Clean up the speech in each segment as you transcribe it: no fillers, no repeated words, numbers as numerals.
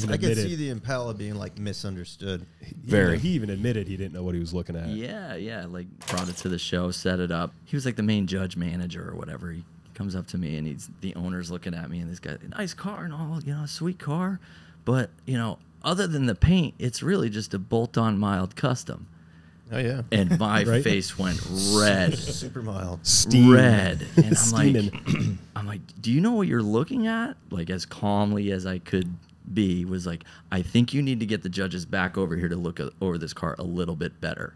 even I admitted. could see the Impala being like misunderstood. Very. He even admitted he didn't know what he was looking at. Yeah, like brought it to the show, set it up. He was like the main judge manager or whatever. He comes up to me and the owner's looking at me and this guy, nice car and all, sweet car, but other than the paint, it's really just a bolt-on mild custom. Oh yeah. And my face went red. Super mild. Steam. Red. And Steaming. I'm like, do you know what you're looking at? Like, as calmly as I could be, was like, I think you need to get the judges back over here to look over this car a little bit better.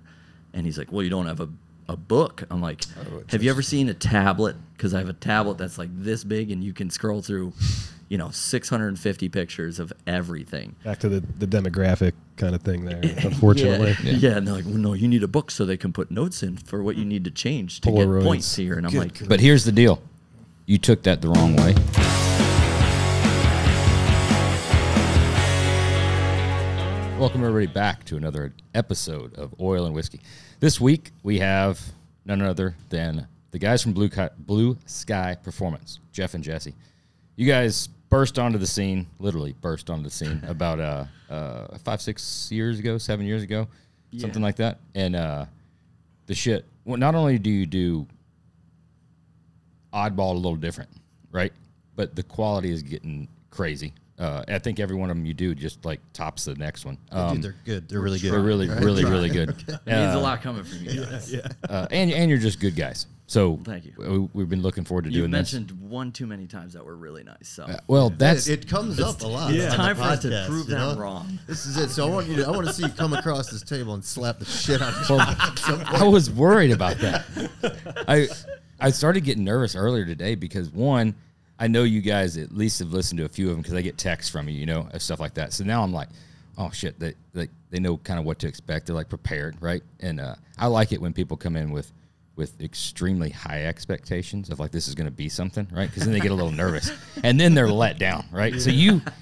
And he's like, well, you don't have a book. I'm like, have you ever seen a tablet? Because I have a tablet that's like this big and you can scroll through 650 pictures of everything. Back to the demographic kind of thing there, unfortunately. Yeah, and they're like, well, no, you need a book so they can put notes in for what you need to change to Polaroids. get points here. And I'm like, But here's the deal. You took that the wrong way. Welcome, everybody, back to another episode of Oil and Whiskey. This week, we have none other than the guys from Blue Sky Performance, Jeff and Jesse. You guys burst onto the scene, literally burst onto the scene about 5-6 years ago, 7 years ago, something like that. And the shit, well, not only do you do oddball a little different, right? But the quality is getting crazy. I think every one of them you do just like tops the next one. Dude, they're good. They're really good. They're really good. it means a lot coming from you guys. And you're just good guys. So thank you. We've been looking forward to You doing this. mentioned one too many times that were really nice. So Well, that's it comes up a lot. it's on time the for us to podcast, prove that wrong. This is it. So I want to see you come across this table and slap the shit out of you. I was worried about that. I started getting nervous earlier today because, one, I know you guys at least have listened to a few of them because I get texts from you, and stuff like that. So now I'm like, oh, shit, they know kind of what to expect. They're, like, prepared, right? And I like it when people come in with extremely high expectations of, like, this is going to be something, right? Because then they get a little nervous. And then they're let down, right? Yeah. So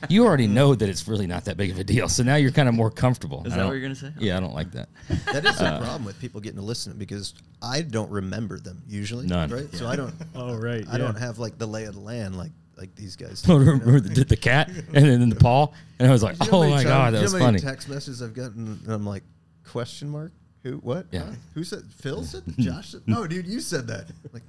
you already know that it's really not that big of a deal. So now you're kind of more comfortable. Is that what you're going to say? Yeah, I don't like that. That is a problem with people getting to listen because I don't remember them usually. None. Right? Yeah. So I don't. Oh, right. I don't have like the lay of the land like these guys. Remember the cat and then the paw? And I was like, oh my God, that was funny. Text messages I've gotten and I'm like, question mark? Who? What? Yeah. Huh? Who said? Phil said? Josh said? No, dude, you said that. Like,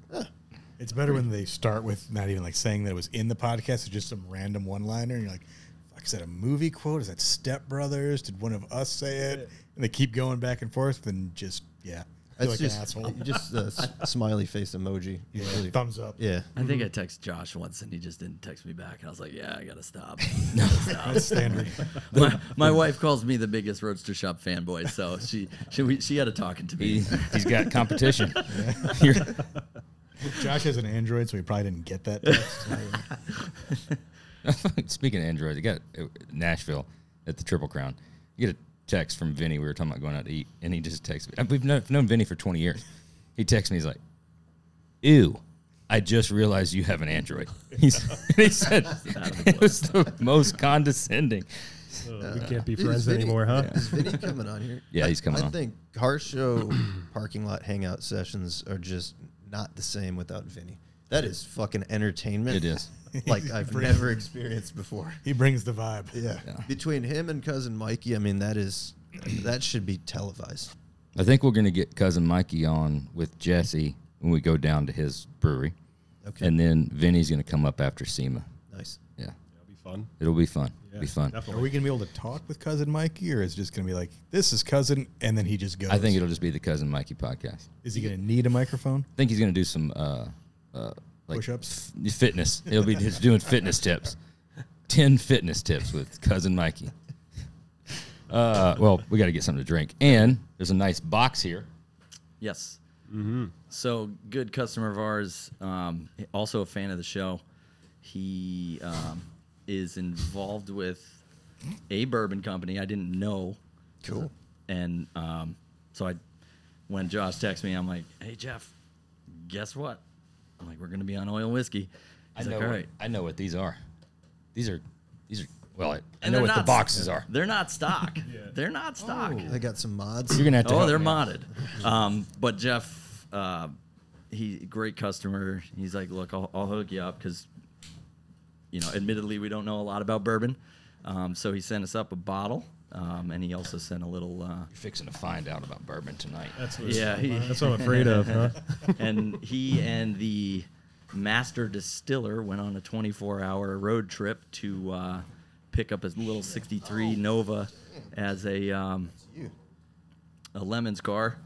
It's better when they start with not even like saying that it was in the podcast. It's just some random one-liner, and you're like, "Fuck, is that a movie quote? Is that Step Brothers? Did one of us say it?" And they keep going back and forth, and just feel like just, an asshole. Just a smiley face emoji. Usually. Thumbs up. Yeah. I think I texted Josh once and he just didn't text me back. And I was like, yeah, I got to stop. That's standard. My wife calls me the biggest Roadster Shop fanboy, so she had a talking to me. He's got competition. Josh has an Android, so he probably didn't get that text. Speaking of Android, I got Nashville at the Triple Crown. You get a text from Vinny. We were talking about going out to eat, and he just texted me. We've known Vinny for 20 years. He texts me. He's like, ew, I just realized you have an Android. He said it was the most condescending. We can't be friends anymore, huh? Is Vinny coming on here? Yeah, he's coming on. I think Car Show parking lot hangout sessions are just not the same without Vinny. That is fucking entertainment. It is. Like I've never experienced before. He brings the vibe. Yeah. Between him and Cousin Mikey, I mean, that should be televised. I think we're going to get Cousin Mikey on with Jesse when we go down to his brewery. Okay. And then Vinny's going to come up after SEMA. Nice. Yeah. It'll be fun. It'll be fun. Yeah, It'll be fun. Definitely. Are we going to be able to talk with Cousin Mikey, or is it just going to be like, this is Cousin, and then he just goes? I think it'll just be the Cousin Mikey podcast. Is he going to need a microphone? I think he's going to do some like Push-ups? Fitness. He'll be just doing fitness tips. 10 fitness tips with Cousin Mikey. Well, we got to get something to drink. And there's a nice box here. Yes. Mm-hmm. So, good customer of ours, also a fan of the show. He is involved with a bourbon company I didn't know. Cool. And so when Josh texted me, I'm like, hey, Jeff, guess what? I'm like, we're going to be on Oil and Whiskey. He's like, all right. I know what these are. These are. Well, I And know they're what the not- boxes are. They're not stock. They're not stock. I got some mods. You're gonna have to. Oh, help they're me out. modded. But Jeff, he great customer. He's like, look, I'll hook you up because, admittedly, we don't know a lot about bourbon. So he sent us up a bottle, and he also sent a little. You're fixing to find out about bourbon tonight. That's what, Yeah, that's what I'm afraid of, huh? and he and the master distiller went on a 24-hour road trip to pick up a little 63 Nova as a lemon scar.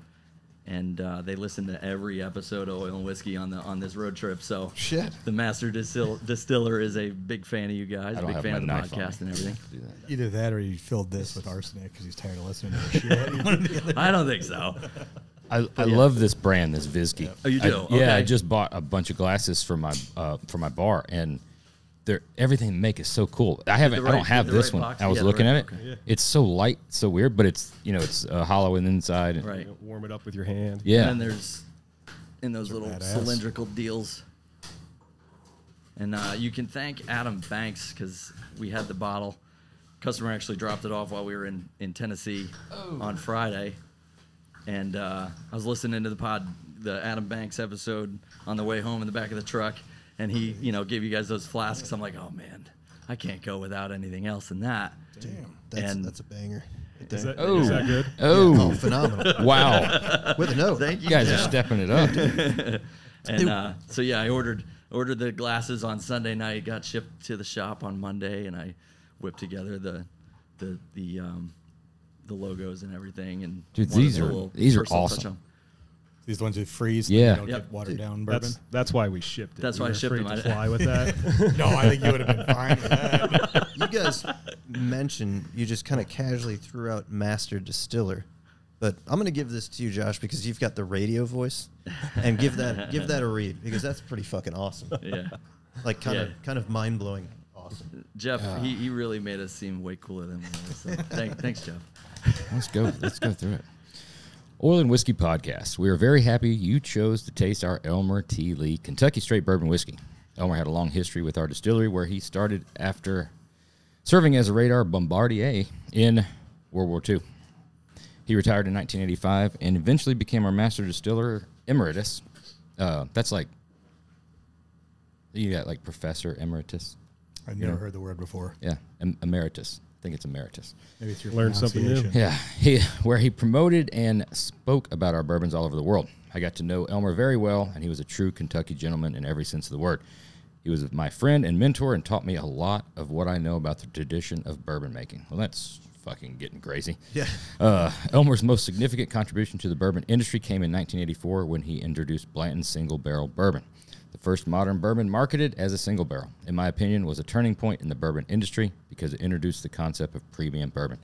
And they listened to every episode of Oil and Whiskey on this road trip. So Shit. the master distiller is a big fan of you guys, I a don't big have fan my of the knife on podcast me. and everything. Do that. Either that or you filled this with arsenic because he's tired of listening to the shit. One or the other. I don't think so. I love this brand, this Vizky. Oh, you do? Yeah, I Okay. just bought a bunch of glasses for my bar, and everything they make is so cool. I the don't have the this right one. box? I was Yeah, the looking right- at it. okay. Yeah. It's so light, so weird, but it's hollow in the inside. And, Right. Warm it up with your hand. Yeah. And then there's in those little badass. cylindrical deals. And you can thank Adam Banks because we had the bottle. Customer actually dropped it off while we were in Tennessee on Friday. And I was listening to the Adam Banks episode on the way home in the back of the truck. And he, gave you guys those flasks. I'm like, oh, man, I can't go without anything else than that. Damn. That's a banger. Right Is there. that, is that good? Oh, Oh, phenomenal. wow. With a note. Thank You you. guys are stepping it up. And so yeah, I ordered the glasses on Sunday night. Got shipped to the shop on Monday, and I whipped together the logos and everything. And Dude, wanted these a are- little these are personal touch awesome. on 'em. These the ones that freeze. Yeah. And they don't Yep. get watered down bourbon. That's why we shipped it. That's We why I were shipped afraid them. to fly with that. No, I think you would have been fine with that. You guys mentioned, you just kind of casually threw out master distiller. But I'm going to give this to you, Josh, because you've got the radio voice. And give that a read, because that's pretty fucking awesome. Yeah, Like kind of mind-blowing awesome. Jeff, he really made us seem way cooler than we were. So thanks, Jeff. Let's go through it. Oil and Whiskey Podcast. We are very happy you chose to taste our Elmer T. Lee Kentucky Straight Bourbon Whiskey. Elmer had a long history with our distillery where he started after serving as a radar bombardier in World War II. He retired in 1985 and eventually became our master distiller emeritus. That's like, you got like professor emeritus. I've never heard the word before. Yeah, emeritus. I think it's emeritus. Maybe it's your Learn something new. pronunciation. Yeah, where he promoted and spoke about our bourbons all over the world. I got to know Elmer very well, and he was a true Kentucky gentleman in every sense of the word. He was my friend and mentor and taught me a lot of what I know about the tradition of bourbon making. Well, that's fucking getting crazy. Yeah. Elmer's most significant contribution to the bourbon industry came in 1984 when he introduced Blanton's Single Barrel Bourbon. The first modern bourbon marketed as a single barrel, in my opinion, was a turning point in the bourbon industry because it introduced the concept of premium bourbon.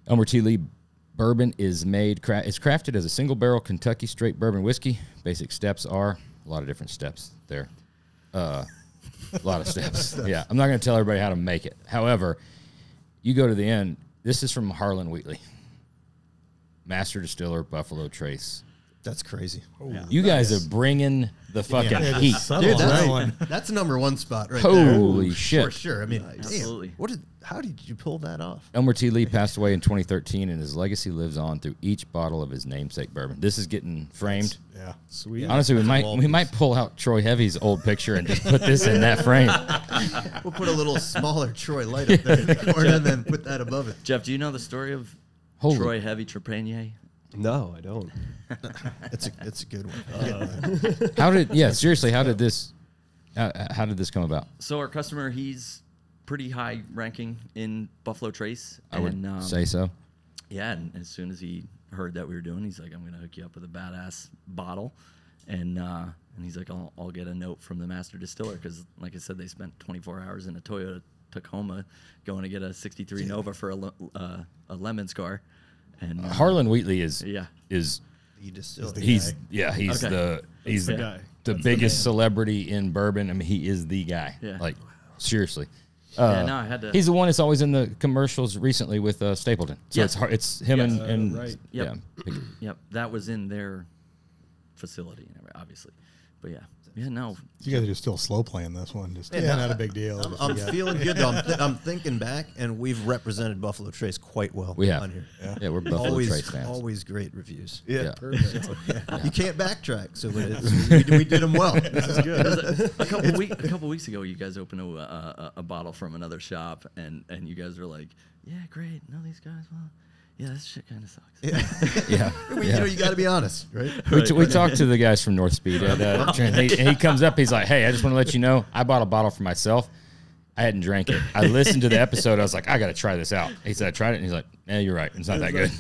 Elmer T. Lee bourbon is crafted as a single barrel Kentucky straight bourbon whiskey. Basic steps are a lot of different steps there. A lot of steps. Yeah, I'm not going to tell everybody how to make it. However, you go to the end. This is from Harlan Wheatley, master distiller, Buffalo Trace. That's crazy. You guys are bringing the fucking Yeah, heat. subtle Dude, on that one. that's number one spot right there. Holy shit. For sure. I mean, Absolutely. how did you pull that off? Elmer T. Lee passed away in 2013, and his legacy lives on through each bottle of his namesake bourbon. This is getting framed. Yeah. Sweet. Honestly, we might pull out Troy Heavy's old picture and just put this in that frame. We'll put a little smaller Troy light up there in the corner and then put that above it. Jeff, do you know the story of Holy- Troy Heavy Trepanier? No, I don't. It's a good one. How did this come about? So our customer, he's pretty high ranking in Buffalo Trace. I would say so. Yeah, and as soon as he heard that we were doing, he's like, "I'm gonna hook you up with a badass bottle," and he's like, "I'll get a note from the master distiller," because, like I said, they spent 24 hours in a Toyota Tacoma going to get a 63 Nova for a lemon scar, and Harlan Wheatley is yeah, You just he's Okay. the guy. the biggest celebrity in bourbon. I mean, he is the guy. Yeah. Like seriously. yeah. No, I had to. He's the one that's always in the commercials recently with Stapleton. So Yes. it's him Yes. and Right. Yep. yeah. Yep, that was in their facility, obviously. But yeah, Yeah, no. You guys are just still slow playing this one. Just not a big deal. I'm feeling good though. I'm thinking back, and we've represented Buffalo Trace quite well. We have. on here. Yeah, we're Buffalo Trace fans. Always great reviews. Yeah. Perfect. You can't backtrack, so we did them well. This is good. A couple weeks ago, you guys opened a bottle from another shop, and you guys were like, "Yeah, great. Know these guys well. Yeah, this shit kind of sucks." Yeah. You know, you got to be honest, right? We talked to the guys from North Speed, and he comes up. He's like, "Hey, I just want to let you know, I bought a bottle for myself. I hadn't drank it. I listened to the episode. I was like, I got to try this out." He said, "I tried it," and he's like, "Yeah, you're right. It's not that good."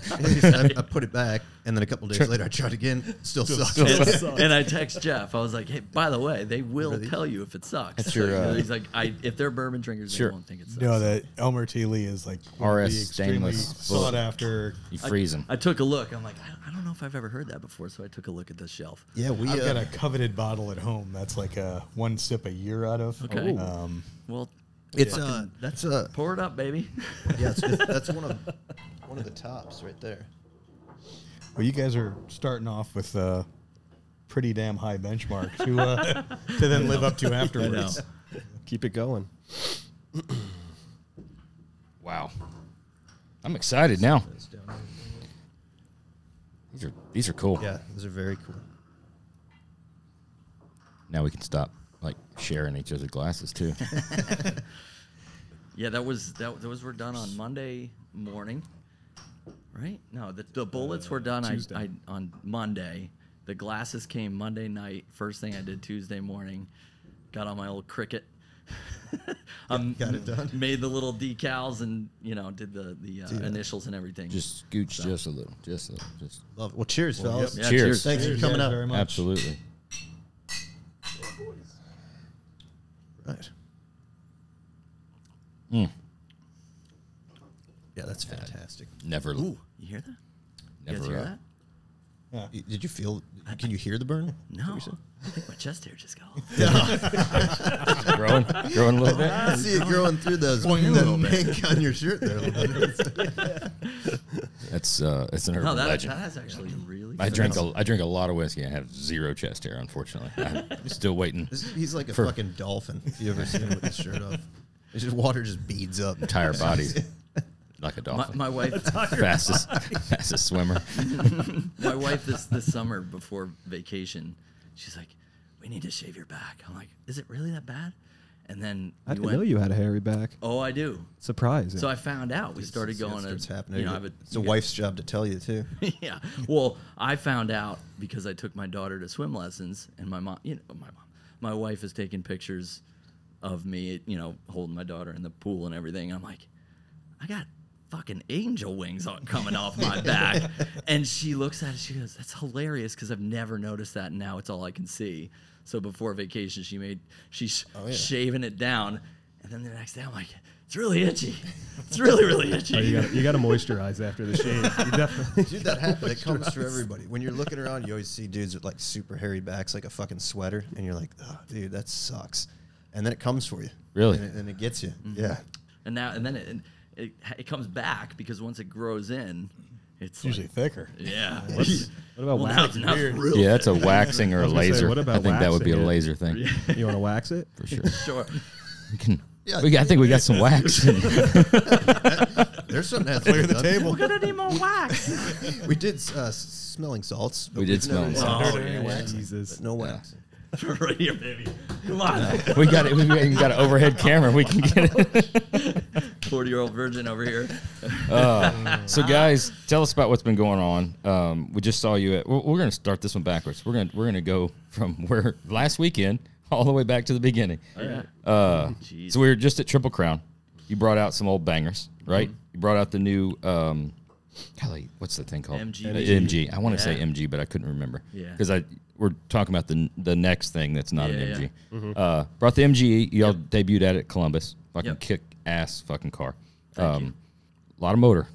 I put it back, and then a couple days later, I tried again. Still sucks. And I text Jeff. I was like, "Hey, by the way, they will tell you if it sucks." That's your, He's like, "If they're bourbon drinkers, Sure. they won't think it sucks." No, that Elmer T. Lee is like one of RS the extremely stainless sought after. You freeze them. I took a look. I'm like, I don't know if I've ever heard that before, so I took a look at the shelf. Yeah, we I've got a coveted bottle at home. That's like a one sip a year out of. Okay. Well, It's that's pour it up, baby. yeah, that's one of the tops right there. Well, you guys are starting off with a pretty damn high benchmark to then live up to afterwards. Keep it going. Wow. I'm excited now. These are cool. Yeah, those are very cool. Now we can stop like sharing each other's glasses too. Yeah, those were done on Monday morning, right? No, the bullets were done on Monday. The glasses came Monday night. First thing I did Tuesday morning, got on my old Cricut. Got it done. Made the little decals and did the initials and everything. Just scooch just a little. Just Love it. Well, cheers, fellas. Yeah, cheers. Thanks for coming out. Very much. absolutely. Right. Mm. Yeah, that's fantastic. Never. Ooh, you hear that? You Never. guys hear that? Did you feel? Can you hear the burn? No, I think my chest hair just got all. growing a little bit. I see it growing through those the pink on your shirt there. A little bit. It's an urban No, that legend. is actually really. I drink a lot of whiskey. I have zero chest hair, unfortunately. I'm still waiting. He's like a fucking dolphin. If you ever seen him with his shirt off, it's just water just beads up. Entire body like a dolphin. My wife, fastest swimmer. my wife this summer before vacation, she's like, "We need to shave your back." I'm like, "Is it really that bad?" And then I didn't know you had a hairy back. Oh, I do. Surprising. So I found out. We started going It's to. happening. I have It's a wife's job to tell you too. Yeah. Well, I found out because I took my daughter to swim lessons, and my wife is taking pictures of me, holding my daughter in the pool and everything. I'm like, I got fucking angel wings coming off my back. And she looks at it, she goes, "That's hilarious because I've never noticed that, and now it's all I can see." So before vacation, she's shaving it down, and then the next day I'm like, "It's really itchy. It's really, really itchy." Oh, you got to moisturize after the shave. You definitely. Dude, that happens. It comes for everybody. When you're looking around, you always see dudes with like super hairy backs, like a fucking sweater, and you're like, "Oh, dude, that sucks." And then it comes for you. Really? And it gets you. Mm-hmm. Yeah. And then it comes back because once it grows in, it's Usually thicker. yeah. What about wax? Now it's real Yeah, that's a waxing or a was gonna say, laser. what about I think that would be a waxing it? laser thing You want to wax it? for sure. Sure. We can, Yeah. I think we got some wax. There's something that's Clear the table. We're gonna need more wax. We did smelling salts. but We did we've smelling never- salts. Oh, yeah, yeah. Jesus. But no wax. Right here, baby. Come on. we got it. We even got an overhead camera. We can get it. 40-year-old virgin over here. So, guys, tell us about what's been going on. We just saw you at. We're going to start this one backwards. We're going to go from where last weekend all the way back to the beginning. Yeah. Jeez. So we were just at Triple Crown. You brought out some old bangers, right? You brought out the new. Golly, what's the thing called? MG. MG. I want to say Yeah. MG, but I couldn't remember. Yeah. Because we're talking about the next thing that's not an Yeah, MG. Brought the MG. Y'all debuted at it Columbus. Fucking Yep. kick ass fucking car. Thank you. A lot of motor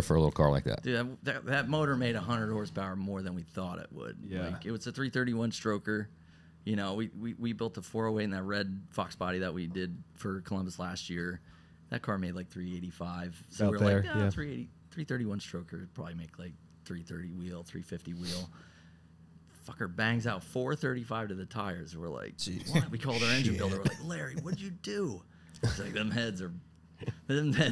for a little car like that. Dude, that motor made 100 horsepower more than we thought it would. Yeah. Like, it was a 331 stroker. We built a 408 in that red Fox body that we did for Columbus last year. That car made like 385. So About we were there, like, yeah. 331 stroker would probably make like 330 wheel, 350 wheel. fucker bangs out 435 to the tires. We're like, Jeez. what? We called our engine builder. We're like, Larry, what'd you do? He's like, them heads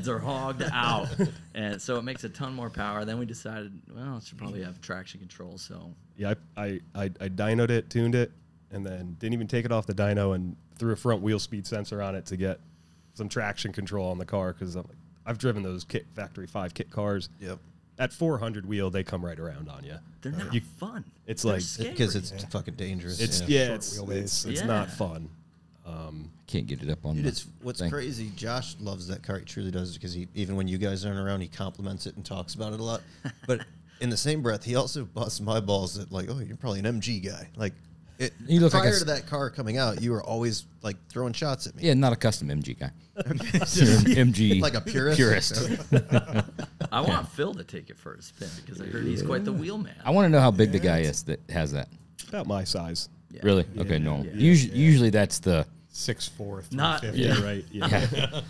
are hogged out. And so it makes a ton more power. Then we decided, well, it should probably have traction control. So Yeah, I dynoed it, tuned it, and then didn't even take it off the dyno and threw a front wheel speed sensor on it to get some traction control on the car because I've driven those factory 5 kit cars. Yep. At 400 wheel, they come right around on you. they're not fun. It's They're like- scary. Because it's fucking dangerous. It's yeah. Short it's wheelbase. not Yeah. fun. Can't get it up on Dude, the it's what's thing. crazy. Josh loves that car. He truly does because even when you guys aren't around, he compliments it and talks about it a lot. But in the same breath, he also busts my balls that like, oh, you're probably an MG guy. Like, You look like prior a- to that car coming out, you were always like throwing shots at me. Yeah, not a custom MG guy. MG Like a purist. I want Phil to take it for a spin because I heard he's quite the wheelman. I want to know how big the guy is that has that. About my size. Yeah. Really? Okay, no. Yeah. Usually that's the 6'4", Not- 350. Yeah, right. Yeah.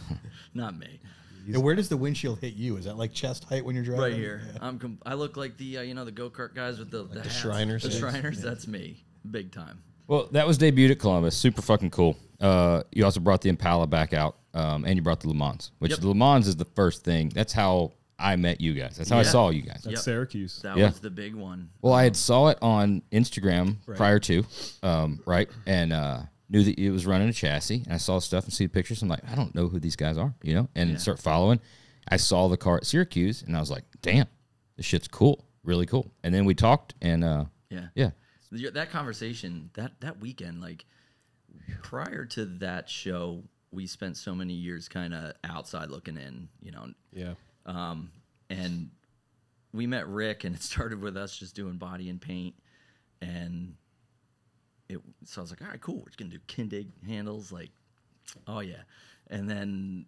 Not me. Yeah, where does the windshield hit you? Is that like chest height when you're driving? Right here. Yeah. I look like the the go-kart guys with the hats. Shriners. The Shriners. That's me, big time. Well, that was debuted at Columbus. Super fucking cool. You also brought the Impala back out, and you brought the Le Mans, which Yep. the Le Mans is the first thing. That's how I met you guys. That's how I Yeah. saw you guys. That's Yep. Syracuse. That Yeah. was the big one. Well, I had saw it on Instagram Right. prior to, right, and knew that it was running a chassis. And I saw stuff and see the pictures. I'm like, I don't know who these guys are, and Yeah. start following. I saw the car at Syracuse, and I was like, damn, this shit's cool, really cool. And then we talked, and Yeah. That conversation that weekend, like prior to that show, we spent so many years kind of outside looking in, Yeah. and we met Rick, and it started with us just doing body and paint, and so I was like, all right, cool, we're just gonna do Kindig handles, like, oh yeah, and then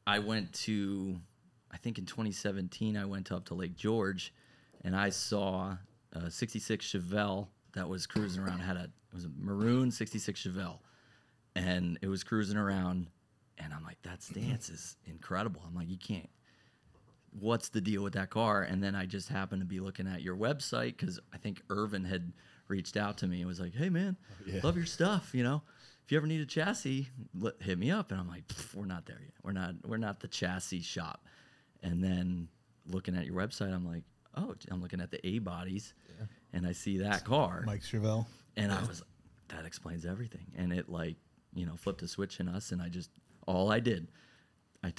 I went to, I think in 2017, I went up to Lake George, and I saw a 66 Chevelle that was cruising around. It was a maroon 66 Chevelle, and it was cruising around, and I'm like, that stance is incredible. I'm like, you can't. What's the deal with that car? And then I just happened to be looking at your website because I think Irvin had reached out to me and was like, hey man, love your stuff. If you ever need a chassis, hit me up. And I'm like, we're not there yet. We're not the chassis shop. And then looking at your website, I'm like, oh, I'm looking at the A bodies, and I see that car, Mike Chevelle. and I was like, that explains everything. And it flipped a switch in us, and all I did, I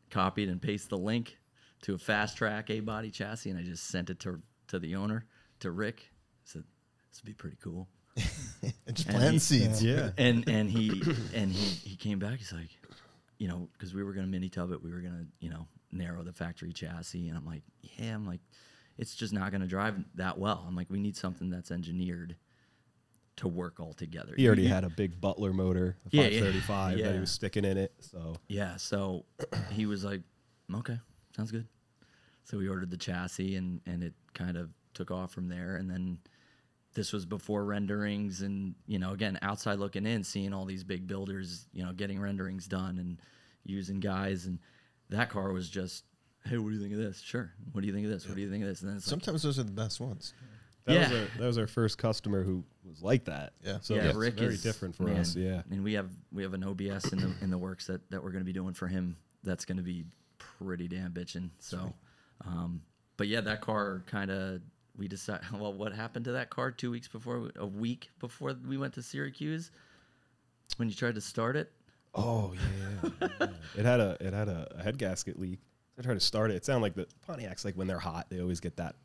copied and pasted the link to a fast track A body chassis, and I just sent it to the owner, to Rick. I said, this would be pretty cool. Just And planting he- seeds. Yeah. And he came back. He's like, because we were gonna mini tub it, we were gonna narrow the factory chassis, and I'm like, it's just not gonna drive that well. I'm like, we need something that's engineered to work all together. He already had a big Butler motor, a Yeah, 535 that yeah. he was sticking in it. So Yeah, so he was like, okay, sounds good. So we ordered the chassis, and it kind of took off from there. And then this was before renderings, and again, outside looking in, seeing all these big builders, getting renderings done and using guys, and that car was just, hey, what do you think of this? Sure. What do you think of this? What do you think of this? And then it's like, Sometimes those are the best ones. that was our first customer who was like that. Yeah. So yeah, it's Rick very is different for man, us. Yeah. And we have an OBS in the works that we're going to be doing for him. That's going to be pretty damn bitchin'. So, but yeah, that car kind of, we decided, well, what happened to that car a week before we went to Syracuse when you tried to start it? Oh yeah. It had a head gasket leak. I tried to start it. It sounded like the Pontiacs, like when they're hot, they always get that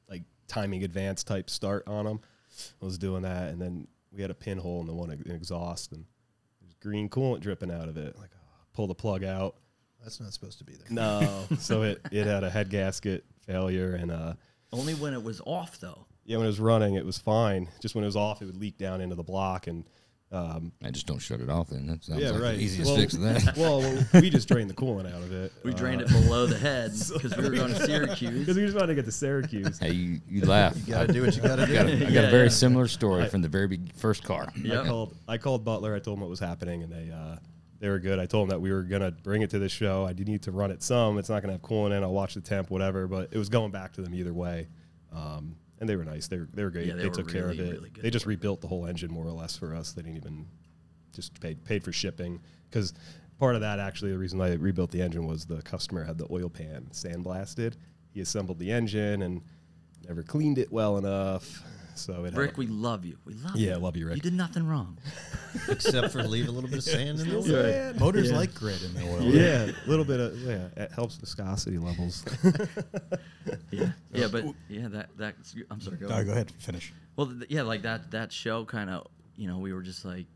like timing advance type start on them. I was doing that, and then we had a pinhole in the one exhaust, and there's green coolant dripping out of it. Like, pull the plug out. That's not supposed to be there. No. So it had a head gasket failure, and Only when it was off, though. yeah, when it was running, it was fine. Just when it was off, it would leak down into the block, and I just don't shut it off. Then that sounds yeah, like right. the easiest Well- fix of that. well, we just drained the coolant out of it. We drained it below the head because we were going to Syracuse. because we just wanted to get to Syracuse. Hey, you laugh. You got to do what you got to do. I got a Yeah, very yeah. similar story from the very first car. Yep. I called Butler. I told them what was happening, and they were good. I told them that we were gonna bring it to the show. I did need to run it some. It's not gonna have coolant in. I'll watch the temp, whatever. But it was going back to them either way. and they were nice. They were great. Yeah, they they were took care of really, it. really good They just to work rebuilt the whole engine more or less for us. They didn't even just paid for shipping, because part of that, actually, the reason I rebuilt the engine was the customer had the oil pan sandblasted. He assembled the engine and never cleaned it well enough. So it Rick, we love you. We love you. Yeah, I love you, Rick. You did nothing wrong. Except for leave a little bit of sand in the oil. Motors like grit in the oil. Yeah, a little bit of it helps viscosity levels. Yeah, but that I'm sorry. Go No, ahead. go ahead, finish. Well, yeah, like that show kind of, we were just like,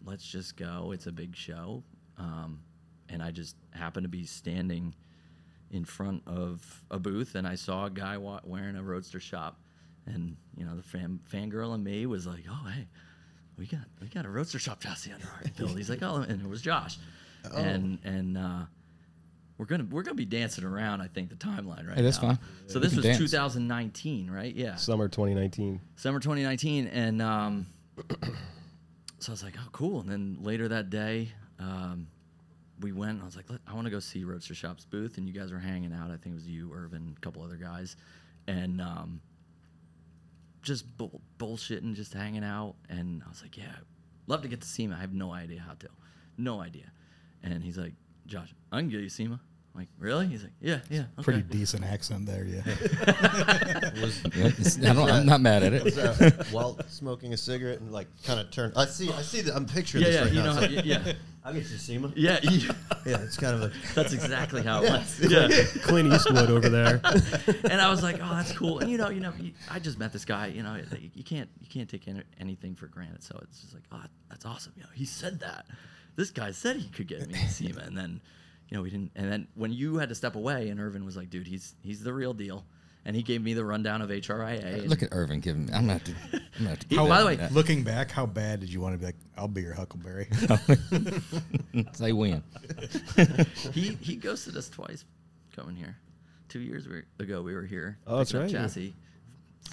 let's just go. It's a big show, and I just happened to be standing in front of a booth, and I saw a guy wearing a Roadster shop, and the fangirl in me was like, oh hey, we got a Roadster shop chassis under our build. He's like, oh, and it was Josh, and we're gonna be dancing around. I think the timeline right Hey, that's now. fine. So We this can was dance. 2019, right? Yeah. Summer 2019. Summer 2019, and so I was like, oh, cool. And then later that day, we went, and I was like, I want to go see Roadster Shop's booth, and you guys were hanging out. I think it was you, Irvin, a couple other guys, and just bullshitting, just hanging out. And I was like, yeah, love to get to SEMA. I have no idea how to. No idea. And he's like, Josh, I can get you SEMA. I'm like, really? He's like, yeah, okay. Pretty decent accent there, yeah. I'm not mad at it. While smoking a cigarette and like kind of turn. I see that. I'm picturing Yeah, this yeah, right you now. know, It's like, yeah, I'll get you SEMA. yeah. Yeah, it's kind of a. That's exactly how it went. Yeah. Clint Eastwood over there. And I was like, oh, that's cool. And I just met this guy. You can't take anything for granted. So it's just like, oh, that's awesome. He said that. This guy said he could get me a SEMA, and then, we didn't. And then when you had to step away, and Irvin was like, dude, he's the real deal. And he gave me the rundown of HRIA. And Look at Irvin giving me. I'm gonna have to. keep By that. the way, Looking back, how bad did you want to be like, I'll be your Huckleberry? Say when. he ghosted us twice coming here. 2 years ago, we were here. Oh, that's picking up right. Chassis.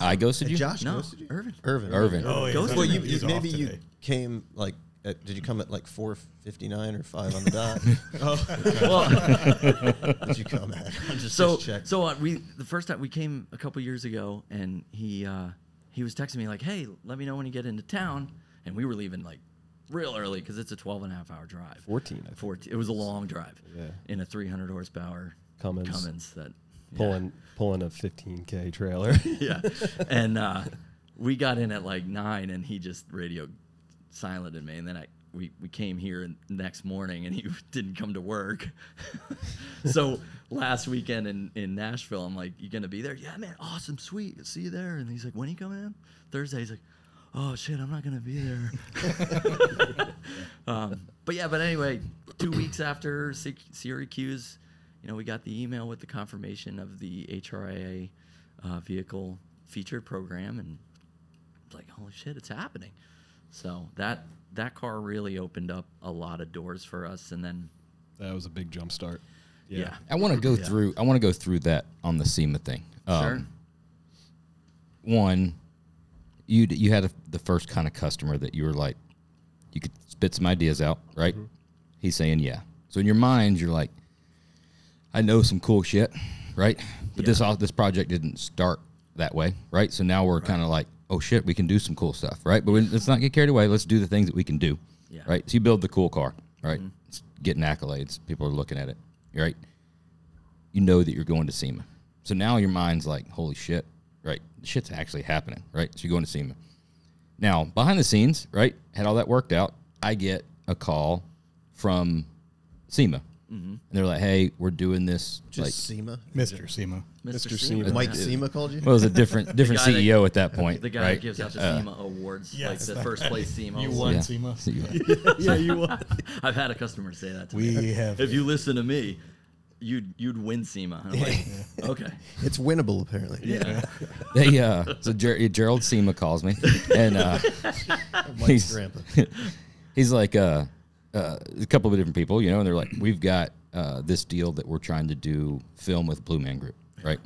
I ghosted you. Josh No, ghosted you? Irvin. Irvin. Oh, yeah. Ghost- Well, He's off maybe you today. came like. Did you come at like 4:59 or 5 on the dot? Well, Did you come at? I'm just checking. The first time we came a couple years ago, and he was texting me like, "Hey, let me know when you get into town." And we were leaving like real early because it's a 12.5-hour drive. 14, I think. 14. It was a long drive. Yeah. In a 300 horsepower Cummins. that Pulling a 15K trailer. yeah. And we got in at like 9, and he just radioed silent in me, and then we came here next morning, and he didn't come to work. So last weekend in Nashville, I'm like, you gonna be there? Yeah, man, awesome, sweet, see you there. And he's like, when are you coming in? Thursday. He's like, oh shit, I'm not gonna be there. But anyway, 2 weeks after Syracuse, we got the email with the confirmation of the HRIA vehicle featured program, and it's like, holy shit, it's happening. So that car really opened up a lot of doors for us, and then That was a big jump start. yeah. I want to go through. I want to go through that on the SEMA thing. Sure. One, you had the first kind of customer that you were like, you could spit some ideas out, right? Mm-hmm. He's saying yeah. So in your mind, you're like, I know some cool shit, right? But this project didn't start that way, right? So now we're kind of like, oh shit, we can do some cool stuff, right? But let's not get carried away. Let's do the things that we can do, Yeah. right? So you build the cool car, right? Mm-hmm. It's getting accolades. People are looking at it, right? You know that you're going to SEMA. So now your mind's like, holy shit, right? Shit's actually happening, right? So you're going to SEMA. Now, behind the scenes, right, had all that worked out, I get a call from SEMA. Mm-hmm. And they're like, hey, we're doing this. Just like, SEMA. Mr. SEMA. Mr. SEMA. SEMA. Mike SEMA called you? well, it was a different guy CEO at that point. The guy right? that gives out the SEMA awards, like Yes. the first place SEMA. You award. won Yeah. SEMA. Yeah, you won. I've had a customer say that to We me. have. If you listen to me, you'd win SEMA. And I'm like, okay. It's winnable, apparently. Yeah. They so Gerald SEMA calls me, and Mike's he's grandpa. he's like a couple of different people, and they're like, we've got this deal that we're trying to do film with Blue Man Group, right?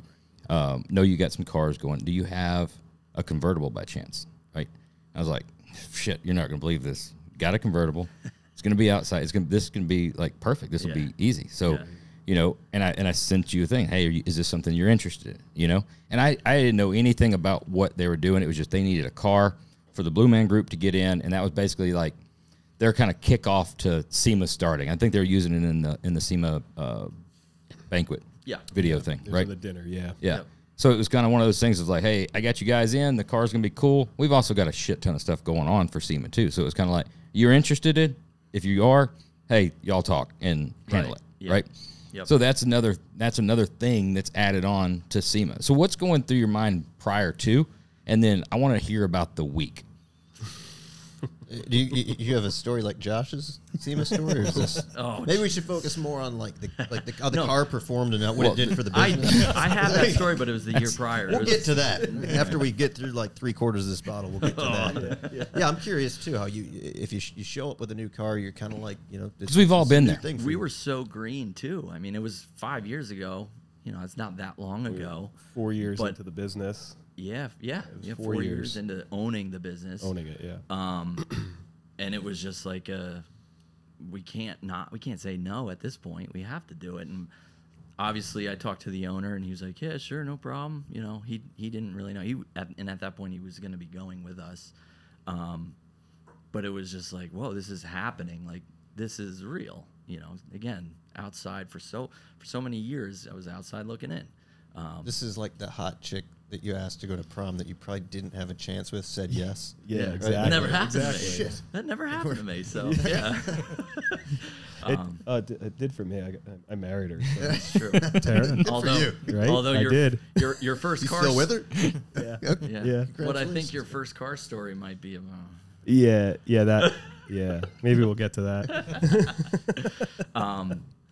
Know you got some cars going. Do you have a convertible by chance, right? I was like, shit, you're not gonna believe this. Got a convertible. It's gonna be outside. This is gonna be like perfect. This will Yeah. be easy. So Yeah. you know, and I sent you a thing. Hey, is this something you're interested in? You know, and I didn't know anything about what they were doing. It was just they needed a car for the Blue Man Group to get in, and that was basically like their kind of kickoff to SEMA starting. I think they were using it in the SEMA banquet video thing, right? The dinner, yeah. Yeah. So it was kind of one of those things of like, hey, I got you guys in. The car's going to be cool. We've also got a shit ton of stuff going on for SEMA, too. So it was kind of like, you're interested in? If you are, hey, y'all talk and handle it, right? Yep. So that's another thing that's added on to SEMA. So what's going through your mind prior to? And then I want to hear about the week. Do you have a story like Josh's SEMA story? Or is this, maybe we should focus more on like how the car performed and not what it did for the business. I have that story, but it was the year prior. We'll get to that after we get through like 3/4 of this bottle. We'll get to that. Yeah, I'm curious too how if you show up with a new car, you're kind of like, you know, because we've all been there. We were so green too. I mean, it was 5 years ago. You know, it's not that long ago. 4 years into the business. Yeah. 4 years into owning the business. Owning it, yeah. And it was just like we can't say no at this point. We have to do it. And obviously, I talked to the owner, and he was like, "Yeah, sure, no problem." You know, he didn't really know. And at that point, he was going to be going with us. But it was just like, whoa, this is happening. Like, this is real. You know, again, outside for so many years, I was outside looking in. This is like the hot chick that you asked to go to prom that you probably didn't have a chance with said yes. Yeah, exactly. That never happened to me. Shit. That never happened to me. So yeah, it did for me. I married her. So. that's true. Tara, Although, right? although I did. Your first car Still with her? Yeah. Yeah. What I think your first car story might be about. Yeah. Maybe we'll get to that.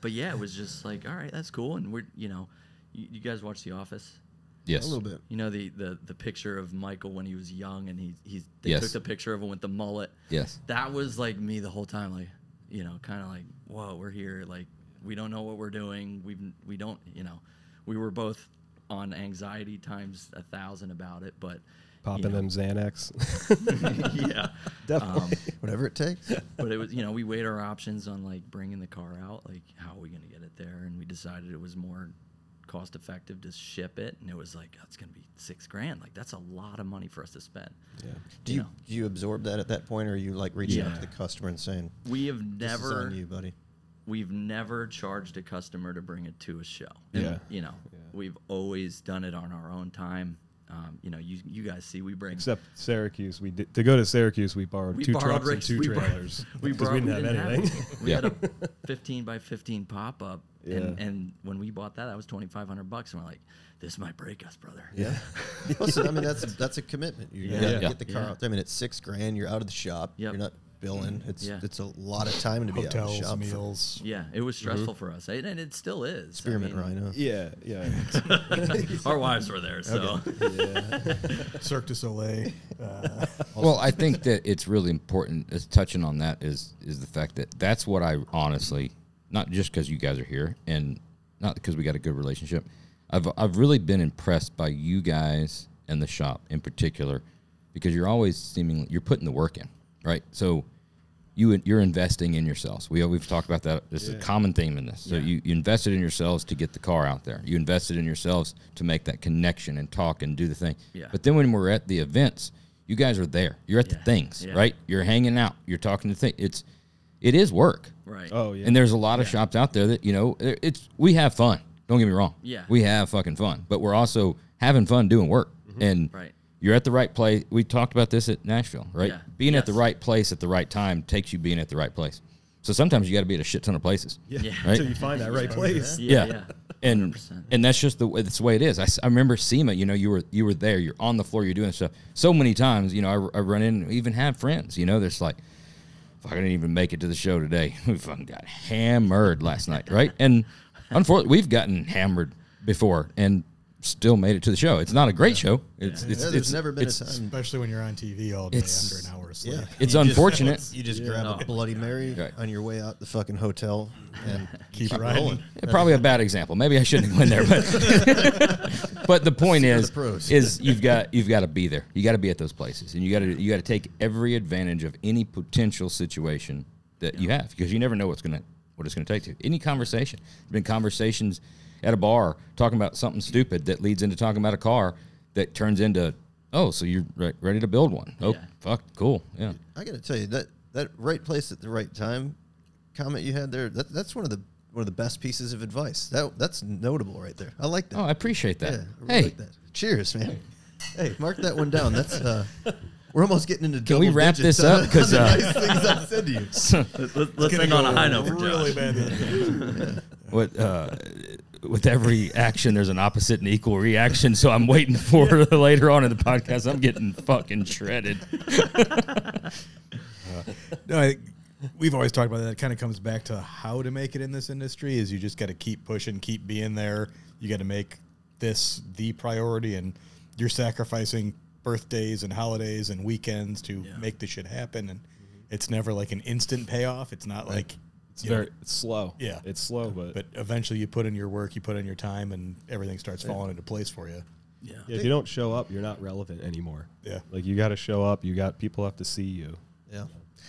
But yeah, it was just like, all right, that's cool. And we're, you know, you guys watch The Office? Yes. A little bit. You know the picture of Michael when he was young, and they Yes. took the picture of him with the mullet. Yes. That was like me the whole time, like, you know, kind of like, whoa, we're here, like we don't know what we're doing. We don't, you know, we were both on anxiety times 1,000 about it, but Popping them Xanax. yeah, Definitely. Whatever it takes. but it was, you know, we weighed our options on like bringing the car out, like how are we going to get it there, and we decided it was more cost effective to ship it, and it was like, oh, it's going to be $6,000. Like that's a lot of money for us to spend. Yeah. Do you absorb that at that point, or are you like reaching out to the customer and saying, We have "This is never, on you, buddy"? we've never charged a customer to bring it to a show. And, Yeah. you know, we've always done it on our own time. You know, you guys see we bring. Except Syracuse, to go to Syracuse, we borrowed two trucks and Rick's- two we bor- trailers we because we didn't have anything. We had a 15 by 15 pop up, Yeah. and when we bought that was $2,500, and we're like, this might break us, brother. Yeah. Listen, I mean that's a commitment. You gotta Yeah. get the car out there. I mean, it's $6,000. You're out of the shop. Yep. You're not billing. It's Yeah. it's a lot of time to be out of Hotels, the shop. meals. Yeah, it was stressful for us, and it still is. Spearmint I mean, Rhino. Yeah. Our wives were there, so Cirque du Soleil. Well, I think that it's really important. Touching on that is the fact that that's what I honestly, not just because you guys are here and not because we got a good relationship. I've really been impressed by you guys and the shop in particular, because you're always you're putting the work in, right? So you're investing in yourselves. We've talked about that. This is a common theme in this. So you invested in yourselves to get the car out there. You invested in yourselves to make that connection and talk and do the thing. Yeah. But then when we're at the events, you guys are there. You're at the things, right? You're hanging out. You're talking to things. It is work. right. Oh, yeah. And there's a lot of shops out there that, you know, we have fun. Don't get me wrong. Yeah. We have fucking fun. But we're also having fun doing work. And Right. you're at the right place. We talked about this at Nashville, right? Yeah. Being at the Yes. right place at the right time takes you being at the right place. So sometimes you got to be at a shit ton of places. Yeah. Yeah. Right? Until you find that right place. Yeah. And 100%. and that's just that's the way it is. I remember SEMA, you know, you were there, you're on the floor, you're doing stuff. So many times, you know, I run in, even have friends, you know, there's like, fuck, I didn't even make it to the show today. We fucking got hammered last night, right? And unfortunately, we've gotten hammered before and still made it to the show. It's not a great show. There's never been a time. Especially when you're on TV all day It's- after an hour of sleep. Yeah. It's You just- unfortunate. You just grab a Bloody Mary Right. on your way out the fucking hotel and Keep riding. Probably a bad example. Maybe I shouldn't have went there, but the point You're is, the pros. you've got to be there. You got to be at those places, and you got to take every advantage of any potential situation that you have, because you never know what's going to what it's going to take to. Any conversation. There's been conversations at a bar talking about something stupid that leads into talking about a car that turns into, oh, so you're ready to build one. Oh, fuck, cool. Yeah. I got to tell you, that right place at the right time comment you had there, that's one of the best pieces of advice. That's notable right there. I like that. Oh, I appreciate that. Yeah, I really Hey. like that. Cheers, man. Hey, mark that one down. That's we're almost getting into. Can we double wrap digits this up? on Because the nice things I've said to you. Let's end on a high note for really Josh. bad. with every action, there's an opposite and equal reaction. So I'm waiting for later on in the podcast. I'm getting fucking shredded. No, we've always talked about that. It kind of comes back to how to make it in this industry. Is you just got to keep pushing, keep being there. You got to make this the priority, and you're sacrificing birthdays and holidays and weekends to make this shit happen. And it's never like an instant payoff. It's not like It's slow. Yeah. It's slow, but eventually you put in your work, you put in your time, and everything starts falling into place for you. Yeah. if you don't show up, you're not relevant anymore. Yeah. Like you got to show up. People have to see you. Yeah.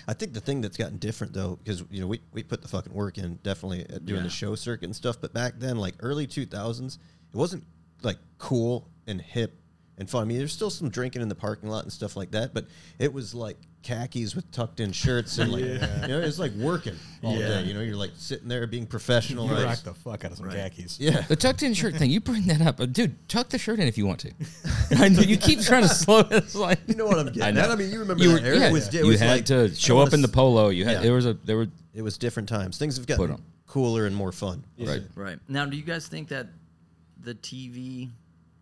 I think the thing that's gotten different though, because we put the fucking work in definitely at doing the show circuit and stuff, but back then, like early 2000s, it wasn't like cool and hip and fun. I mean, there's still some drinking in the parking lot and stuff like that, but it was like khakis with tucked in shirts and like it's like working all day. You're like sitting there being professional. You Right. rock the fuck out of some khakis. Yeah. The tucked in shirt thing, you bring that up. Dude, tuck the shirt in if you want to. I know you keep trying to slow it. It's like, You know what I'm getting I know. at. I mean, you remember you that era. yeah, It was you had like, to show up in the polo. You had It was different times. Things have Put gotten 'em. cooler and more fun. right. Right. Now, do you guys think that the TV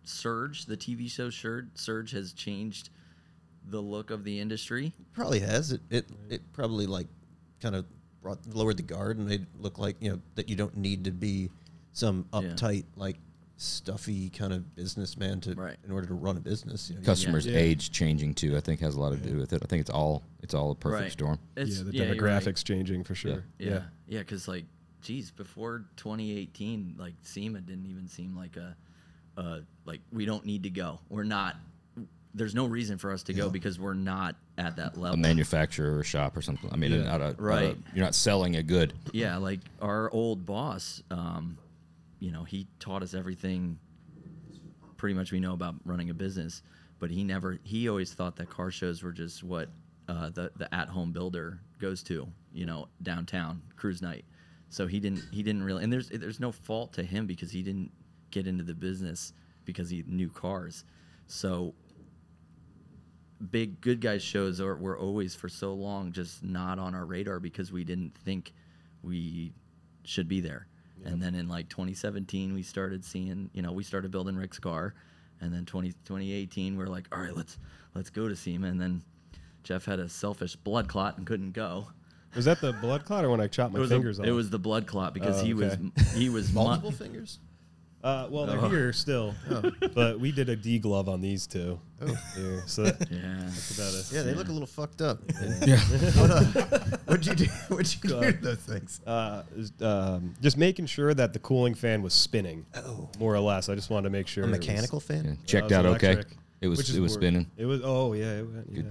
surge, the TV show surge has changed the look of the industry? Probably has. It probably like kind of lowered the guard and made it look like, that you don't need to be some uptight, like stuffy kind of businessman in order to run a business. Customers' age changing too, I think, has a lot to do with it. I think it's all a perfect storm. It's, The you're right. demographics changing for sure. Yeah. Because like, geez, before 2018, like SEMA didn't even seem like like we don't need to go. We're not. There's no reason for us to go because we're not at that level. A manufacturer or a shop or something. I mean, Right. You're not selling a good. Yeah, like our old boss, he taught us everything pretty much we know about running a business, but he always thought that car shows were just what the at-home builder goes to, downtown cruise night. So he didn't really, and there's no fault to him because he didn't get into the business because he knew cars. So big good guys shows were always for so long just not on our radar because we didn't think we should be there. And then in like 2017 we started seeing, we started building Rick's car, and then 2018 we're like, all right, let's go to SEMA. And then Jeff had a selfish blood clot and couldn't go. Was that the blood clot or when I chopped my fingers off? It was the blood clot because he was Multiple fingers? Well, they're here still, but we did a D glove on these two. Here, so that's about it. Yeah, they look a little fucked up. Yeah. What'd you do? What'd you do to those things? Just making sure that the cooling fan was spinning, more or less. I just wanted to make sure A it mechanical was, fan? Checked it out was okay. electric, It which was is more- spinning. It was yeah.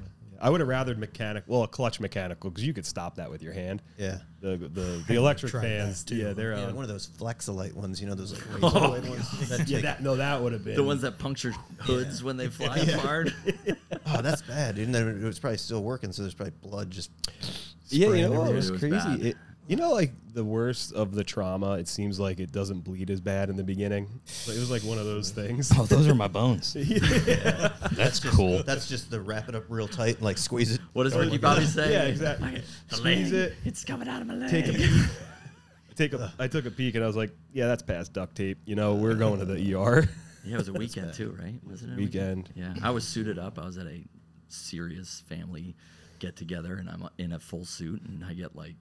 I would have rathered mechanical, well, a clutch mechanical, because you could stop that with your hand. Yeah. The electric tried fans, that too. yeah, they're Yeah, one of those Flexolite ones, those like razor blade ones. That take- that would have been the ones that puncture hoods when they fly hard. oh, that's bad, dude. And then it was probably still working, so there's probably blood just. Yeah, spraying what everywhere. was It was crazy? bad. Like the worst of the trauma, it seems like it doesn't bleed as bad in the beginning. But it was like one of those things. Oh, those are my bones. That's cool. That's just the wrap it up real tight and like squeeze it. What does Ricky Bobby say? Yeah, exactly. The Squeeze leg, it. It's coming out of my leg. Take a peek. I took a peek and I was like, yeah, that's past duct tape. We're going to the ER. Yeah, it was a weekend too, right? Wasn't it a Weekend. Yeah, I was suited up. I was at a serious family get together, and I'm in a full suit, and I get like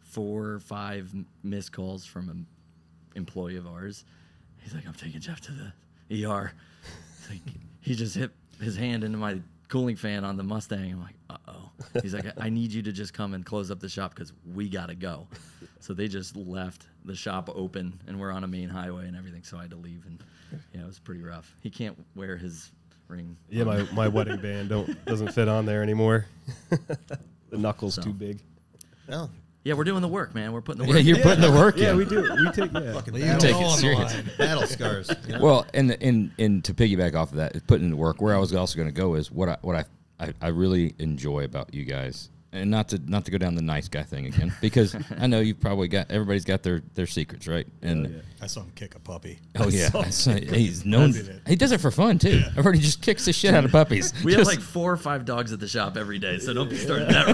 4 or 5 missed calls from an employee of ours. He's like, I'm taking Jeff to the ER. It's like, he just hit his hand into my cooling fan on the Mustang. I'm like, uh-oh. He's like, I need you to just come and close up the shop because we got to go. So they just left the shop open, and we're on a main highway and everything, so I had to leave. And yeah, it was pretty rough. He can't wear his ring. Yeah, my wedding band doesn't fit on there anymore. The knuckles too big. Well, Yeah, we're doing the work, man. We're putting the Yeah, work. you're putting the work Yeah, in. we do. We take Fucking Leave battle, it take all it on the serious. line. battle scars. You know? Well, and to piggyback off of that, putting in the work. Where I was also going to go is what I really enjoy about you guys, and not to go down the nice guy thing again, because I know you've probably got everybody's got their secrets, right? And I saw him kick a puppy. he's known. did it. He does it for fun too. I've heard he just kicks the shit out of puppies. We have Just- like 4 or 5 dogs at the shop every day, so don't be starting that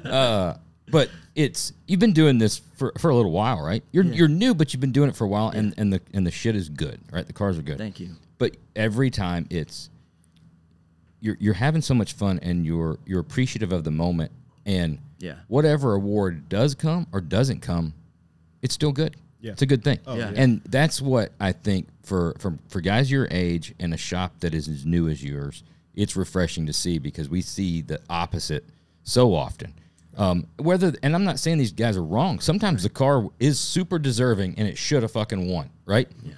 rumor. But you've been doing this for a little while, right? You're new, but you've been doing it for a while, and the shit is good, right? The cars are good. Thank you. But every time you're having so much fun, and you're appreciative of the moment, and whatever award does come or doesn't come, it's still good. Yeah. It's a good thing. Oh, Yeah. And that's what I think for guys your age in a shop that is as new as yours, it's refreshing to see, because we see the opposite so often. And I'm not saying these guys are wrong. Sometimes the car is super deserving and it should have fucking won, right? Yeah.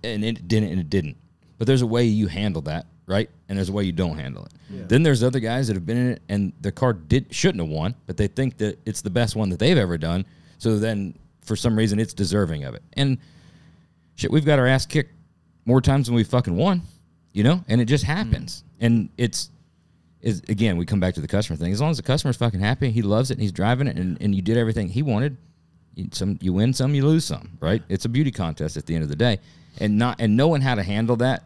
And it didn't. But there's a way you handle that, right? And there's a way you don't handle it. Yeah. Then there's other guys that have been in it and the car shouldn't have won, but they think that it's the best one that they've ever done. So then for some reason it's deserving of it. And shit, we've got our ass kicked more times than we fucking won, you know? And it just happens. And again, we come back to the customer thing. As long as the customer's fucking happy, he loves it, and he's driving it, and you did everything he wanted, you win some, you lose some, right? It's a beauty contest at the end of the day. And knowing how to handle that,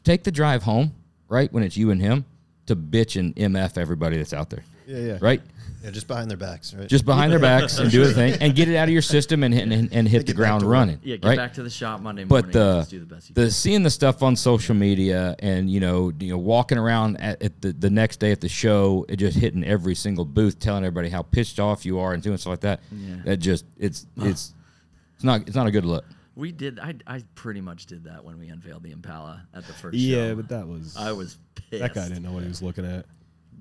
take the drive home, right, when it's you and him, to bitch and MF everybody that's out there. Yeah. Right? Yeah, just behind their backs, right? Just behind their backs and do a thing and get it out of your system and hit the ground running. Yeah, get right? back to the shop Monday morning. But and just do the best you can. seeing the stuff on social media and you know walking around at the next day at the show, it just hitting every single booth, telling everybody how pissed off you are and doing stuff like that. Yeah. That just it's not a good look. We did. I pretty much did that when we unveiled the Impala at the first Yeah, show. but that was I was pissed. that guy didn't know what he was looking at.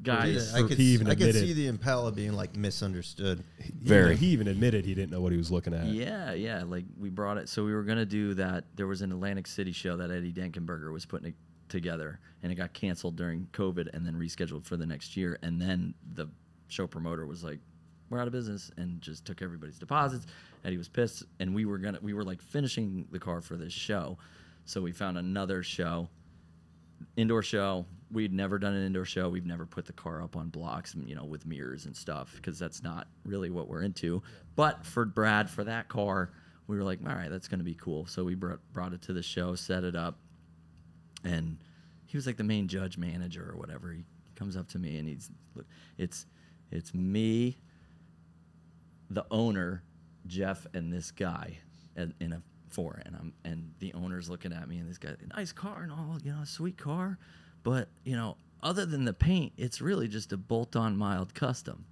Guys, I could he even see admitted. the Impala being like misunderstood. He even admitted he didn't know what he was looking at. yeah. Like we brought it. So we were gonna do that. There was an Atlantic City show that Eddie Dankenberger was putting it together, and it got canceled during COVID, and then rescheduled for the next year. And then the show promoter was like, "We're out of business," and just took everybody's deposits. Eddie was pissed, and we were like finishing the car for this show, so we found another show, indoor show. We'd never done an indoor show. We've never put the car up on blocks, with mirrors and stuff, because that's not really what we're into. But for Brad, for that car, we were like, all right, that's going to be cool. So we brought it to the show, set it up, and he was like the main judge manager or whatever. He comes up to me and it's me, the owner, Jeff, and this guy in a foreign, and the owner's looking at me, and this guy, nice car and all, sweet car. But, other than the paint, it's really just a bolt-on mild custom.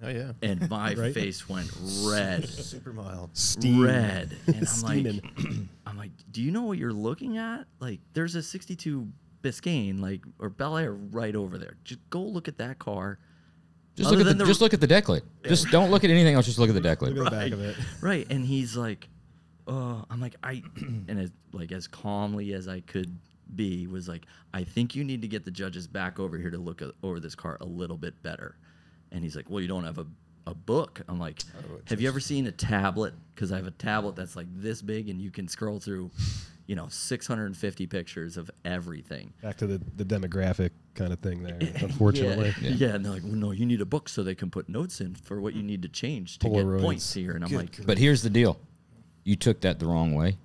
Oh yeah, And my Right? face went red. super mild. Steam. Red. And Steaming. I'm like, do you know what you're looking at? Like, there's a 62 Biscayne, or Bel Air right over there. Just go look at that car. Just look at the deck lid. Just don't look at anything else. Just look at the deck lid. Look at the back of it. Right. And he's like, oh, I'm like, and as calmly as I could be, was like, I think you need to get the judges back over here to look over this car a little bit better. And he's like, well, you don't have a book. I'm like, have you ever seen a tablet? Because I have a tablet that's like this big, and you can scroll through 650 pictures of everything. Back to the demographic kind of thing there, unfortunately. Yeah. And they're like, well, no, you need a book so they can put notes in for what you need to change to Polaroids. get points here. And I'm like, But here's the deal. You took that the wrong way.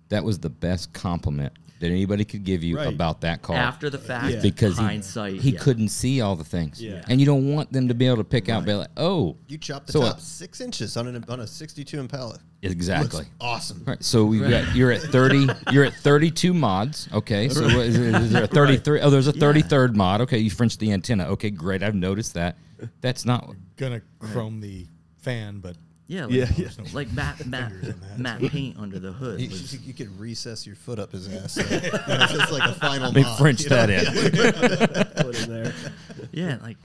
That was the best compliment that anybody could give you Right. about that car. after the fact, Yeah. Because hindsight, he yeah. couldn't see all the things. Yeah. And you don't want them to be able to pick out, be like, oh. You chopped the So, top 6 inches on a 62 Impala. Exactly. Looks awesome. Right, so you're at 30. You're at 32 mods. Okay, so what is there a 33? Oh, there's a 33rd mod. Okay, you Frenched the antenna. Okay, great. I've noticed that. That's not. Gonna chrome the fan, but Yeah, Yeah. like matte paint under the hood. was- You could recess your foot up his ass. It's just like a final They mod, Frenched you know? that in. Put in there. yeah, like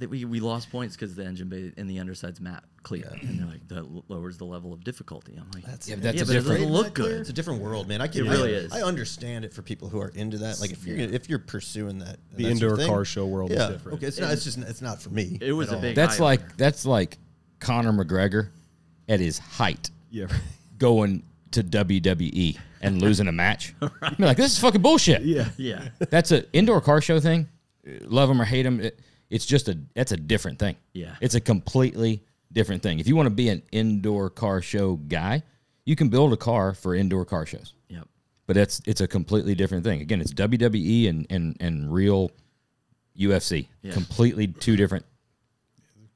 we lost points because the engine bay and the underside's matte clear, and they're like that lowers the level of difficulty. I'm like, That's Yeah, it. but that's a but it different. doesn't look Clear? good. It's a different world, man. It really is. I understand it for people who are into that. Like if you're pursuing that, and The that's your indoor thing, car show world is yeah, different. okay, it's not for me. It was at a all. big. That's eye-opener. like Conor McGregor at his height Yeah. going to WWE and losing a match. I'd be like, this is fucking bullshit. Yeah. Yeah. That's an indoor car show thing. Love them or hate them. That's a different thing. Yeah. It's a completely different thing. If you want to be an indoor car show guy, you can build a car for indoor car shows. Yep. But it's a completely different thing. Again, it's WWE and real UFC. Yeah. Completely two different.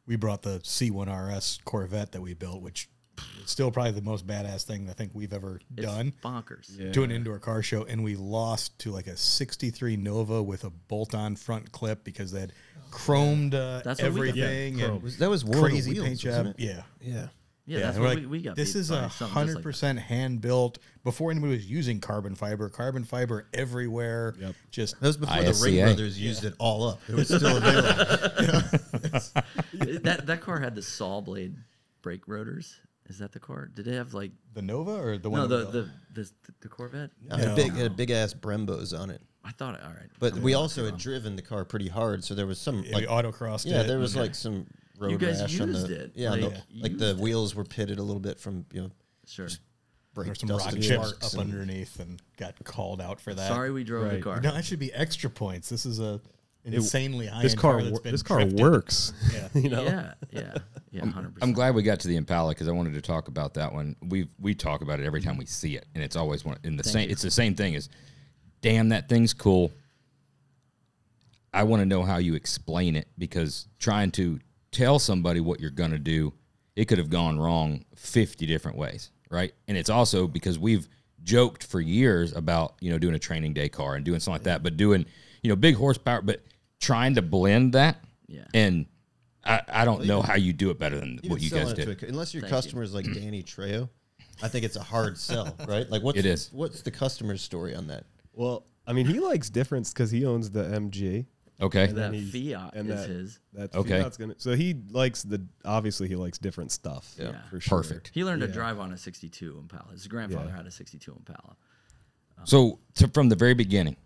We brought the C1 RS Corvette that we built, which is still probably the most badass thing I think we've ever It's done bonkers. to an indoor car show. And we lost to like a 63 Nova with a bolt-on front clip because they had chromed That's what we got. everything Yeah, and That was War of the crazy Wheels, paint wasn't job. it? Yeah. Yeah. Yeah, that's and what we're like, we got. This beat is by something just like that. 100% hand built before anybody was using carbon fiber everywhere. Yep. Just That was before the ISCA. Ring brothers used it all up. It was still available. that car had the saw blade brake rotors. Is that the car? Did it have like the Nova or the one? no that we the built? the Corvette? It had big ass Brembos on it. I thought all right. But we also had driven the car pretty hard, so there was some Yeah, we autocrossed yeah, it. there was like some road You guys rash on used the it. yeah, Like, like the wheels were pitted a little bit from Sure. brake There's some dust rock and chips sparks up and- underneath and got called out for that. Sorry, we drove the Right. car. No, that should be extra points. This is a insanely high. This car, that's been this car drifted. works. Yeah. You know. Yeah, 100%. I'm glad we got to the Impala because I wanted to talk about that one. We talk about it every time we see it, and it's always one in the same. you. It's the same thing as, damn, that thing's cool. I want to know how you explain it because trying to tell somebody what you're gonna do, it could have gone wrong 50 different ways, right? And it's also because we've joked for years about doing a training day car and doing something like that, but doing big horsepower, but trying to blend that. Yeah. And I don't know how you do it better than what you guys selling it did. unless your Thank you. customer is like Danny Trejo. I think it's a hard sell, right? Like It is. What's the customer's story on that? Well, I mean, he likes difference because he owns the MG. Okay. And then That he's- Fiat and is that- his. That Okay. Fiat's gonna. So he likes obviously he likes different stuff. Yeah. for sure. Perfect. He learned to drive on a 62 Impala. His grandfather had a 62 Impala. So from the very beginning,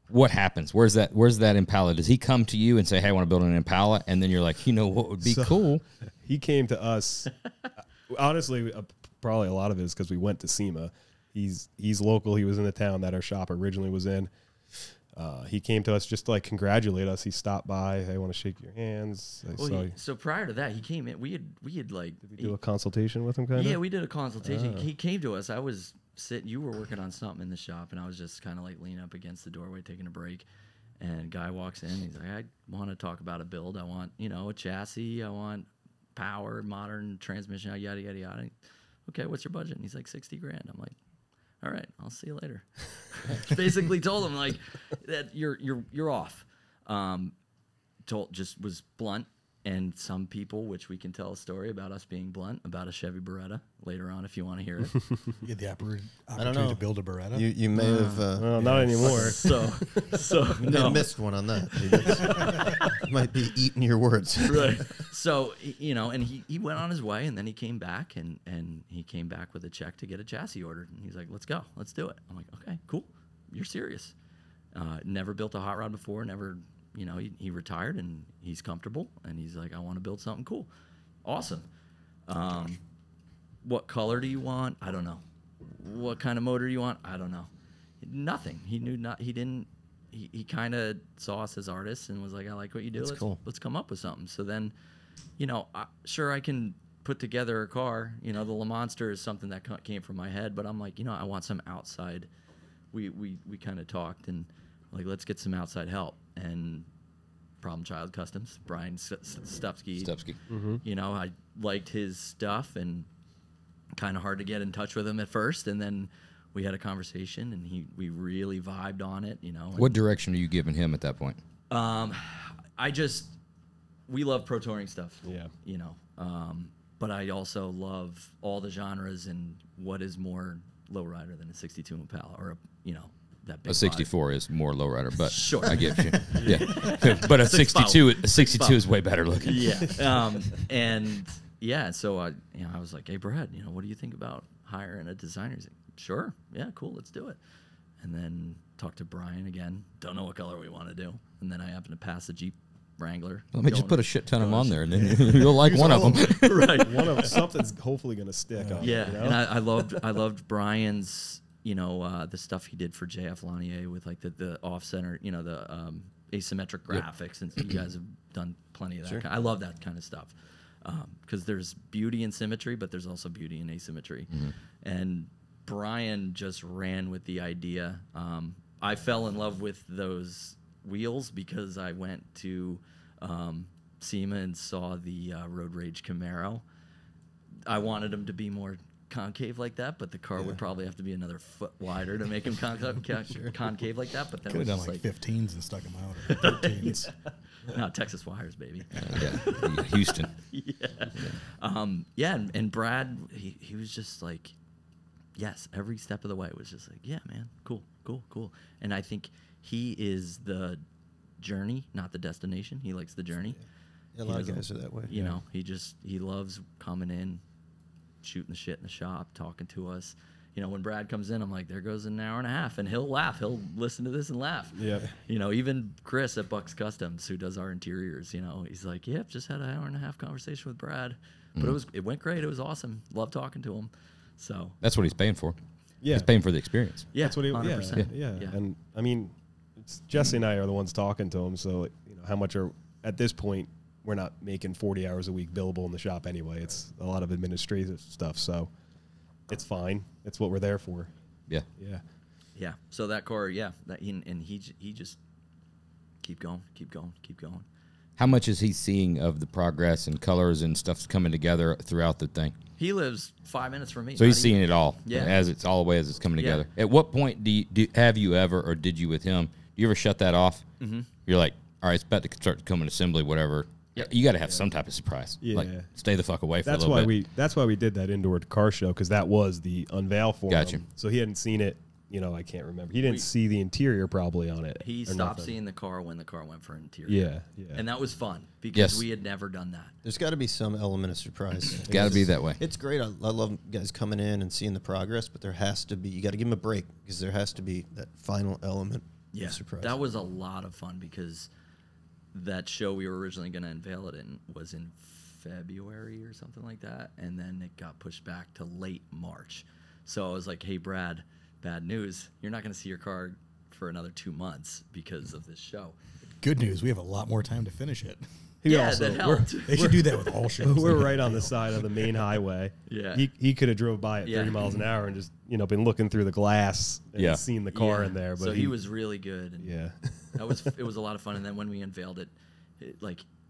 what happens? Where's that Impala? Does he come to you and say, "Hey, I want to build an Impala," and then you're like, what would be cool? He came to us. Honestly, probably a lot of it is because we went to SEMA. He's local. He was in the town that our shop originally was in. He came to us just to congratulate us. He stopped by. Hey, I want to shake your hands. So prior to that, he came in. We had like Do a consultation with him, kind of. yeah, we did a consultation. He came to us. I was sitting. You were working on something in the shop, and I was just kind of leaning up against the doorway, taking a break. And guy walks in. He's like, "I want to talk about a build. I want a chassis. I want power, modern transmission. Yada yada yada." Okay, what's your budget? And he's like, $60,000. I'm like, all right, I'll see you later. Basically told him that you're off. Just was blunt, and some people, which we can tell a story about us being blunt about a Chevy Beretta later on if you want to hear it. You had the know. opportunity to build a Beretta. You may have Well, not anymore. So you may have missed one on that. You might be eating your words. right. So and he went on his way, and then he came back, and he came back with a check to get a chassis ordered, and he's like, "Let's go, let's do it." I'm like, "Okay, cool, you're serious." Never built a hot rod before. Never, he retired, and he's comfortable, and he's like, "I want to build something cool." Awesome. What color do you want? I don't know. What kind of motor do you want? I don't know. Nothing. He knew not. He didn't. He kind of saw us as artists and was like, "I like what you do. Let's come up with something." So then, sure, I can put together a car. The Le Monster is something that came from my head, but I'm like, I want some outside. We kind of talked and like, let's get some outside help. And Problem Child Customs, Brian Stupsky. I liked his stuff and kind of hard to get in touch with him at first, and then we had a conversation, and we really vibed on it. What direction are you giving him at that point? We love pro touring stuff. Yeah. But I also love all the genres, and what is more lowrider than a 62 Impala or that big A 64 is more lowrider, but Sure. I get you. Yeah, but a 62 is way better looking. Yeah. And yeah, so I was like, hey, Brad, what do you think about hiring a designer? He's like, sure. Yeah, cool. Let's do it. And then talked to Brian again. Don't know what color we want to do. And then I happened to pass a Jeep Wrangler. Let me just put a shit ton of them on there, and then you'll like one of them. Right. One of something's hopefully going to stick on. Yeah. It, And I loved Brian's, the stuff he did for JF Lanier with like the off center, the asymmetric graphics. And you guys have done plenty of that. I love that kind of stuff. Because there's beauty in symmetry, but there's also beauty in asymmetry. Mm-hmm. And Brian just ran with the idea. I fell in love with those wheels because I went to SEMA and saw the Road Rage Camaro. I wanted them to be more concave like that, but the car would probably have to be another foot wider to make him concave like that. But then Could have it was done just like 15s and stuck them out. Or 13s. no, Texas wires, baby. Yeah, Houston. And Brad, he was just like, yes, every step of the way was just like, yeah, man, cool. And I think he is the journey, not the destination. He likes the journey. Yeah, a lot of guys are that way. You know, he loves coming in, shooting the shit in the shop, talking to us. When Brad comes in, I'm like, there goes an hour and a half, and he'll laugh. He'll listen to this and laugh. Yeah. Even Chris at Bucks Customs, who does our interiors, he's like, yep, just had an hour and a half conversation with Brad. But it went great. It was awesome. Love talking to him. So That's what he's paying for. Yeah. He's paying for the experience. yeah, That's what he. 100%. Yeah. And I mean, Jesse and I are the ones talking to him. So how much are at this point? We're not making 40 hours a week billable in the shop anyway. It's a lot of administrative stuff. So it's fine. It's what we're there for. Yeah. Yeah. Yeah. So that car, he just keep going. How much is he seeing of the progress and colors and stuff's coming together throughout the thing? He lives 5 minutes from me. So he's seeing it all, Yeah. as it's all the way as it's coming Yeah. together. At what point have you ever, or did you with him? Do you ever shut that off? Mm-hmm. You're like, all right, it's about to start coming assembly, whatever. Yep. You got to have some type of surprise. Yeah. Like, stay the fuck away for That's a little why bit. That's why we did that indoor car show, because that was the unveil for Gotcha. him. So he hadn't seen it. I can't remember. He didn't see the interior probably on it. He or stopped nothing. seeing the car when the car went for interior. Yeah. And that was fun because Yes. we had never done that. There's got to be some element of surprise. It's got to be that way. It's great. I love guys coming in and seeing the progress, but there has to be, you got to give them a break because there has to be that final element of surprise. That was a lot of fun because that show we were originally going to unveil it in was in February or something like that. And then it got pushed back to late March. So I was like, hey, Brad, bad news. You're not going to see your car for another 2 months because of this show. Good news, we have a lot more time to finish it. That helped. They should do that with all shows. We're right on the side of the main highway. Yeah. He could have drove by at 30 miles an hour and just, been looking through the glass and seen the car in there. But so he was really good. And Yeah. it was a lot of fun. And then when we unveiled it,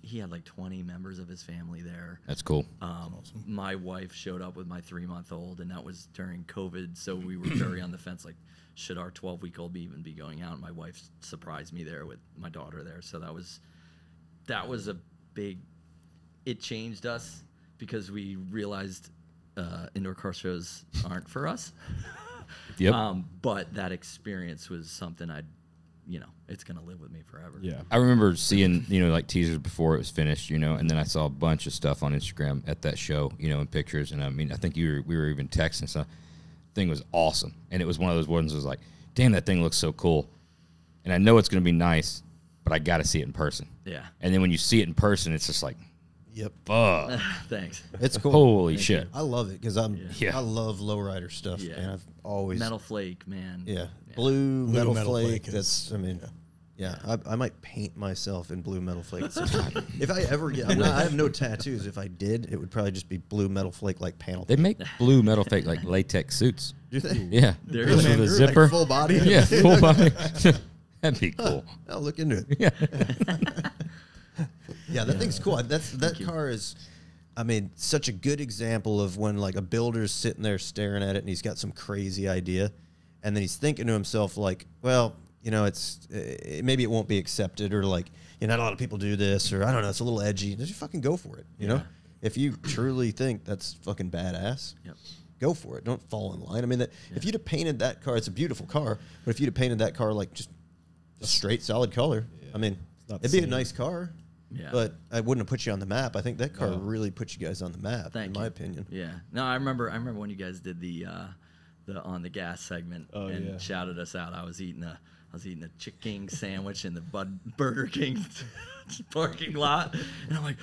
he had 20 members of his family there. That's cool. My wife showed up with my 3-month-old, and that was during COVID. So we were very on the fence, should our 12-week-old even be going out? And my wife surprised me there with my daughter there. So that was a big. It changed us because we realized indoor car shows aren't for us. Yep. But that experience was something it's gonna live with me forever. Yeah. I remember seeing, teasers before it was finished, and then I saw a bunch of stuff on Instagram at that show, in pictures. And I mean, I think we were even texting stuff. Thing was awesome. And it was one of those ones that was like, damn, that thing looks so cool. And I know it's going to be nice, but I got to see it in person. Yeah. And then when you see it in person, it's just like, Yep. fuck. Thanks. It's cool. Holy shit. I love it because I love lowrider stuff. Yeah. And I've always Metal Flake, man. blue metal flake. Flake That's I might paint myself in blue metal flake. If I ever get, I have no tattoos. If I did, it would probably just be blue metal flake like panel. They make blue metal fake like latex suits. Do they? Yeah. There Just is. with a Like zipper. full body. Yeah, full body. That'd be cool. I'll look into it. Yeah. Yeah, that thing's cool. That car is, such a good example of when a builder's sitting there staring at it and he's got some crazy idea, and then he's thinking to himself well, maybe it won't be accepted, or not a lot of people do this, or I don't know, it's a little edgy. Just fucking go for it. You know, if you truly think that's fucking badass, Yep. go for it. Don't fall in line. I mean, if you'd have painted that car, it's a beautiful car, but if you'd have painted that car like just a straight solid color, I mean, it'd be a nice car. Yeah. But I wouldn't have put you on the map. I think that car really put you guys on the map, in my opinion. Yeah. No, I remember when you guys did the on the gas segment and shouted us out. I was eating a Chick King sandwich in the Burger King parking lot, and I'm like,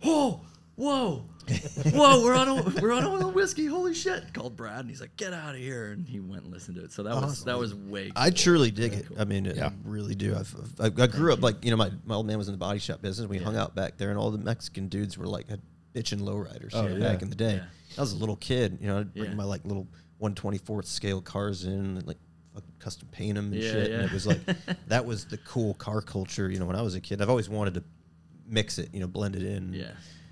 whoa, we're on a whiskey. Holy shit! Called Brad, and he's like, get out of here, and he went and listened to it. So that was way cool. I truly dig it. Cool. I mean, I really do. I grew up like, my old man was in the body shop business. We hung out back there, and all the Mexican dudes were like had bitchin' lowriders back in the day. I was a little kid, I'd bring my like little 1/24th scale cars in and like fucking custom paint them and shit. And it was like that was the cool car culture. When I was a kid, I've always wanted to mix it, blend it in. Yeah.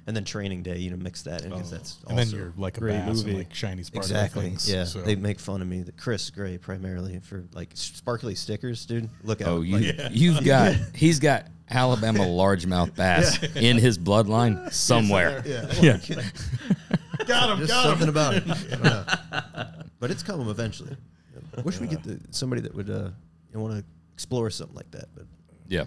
And then Training Day, mix that in because that's and also then you're like a great bass movie. and like shiny sparkly exactly. things. Yeah, so. they make fun of me. Chris Gray primarily for like sparkly stickers, dude. Look out! Oh, he's got Alabama largemouth bass in his bloodline somewhere. Yeah. Got him. Just something about it. I don't know. But it's coming eventually. I wish we get somebody that would want to explore something like that. But Yeah.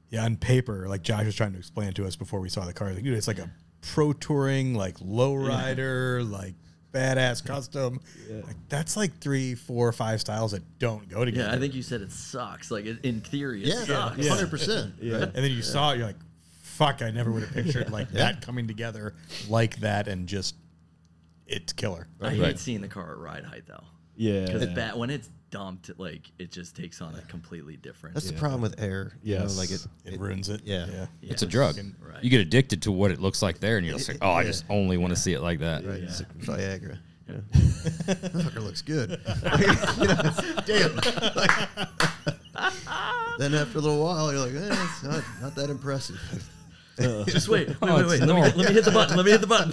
Yeah, on paper, like Josh was trying to explain it to us before we saw the car. Like, dude, it's like a pro touring, like lowrider, like badass custom. Like that's like 3, 4, 5 styles that don't go together. Yeah, I think you said it sucks. Like in theory, it sucks. 100%. Yeah. And then you saw it, you're like, fuck, I never would have pictured like that coming together like that, and just it's killer. I hate seeing the car at ride height though. Yeah. Because when it's dumped, like it just takes on a completely different. That's the problem with air. Yes. Like It ruins it. Yeah. It's a drug. Right. You get addicted to what it looks like there, and you're just like, I just only want to see it like that. Right. It's like Viagra. Yeah. That fucker looks good. Damn. Then after a little while, you're like, it's not that impressive. Just wait. Oh, Wait. it's Let me hit the button. Let me hit the button.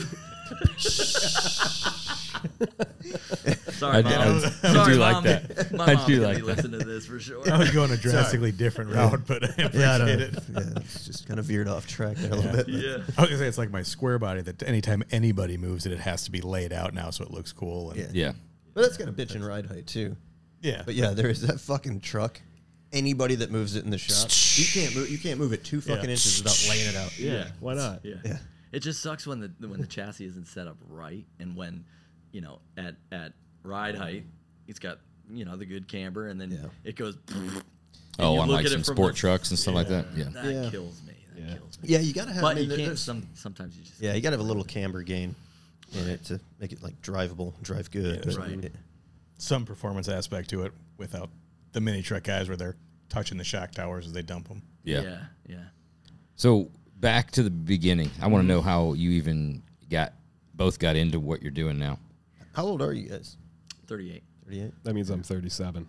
Sorry, I Mom. do Sorry, like Mom. that. My I mom's do gonna like be that. listening to this for sure. I was going a drastically different route, but I appreciate it. Yeah, it's just kind of veered off track there a little bit. Yeah. I was gonna say it's like my square body that anytime anybody moves it, it has to be laid out now so it looks cool. And Yeah. But that's got a bitch and ride height too. yeah. But yeah, there is that fucking truck. Anybody that moves it in the shop, you can't move it 2 fucking inches without laying it out. Yeah. Why not? Yeah. It just sucks when the chassis isn't set up right, and when at ride height, it's got the good camber, and then it goes. Oh, on like at it some from sport the- trucks and stuff like that. Yeah. That kills me. That kills me. Yeah, you gotta have. But I mean, you can't. there's- Sometimes you just. Yeah, you gotta have a little camber gain in it to make it like drivable, drive good. Yeah, right. Some performance aspect to it without the mini truck guys where they're touching the shock towers as they dump them. Yeah. Yeah. So back to the beginning. I want to know how you even both got into what you're doing now. How old are you guys? 38. 38. That means I'm 37.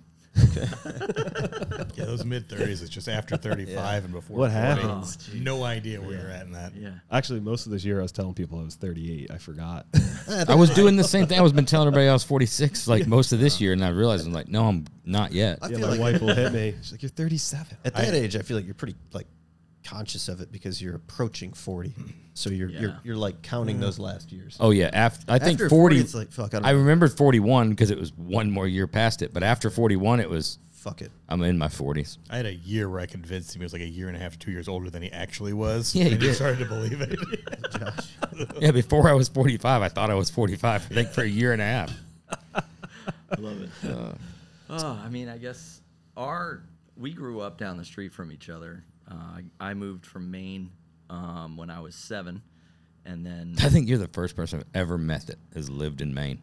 Yeah, those mid 30s, it's just after 35 and before. What 40. happens? Oh, No idea where you're at in that. Yeah. Actually, most of this year I was telling people I was 38. I forgot. I was doing the same thing. I was been telling everybody I was 46 like most of this year, and I realized I'm like, no, I'm not yet. I Yeah, feel my like wife will hit me. She's like, "You're 37." at that age, I feel like you're pretty like conscious of it because you're approaching 40. So you're like counting those last years. Oh yeah, I think After 40. it's like fuck. I remembered 41 because it was one more year past it, but after 41, it was fuck it. I'm in my 40s. I had a year where I convinced him he was like a year and a half, 2 years older than he actually was. Yeah, he and he did. started to believe it. Josh. Yeah, before I was 45, I thought I was 45. I think for a year and a half. I love it. I mean, I guess we grew up down the street from each other. I moved from Maine when I was 7, and then I think you're the first person I've ever met that has lived in Maine.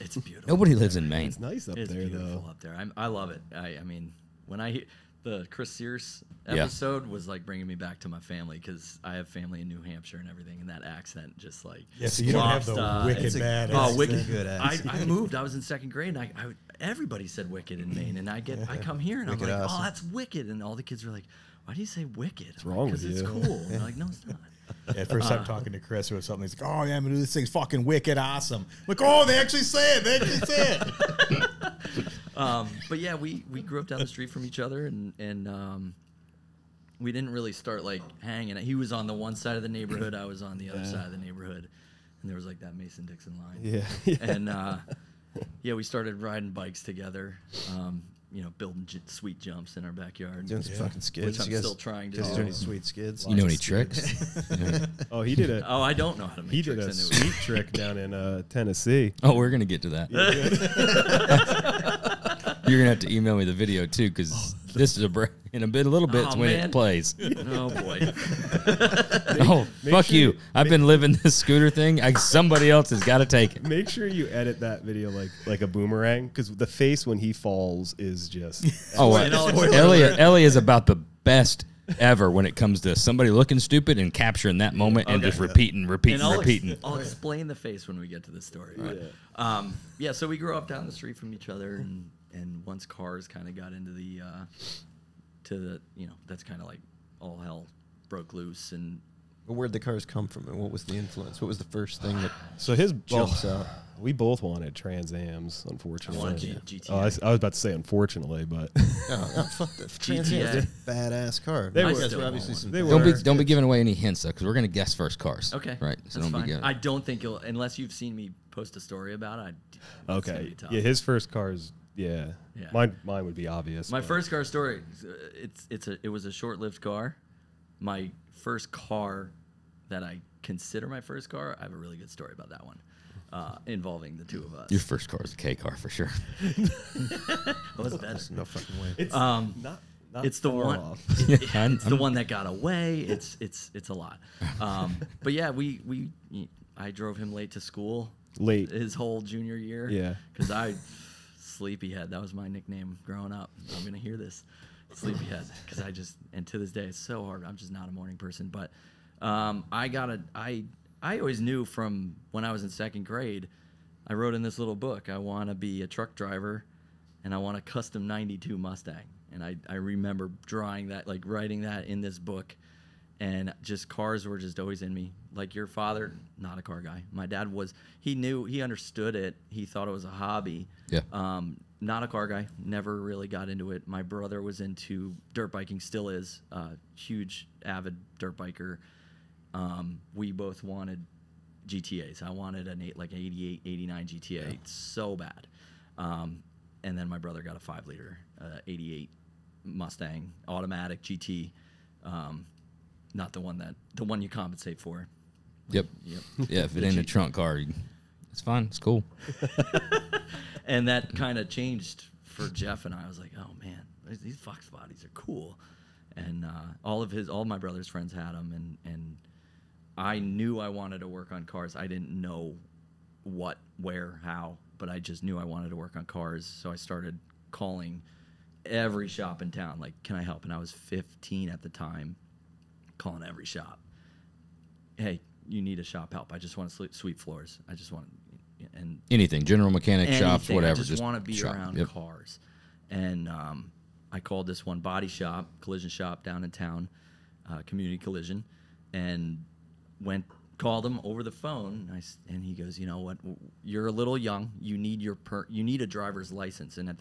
it's beautiful. Nobody lives in Maine. It's nice up It's there, beautiful though. up there. I love it. I mean, when I hear the Chris Sears Yeah. episode was like bringing me back to my family because I have family in New Hampshire and everything, and that accent just like Yeah, so you don't have the lobster. wicked It's a- bad. Oh, That's Wicked! a good accent. I moved. I was in 2nd grade, and everybody said Wicked in Maine, and I come here and I'm Wicked like, awesome. oh, that's Wicked, and all the kids were like, why do you say Wicked? What's wrong with it's you? cool. And I'm like, no, it's not. Yeah, first time talking to Chris, it was something. He's like, "Oh yeah, I'm gonna do this thing's fucking wicked awesome." I'm like, oh, they actually say it. They actually say it. But yeah, we grew up down the street from each other, and we didn't really start like hanging. He was on the one side of the neighborhood, I was on the other side of the neighborhood, and there was like that Mason-Dixon line. Yeah. And yeah, we started riding bikes together. You know, building sweet jumps in our backyard. Doing some fucking skids. Which I'm You guys still trying to guys do. doing any sweet skids? You know any tricks? Yeah. Oh, he did Oh, I don't know how to make he did tricks a into it. sweet trick down in Tennessee. Oh, we're gonna get to that. You're gonna have to email me the video too, because this is in a little bit's when man. it plays. Oh boy. Oh, make fuck sure you! I've been living this scooter thing. Somebody else has got to take it. Make sure you edit that video like a boomerang, because the face when he falls is just. Oh, And all it's- Ellie is about the best ever when it comes to somebody looking stupid and capturing that moment and just repeating. And repeating. I'll explain the face when we get to the story. Right? Yeah, so we grew up down the street from each other, and once cars kind of got into the, you know, that's kind of like all hell broke loose. And But where'd the cars come from, and what was the influence? What was the first thing that So his jumps out? We both wanted Trans Ams, unfortunately. I wanted GTI. Oh, I was about to say unfortunately, but Oh, fuck that. Trans Am's a badass car. They You were- guys were obviously some they badass Don't be kids. giving away any hints though, because we're gonna guess first cars. okay, Right. So that's don't fine. be. I don't think you'll, unless you've seen me post a story about it. It's gonna okay. be tough. Yeah, his first cars. Yeah. Yeah. Mine would be obvious. My but- first car story. It was a short-lived car. My first car that I consider my first car. I have a really good story about that one, involving the two of us. Your first car is a K car for sure. Was better. No fucking way. It's Um, not it's the far one. off. It's the one that got away. It's a lot. But yeah, I drove him late to school. Late. His whole junior year. Yeah. Because Sleepyhead. That was my nickname growing up. I'm gonna hear this, Sleepyhead, because and to this day it's so hard. I'm just not a morning person. But I always knew from when I was in second grade. I wrote in this little book, I want to be a truck driver, and I want a custom '92 Mustang. And I remember drawing that, like writing that in this book, and just cars were just always in me. Like your father, not a car guy. My dad was. He understood it. He thought it was a hobby. Yeah. Not a car guy. Never really got into it. My brother was into dirt biking. Still is. Huge avid dirt biker. We both wanted GTAs. I wanted an 88, 89 GTA so bad. And then my brother got a 5-liter 88 Mustang automatic GT. Not the one you compensate for. Yep. Yep. Yeah. If it ain't a trunk car, it's fine. It's cool. And that kind of changed for Jeff and I. Was like, oh man, these Fox bodies are cool. And all my brother's friends had them, and I knew I wanted to work on cars. I didn't know what, where, how, but I just knew I wanted to work on cars. So I started calling every shop in town, like, can I help? And I was 15 at the time, calling every shop. Hey, you need a shop help. I just want to sweep floors. I just want and Anything, general mechanic shops, anything. whatever. I just want to be shop. around Yep. cars. And I called this one body shop, collision shop down in town, Community Collision, and called him over the phone. And he goes, you know what? You're a little young. You need you need a driver's license. And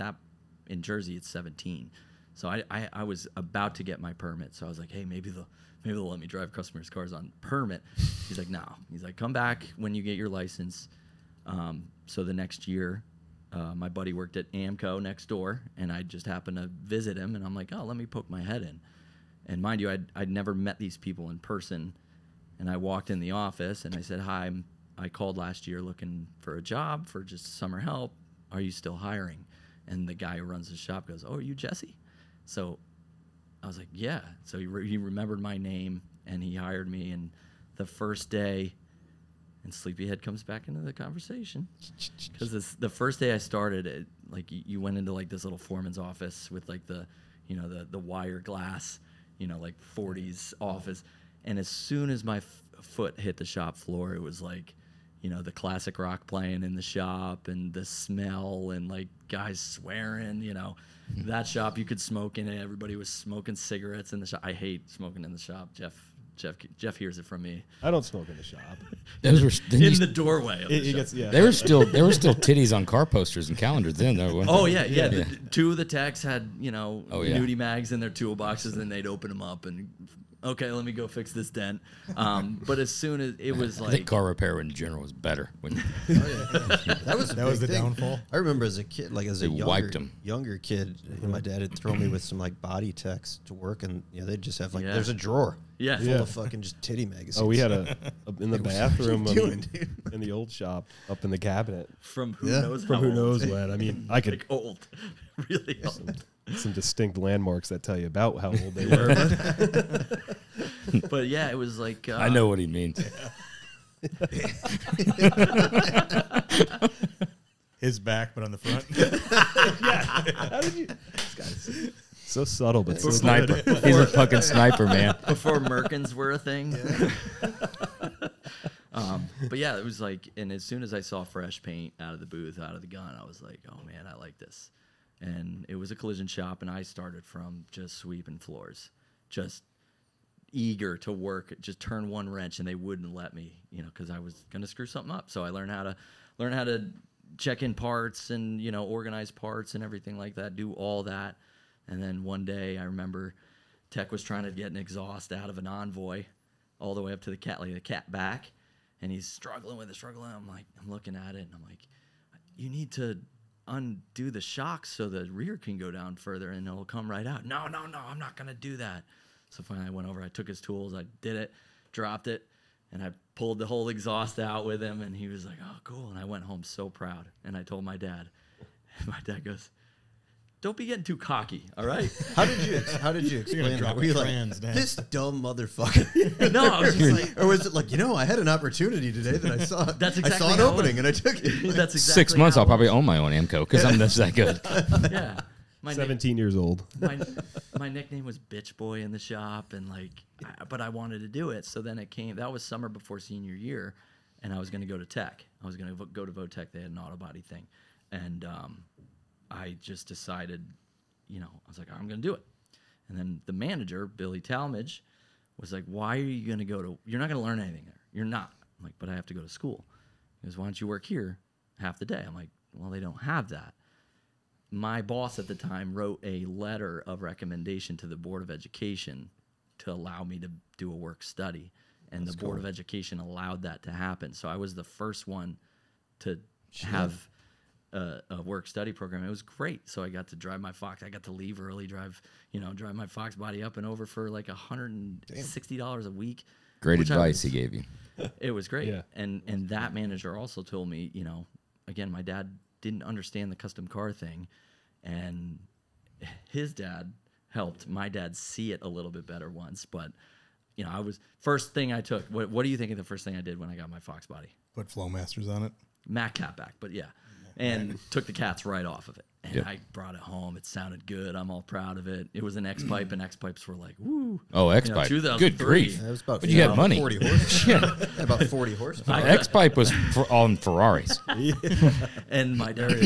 in Jersey, it's 17. So I was about to get my permit. So I was like, hey, maybe they'll let me drive customers' cars on permit. He's like, no. He's like, come back when you get your license. So the next year, my buddy worked at Amco next door, and I just happened to visit him, and I'm like, oh, let me poke my head in. And mind you, I'd never met these people in person, and I walked in the office, and I said, hi, I called last year looking for a job for just summer help. Are you still hiring? And the guy who runs the shop goes, oh, are you Jesse? So I was like, yeah. So he remembered my name, and he hired me, and the first day, and Sleepyhead comes back into the conversation, because the first day I started, like you went into like this little foreman's office with like the wire glass, like 40s office, and as soon as my foot hit the shop floor, it was like, the classic rock playing in the shop, and the smell, and like guys swearing. That shop you could smoke in it. Everybody was smoking cigarettes in the shop. I hate smoking in the shop. Jeff hears it from me. I don't smoke in the shop. Those were In the doorway of the shop. Gets, yeah. There were still titties on car posters and calendars then though. Oh yeah. Two of the techs had yeah. nudie mags in their toolboxes, and they'd open them up, and okay, let me go fix this dent. But as soon as it was I think like, car repair in general is better. When That was the thing. downfall. I remember as a kid, like as a They wiped 'em. younger kid, my dad had thrown me with some like body techs to work, and they'd just have like Yeah. there's a drawer yeah, full Yeah. of fucking just titty magazines. Oh, we had a in the bathroom What are you doing, dude? in the old shop up in the cabinet. from who Yeah. knows From how who old. knows when. I mean, I could Like old, really old. some distinct landmarks that tell you about how old they were. But yeah, it was like I know what he means. His back, but on the front. How did you? This guy's so subtle, but so Sniper. good. He's a fucking sniper, man. before Merkins were a thing. But yeah, it was like, and as soon as I saw fresh paint out of the booth, out of the gun, I was like, oh man, I like this. And it was a collision shop, and I started from just sweeping floors, just eager to work, just turn one wrench, and they wouldn't let me, because I was gonna screw something up. So I learned how to check in parts and organize parts and everything like that, do all that. And then one day I remember Tech was trying to get an exhaust out of an Envoy all the way up to the cat back, and he's struggling with it. I'm looking at it, and I'm like, you need to undo the shocks so the rear can go down further and it'll come right out. No, I'm not gonna do that. So finally I went over, I took his tools, I did it, dropped it, and I pulled the whole exhaust out with him, and he was like, oh, cool. And I went home so proud, and I told my dad, and my dad goes, don't be getting too cocky, all right? How did you explain that? drop Were you like, trans, Dad. this dumb motherfucker? No, I was just like, Or was it like, I had an opportunity today that I saw. That's I exactly saw an how it opening was. and I took it. that's exactly 6 months, how I'll it probably was. own my own Amco because I'm just that good. Yeah. My 17 years old. my nickname was Bitch Boy in the shop, and but I wanted to do it. So then it came. That was summer before senior year, and I was going to go to Tech. I was going to go to Votech. They had an auto body thing, and I just decided, I was like, I'm going to do it. And then the manager, Billy Talmadge, was like, why are you going to go to? You're not going to learn anything there. You're not. I'm like, but I have to go to school. He goes, why don't you work here half the day? I'm like, well, they don't have that. My boss at the time wrote a letter of recommendation to the Board of Education to allow me to do a work study. And the Board of Education allowed that to happen. So I was the first one to have a work study program. It was great. So I got to drive my Fox. I got to leave early, drive my Fox body up and over for like $160 a week. Great which advice he gave you. It was great. Yeah. And that manager also told me, again, my dad didn't understand the custom car thing, and his dad helped my dad see it a little bit better once. But I was first thing I took. What do you think of the first thing I did when I got my Fox body? Put Flowmasters on it. Mac cat back, but yeah, and took the cats right off of it. And Yep. I brought it home. It sounded good. I'm all proud of it. It was an X pipe, and X pipes were like, woo. Oh, X Pipe. 2003. Good grief. It was about But you had money. 40 horse. Yeah. About 40 horsepower. X Pipe was on Ferraris. And my dad,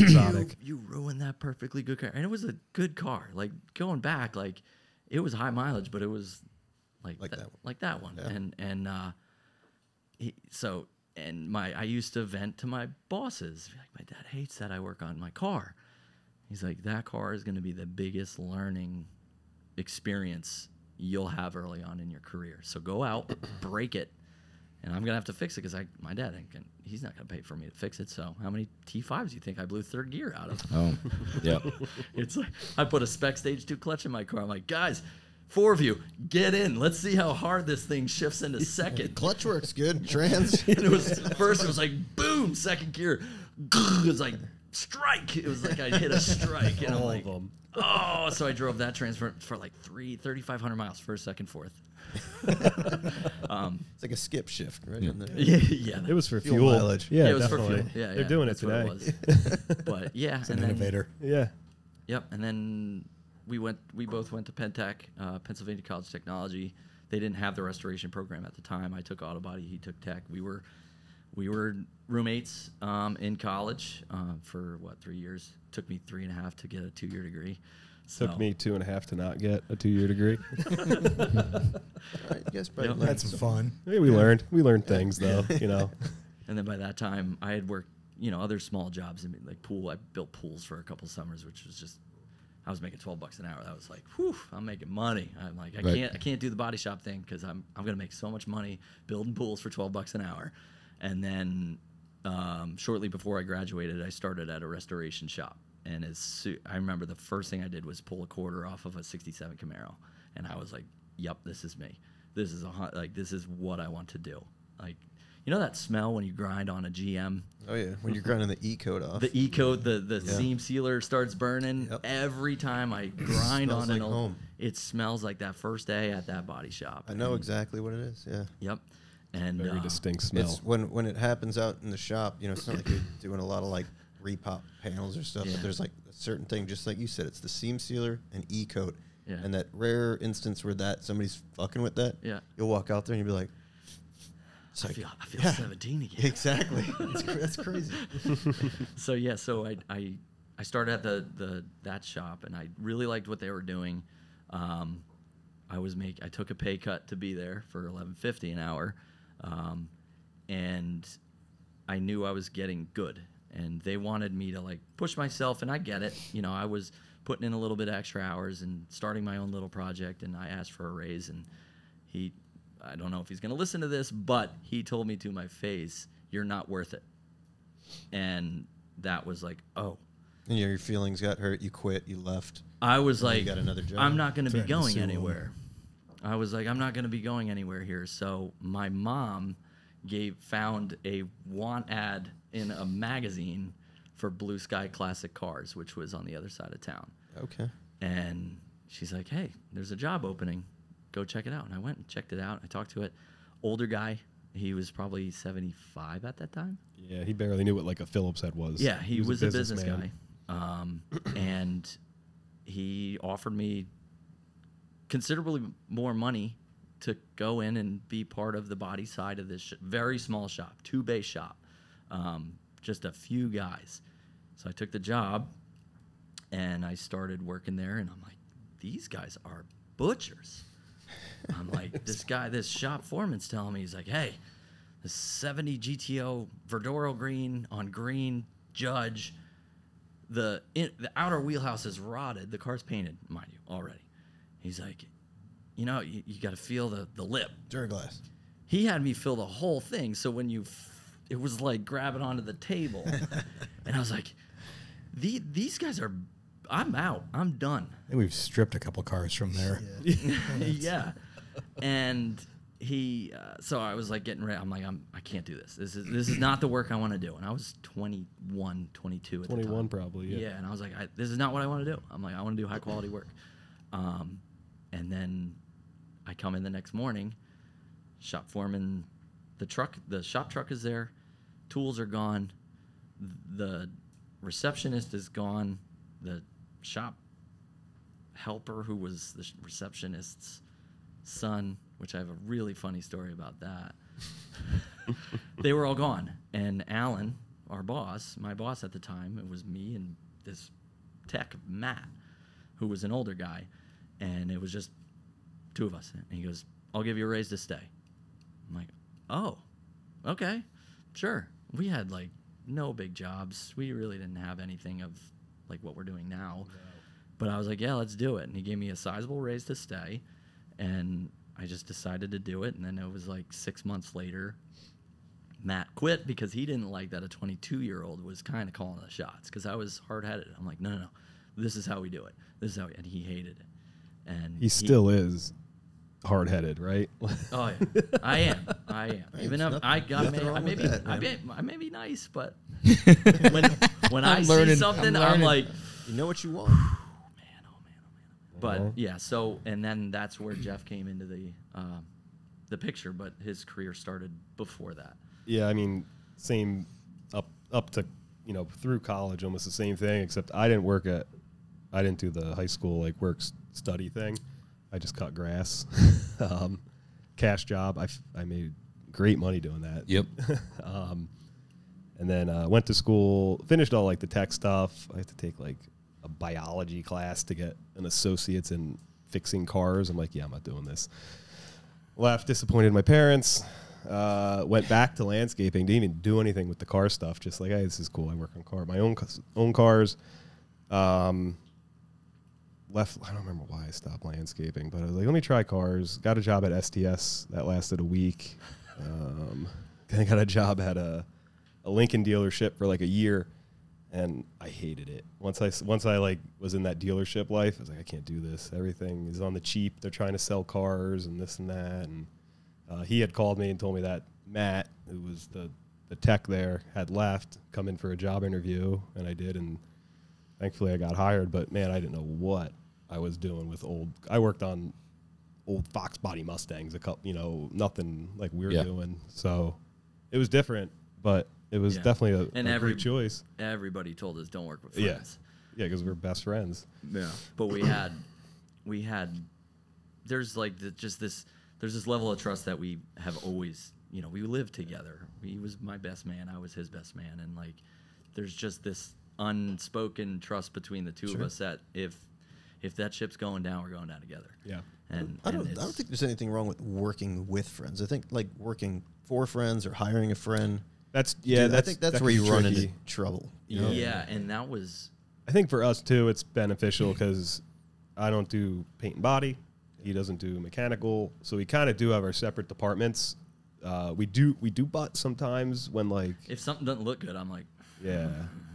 you ruined that perfectly good car. And it was a good car. Like going back, it was high mileage, but it was like that one. Yeah. I used to vent to my bosses. Like, my dad hates that I work on my car. He's like, that car is going to be the biggest learning experience you'll have early on in your career. So go out, break it, and I'm going to have to fix it because my dad, he's not going to pay for me to fix it. So how many T5s do you think I blew third gear out of? Oh, yeah. It's like I put a spec stage 2 clutch in my car. I'm like, guys, 4 of you, get in. Let's see how hard this thing shifts into second. Clutch works good. Trans. And it was like boom, second gear. It was like strike. It was like I hit a strike, and I'm like, oh. So I drove that transfer for like 3,500 miles, first, second, fourth. It's like a skip shift, right? In there. Yeah. It was for Fuel fuel. mileage. Yeah, it was definitely. for fuel. Yeah, They're doing it that's today. what it was. But yeah, It's an innovator. Yeah. Yep, and then we both went to Pentech, Pennsylvania College of Technology. They didn't have the restoration program at the time. I took auto body, he took tech. We were roommates in college for 3 years. Took me 3.5 to get a 2-year degree. Took me 2.5 to not get a 2-year degree. All right, you guys probably Yep. learned That's some- fun. Hey, we learned things though, And then by that time, I had worked, other small jobs. Like pool. I built pools for a couple summers, which was just I was making $12 an hour. That was like, whew, I'm making money. I'm like, I can't do the body shop thing because I'm gonna make so much money building pools for $12 an hour. And then shortly before I graduated, I started at a restoration shop. And I remember the first thing I did was pull a quarter off of a '67 Camaro, and I was like, "Yep, this is me. This is this is what I want to do." Like, you know that smell when you grind on a GM? Oh yeah, when you're grinding the E-coat off. The E-coat, the seam sealer starts burning. Yep. Every time I grind on like an old, home. it smells like that first day at that body shop. I know exactly what it is. Yeah. Yep. And Very distinct smell. It's when it happens out in the shop, you know, it's not like you're doing a lot of like repop panels or stuff, Yeah. but there's like a certain thing, just like you said, it's the seam sealer and E-coat. Yeah. And that rare instance where somebody's fucking with that, Yeah. you'll walk out there and you'll be like, I feel yeah. 17 again. exactly. That's crazy. So I started at that shop, and I really liked what they were doing. I took a pay cut to be there for $11.50 an hour, and I knew I was getting good, and they wanted me to like push myself, and I get it. You know, I was putting in a little bit of extra hours and starting my own little project, and I asked for a raise, and I don't know if he's going to listen to this, but he told me to my face, "You're not worth it." And that was like, oh. And your feelings got hurt. You quit. You left. I was And then like, you got another job. I'm not going to be Threatened to going sue him. anywhere. I was like, I'm not going to be going anywhere here. So my mom found a want ad in a magazine for Blue Sky Classic Cars, which was on the other side of town. Okay. And she's like, hey, there's a job opening. Go check it out. And I went and checked it out. I talked to it. Older guy. He was probably 75 at that time. Yeah, he barely knew what like a Phillips head was. Yeah, he was a business businessman. guy. And he offered me considerably more money to go in and be part of the body side of this very small shop, 2-bay shop, just a few guys. So I took the job, and I started working there, and I'm like, these guys are butchers. I'm like, this shop foreman's telling me, he's like, hey, the 70 GTO Verdoro green on green Judge, the outer wheelhouse is rotted. The car's painted, mind you, already. He's like, you know, you got to feel the lip. Duraglass. He had me feel the whole thing. So when it was like grabbing onto the table. And I was like, these guys are, I'm out. I'm done. I think we've stripped a couple cars from there. Yeah. And so I was like getting ready. I'm like, I can't do this. This is not the work I want to do. And I was 21, 22 at the time. 21 probably, yeah. Yeah, and I was like, this is not what I want to do. I'm like, I want to do high quality work. And then I come in the next morning, shop foreman, the shop truck is there, tools are gone, the receptionist is gone, the shop helper who was the receptionist's son, which I have a really funny story about that. They were all gone. And Alan, our boss, my boss at the time, it was me and this tech, Matt, who was an older guy. And it was just two of us. And he goes, I'll give you a raise to stay. I'm like, oh, okay, sure. We had like no big jobs. We really didn't have anything of like what we're doing now. No. But I was like, yeah, let's do it. And he gave me a sizable raise to stay. And I just decided to do it. And then it was like 6 months later, Matt quit because he didn't like that a 22-year-old was kind of calling the shots because I was hard-headed. I'm like, no, this is how we do it. This is how and he hated it. And he still is hard-headed, right? Oh yeah, I am. Even if I got I I may be nice, but when I see learning. something, I'm I'm learning. like, You know what you want. man. But yeah, so and then that's where Jeff came into the picture, but his career started before that. Yeah, I mean, same up to, through college, almost the same thing, except I didn't do the high school like work study thing. I just cut grass. Cash job. I made great money doing that. Yep. And then went to school, finished all like the tech stuff. I had to take like a biology class to get an associate's in fixing cars. I'm like, yeah, I'm not doing this. Left, disappointed my parents. Went back to landscaping. Didn't even do anything with the car stuff. Just like, hey, this is cool. I work on my own cars. left. I don't remember why I stopped landscaping, but I was like, let me try cars. Got a job at STS that lasted a week. Then I got a job at a Lincoln dealership for like a year, and I hated it. Once I like was in that dealership life, I was like, I can't do this. Everything is on the cheap. They're trying to sell cars and this and that. And he had called me and told me that Matt, who was the tech there, had left, come in for a job interview, and I did, and thankfully I got hired. But man, I didn't know what I was doing with I worked on old Fox body Mustangs, nothing like we're doing. So it was different, but it was definitely a great choice. Everybody told us don't work with friends. Yeah, because we're best friends. Yeah, but there's like there's this level of trust that we have always, we lived together. He was my best man, I was his best man, and like there's just this unspoken trust between the two of us that if that ship's going down, we're going down together. Yeah. And I don't think there's anything wrong with working with friends. I think like working for friends or hiring a friend. I think that's where you run into trouble. Yeah, and that was. I think for us too, it's beneficial because I don't do paint and body. He doesn't do mechanical, so we kind of do have our separate departments. We do butt sometimes when like if something doesn't look good, I'm like. Yeah.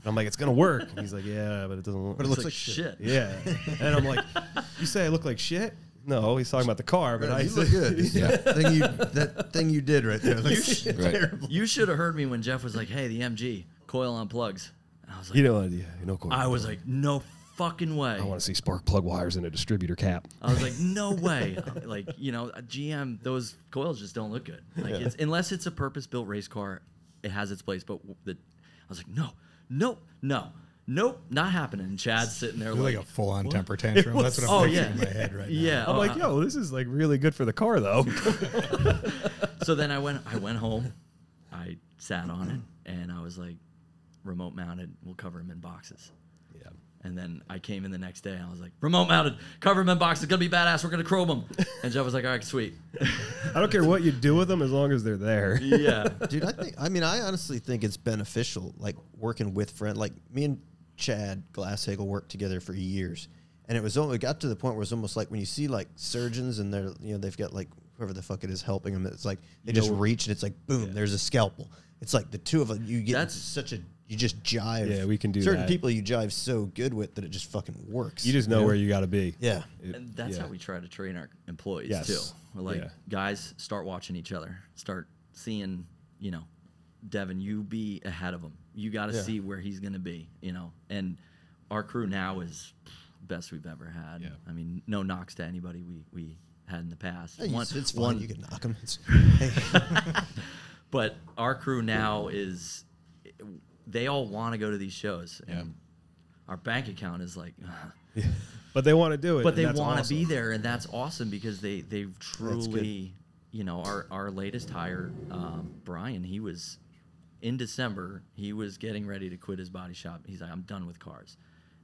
I'm like, it's going to work. And he's like, yeah, but it doesn't look. But it looks like shit. Yeah. And I'm like, you say I look like shit? No, he's talking about the car, but you look good. That thing you did right there looks terrible. You should have heard me when Jeff was like, hey, the MG, coil on plugs. And I was like, coil. I was like, no fucking way. I want to see spark plug wires in a distributor cap. I was like, no way. Like, GM, those coils just don't look good. Like, unless it's a purpose-built race car, it has its place. But I was like, nope, not happening. And Chad's sitting there like a full-on temper tantrum. That's what I'm picturing in my head right now. Yeah, I'm like, this is like really good for the car, though. So then I went home, I sat on it, and I was like, remote mounted, we'll cover them in boxes. Yeah. And then I came in the next day, and I was like, remote mounted, cover them in boxes, gonna be badass, we're gonna chrome them. And Jeff was like, all right, sweet. I don't care what you do with them as long as they're there. Yeah. Dude, I honestly think it's beneficial, like working with friends. Like me and Chad Glasshagel worked together for years, and it got to the point where it's almost like when you see like surgeons and they've got like whoever the fuck it is helping them, it's like they just reach and it's like boom, there's a scalpel. It's like the two of them, you get you just jive. Yeah, we can do certain that. people you jive so good with that it just fucking works. You just know where you got to be. Yeah. And that's how we try to train our employees too. We're like, guys, start watching each other. Start seeing, Devin, you be ahead of him. You got to see where he's going to be, And our crew now is best we've ever had. Yeah. I mean, no knocks to anybody we had in the past. Hey, it's fun. You can knock them. But our crew now is, they all want to go to these shows. And our bank account is like, but they want to do it. But they want to be there, and that's awesome because they truly, our latest hire, Brian, he was in December. He was getting ready to quit his body shop. He's like, I'm done with cars,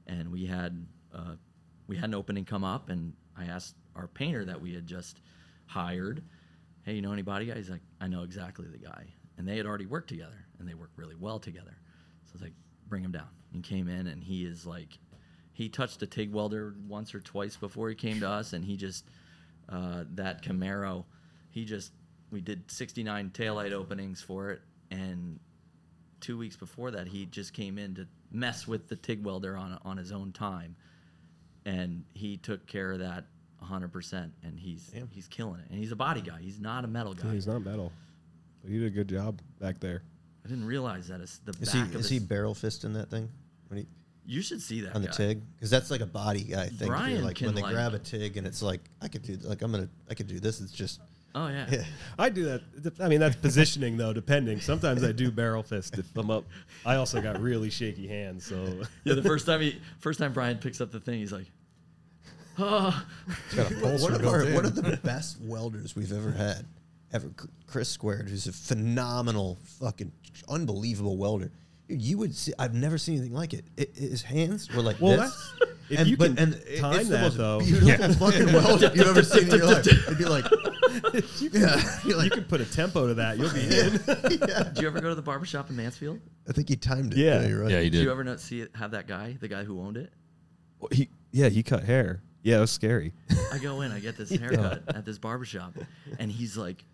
and we had an opening come up, and I asked our painter that we had just hired, hey, you know anybody? He's like, I know exactly the guy, and they had already worked together, and they worked really well together. So I was like, bring him down. He came in, and he is like, he touched a TIG welder once or twice before he came to us, and he just, that Camaro, we did 69 taillight openings for it, and 2 weeks before that, he just came in to mess with the TIG welder on his own time, and he took care of that 100%, and he's killing it. And he's a body guy. He's not a metal guy. Yeah, he's not metal. But he did a good job back there. I didn't realize that. It's the is back he, of is he barrel fisting that thing? You should see that on the guy. TIG, because that's like a body guy thing. Brian like can when they grab a TIG and it's like I could do this. It's just oh yeah. I do that. I mean that's positioning though. Depending. Sometimes I do barrel fist if I'm up. I also got really shaky hands. So yeah, the first time Brian picks up the thing, he's like, oh. One of the best welders we've ever had. Chris Squared, who's a phenomenal, fucking unbelievable welder. You would see. I've never seen anything like it. His hands were like this. If you can time it's that the though, most beautiful fucking weld you've ever seen in your life. It'd be like, you could put a tempo to that. You'll be in. Did you ever go to the barbershop in Mansfield? I think he timed it. Yeah, you're right. Yeah, he did. Did you ever have that guy, the guy who owned it? He cut hair. Yeah, it was scary. I go in, I get this haircut at this barbershop, and he's like,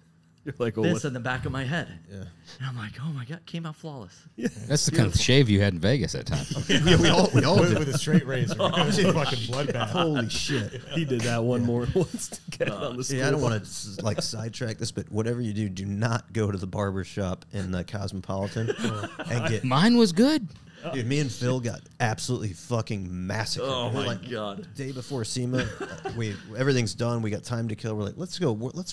You're like, oh, this what? in the back of my head. Yeah. And I'm like, oh my God, came out flawless. That's the kind of shave you had in Vegas that time. Yeah, we all with, did. with a straight razor. It was a fucking bloodbath. Holy shit. He did that one more once to get on the school. Yeah, I don't want to like sidetrack this, but whatever you do not go to the barber shop in the Cosmopolitan and get. Mine was good. Dude, me and Phil got absolutely fucking massacred. Oh We're my like, God. Day before SEMA, everything's done. We got time to kill. We're like, let's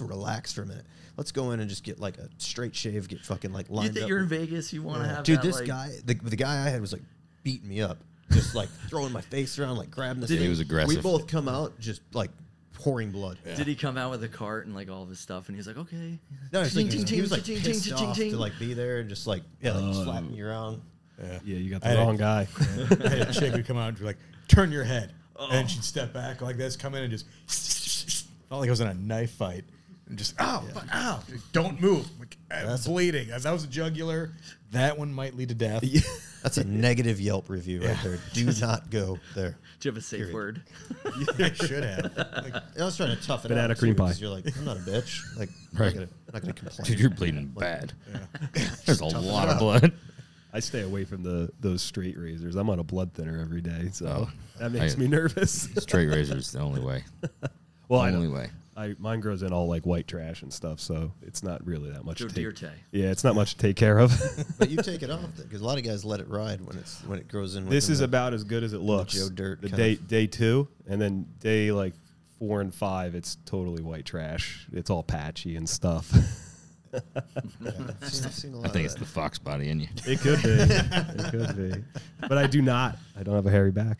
relax for a minute. Let's go in and just get like a straight shave, get fucking like lined You think up. you're in Vegas, you want to have Dude, that, this like, guy, the guy I had was like beating me up, just like throwing my face around, like grabbing the. He was aggressive. We both come out just like pouring blood. Did he come out with a cart and like all of his stuff, and he's like, okay. No, Ching, he ching, was like ching, pissed ching, off ching, to ching. like be there and just like slapping you around. Yeah, you got I the had wrong a- guy. I had a chick who'd come out and be like, turn your head. And then she'd step back like this, come in and just felt like I was in a knife fight. And just, ow, ow, don't move. Like, I'm bleeding. As I was a jugular, that one might lead to death. That's a negative Yelp review right there. Do not go there. Do you have a safe word? I should have. Like, I was trying to tough it Banana out. cream too, pie. 'cause You're like, I'm not a bitch. Like, Right. I'm not gonna complain. Dude, you're bleeding bad. There's a lot of blood. I stay away from those straight razors. I'm on a blood thinner every day, so Oh, that makes I- me nervous. Straight razor's the only way. Well, I Only know. way. Mine grows in all like white trash and stuff, so it's not really that much. Joe to take, Dierte. yeah, it's not much to take care of. But you take it off because a lot of guys let it ride when it grows in. This within is the- about as good as it looks. Joe Dirt The kind day 2, and then day like 4 and 5, it's totally white trash. It's all patchy and stuff. Yeah, I've seen a lot I think of it's that. the fox body in you. It could be. It could be. But I do not. I don't have a hairy back.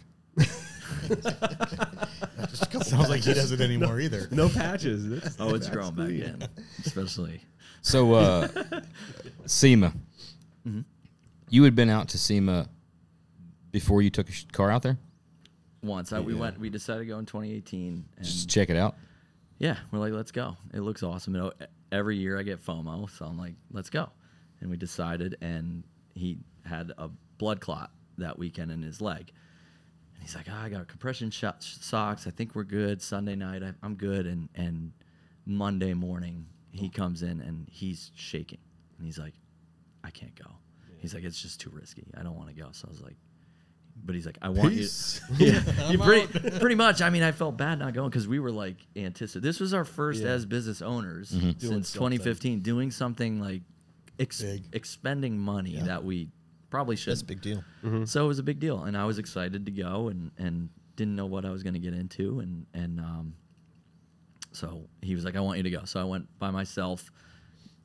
Just a couple sounds like he patches. doesn't anymore either. No patches. Oh, it's growing back in, especially. So, SEMA. You had been out to SEMA before you took a car out there? Once we decided to go in 2018, and Just check it out. yeah, we're like, let's go. It looks awesome. You know, every year I get FOMO, so I'm like, let's go. And we decided, and he had a blood clot that weekend in his leg. And he's like, I got compression socks. I think we're good. Sunday night, I'm good. And Monday morning, he comes in, and he's shaking. And he's like, I can't go. He's like, it's just too risky. I don't want to go. So I was like, but he's like, I want Peace. you. Yeah, you pretty much. I mean, I felt bad not going because we were like anticipating. This was our first as business owners Doing since something. 2015, doing something like Big. expending money that we probably That's a shouldn't. big deal. So it was a big deal, and I was excited to go, and didn't know what I was going to get into, and so he was like, I want you to go. So I went by myself.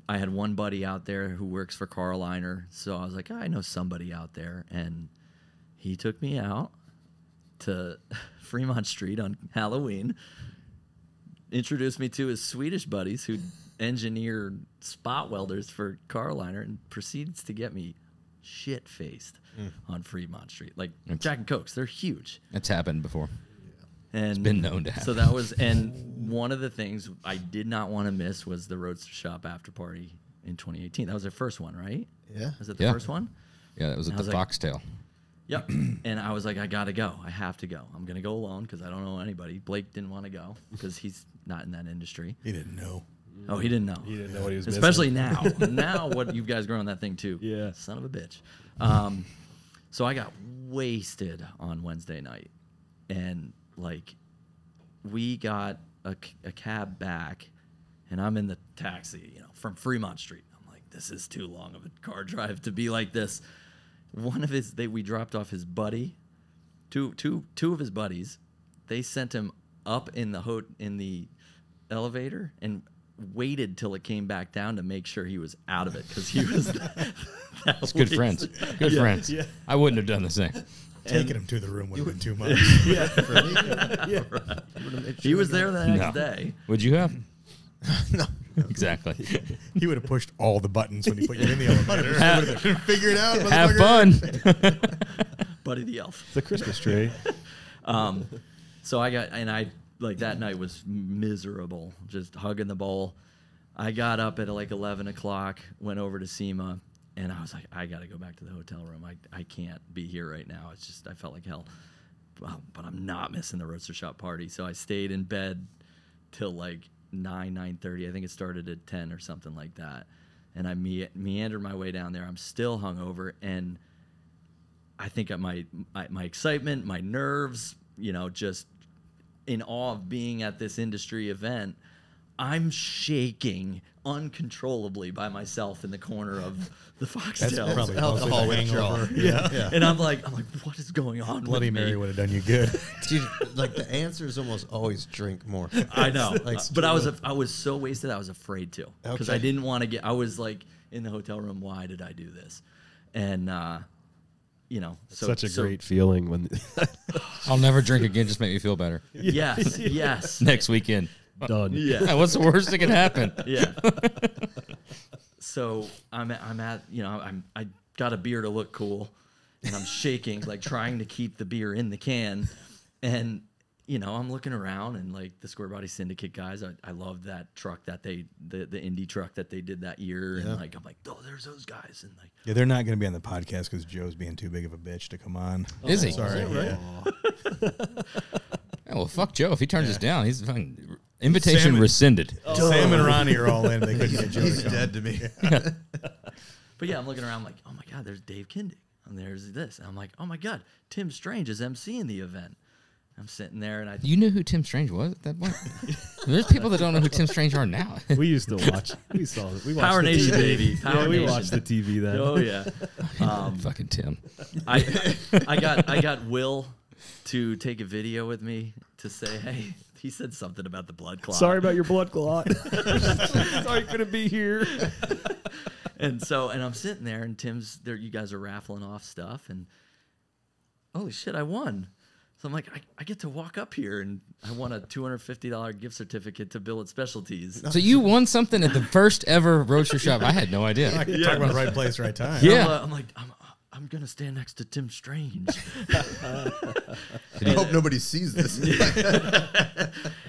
I had one buddy out there who works for Carliner, so I was like, I know somebody out there, and he took me out to Fremont Street on Halloween, introduced me to his Swedish buddies who engineer spot welders for Carliner, and proceeds to get me shit-faced on Fremont Street. Like Jack and Cokes, they're huge. It's happened before. And It's been known to happen. So that was, and one of the things I did not want to miss was the Roadster Shop after party in 2018. That was their first one, right? Yeah. Was it the Yeah. first one? Yeah, that was at I the was like- Foxtail. Yep. And I was like, I gotta go. I have to go. I'm gonna go alone because I don't know anybody. Blake didn't want to go because he's not in that industry. He didn't know. Oh, he didn't know. He didn't know what he was Especially missing. now. Now, what you guys grow on that thing too. Yeah. Son of a bitch. So I got wasted on Wednesday night, and like, we got a cab back, and I'm in the taxi, from Fremont Street. I'm like, this is too long of a car drive to be like this. One of we dropped off his buddy, two of his buddies. They sent him up in the elevator and waited till it came back down to make sure he was out of it because he was. It's good friends. Good friends. yeah. I wouldn't have done the same. Taking him to the room would have been too much. He was there the next No. day. Would you have? No. Exactly. He would have pushed all the buttons when he put you in the elevator. Figure it out. Have motherfucker. fun. Buddy the Elf. It's a Christmas tree. So I like that night was miserable, just hugging the bowl. I got up at like 11 o'clock, went over to SEMA, and I was like, I got to go back to the hotel room. I can't be here right now. It's just, I felt like hell. well, but I'm not missing the roaster shop party. So I stayed in bed till like 9:30. I think it started at 10 or something like that. And I meandered my way down there. I'm still hungover, and I think my excitement, my nerves, just in awe of being at this industry event, I'm shaking uncontrollably by myself in the corner of the Foxtail. That's probably alcohol mostly the withdrawal. hangover. Yeah. And I'm like, what is going on? Bloody with me? Mary would have done you good. Dude, like the answer is almost always drink more. I know, Like, but I was so wasted. I was afraid to, because I didn't want to get. I was like in the hotel room. Why did I do this? And Such a great feeling when I'll never drink again. Just make me feel better. Yes. Next weekend. done. Yeah, what's the worst that can happen? Yeah. So I got a beer to look cool, and I'm shaking, like trying to keep the beer in the can, and I'm looking around, and like the Square Body Syndicate guys, I love that truck that the Indy truck that they did that year, and like I'm like, oh, there's those guys, and like Yeah, they're not going to be on the podcast because Joe's being too big of a bitch to come on. Is he? Sorry. Right? Yeah, well, fuck Joe. If he turns us down, he's fucking invitation Sam- rescinded. Sam and Ronnie are all in. They couldn't get Joe He's to come. dead to me. But yeah, I'm looking around like, oh my God, there's Dave Kindig. And there's this. And I'm like, oh my God, Tim Strange is emceeing the event. I'm sitting there, and You knew who Tim Strange was at that point? There's people that don't know who Tim Strange are now. We used to watch. We watched Power the Nation, TV. baby. Power Yeah, we Nation. watched the TV then. Oh yeah. Fucking Tim. I got Will to take a video with me to say, hey, he said something about the blood clot. Sorry about your blood clot. Sorry you couldn't be here. And I'm sitting there, and Tim's there. You guys are raffling off stuff, and holy shit, I won. So I'm like, I get to walk up here, and I won a $250 gift certificate to Billet Specialties. So you won something at the first ever roaster shop? I had no idea. Talk about right place, right time. Yeah. I'm like, I'm gonna stand next to Tim Strange. I hope nobody sees this.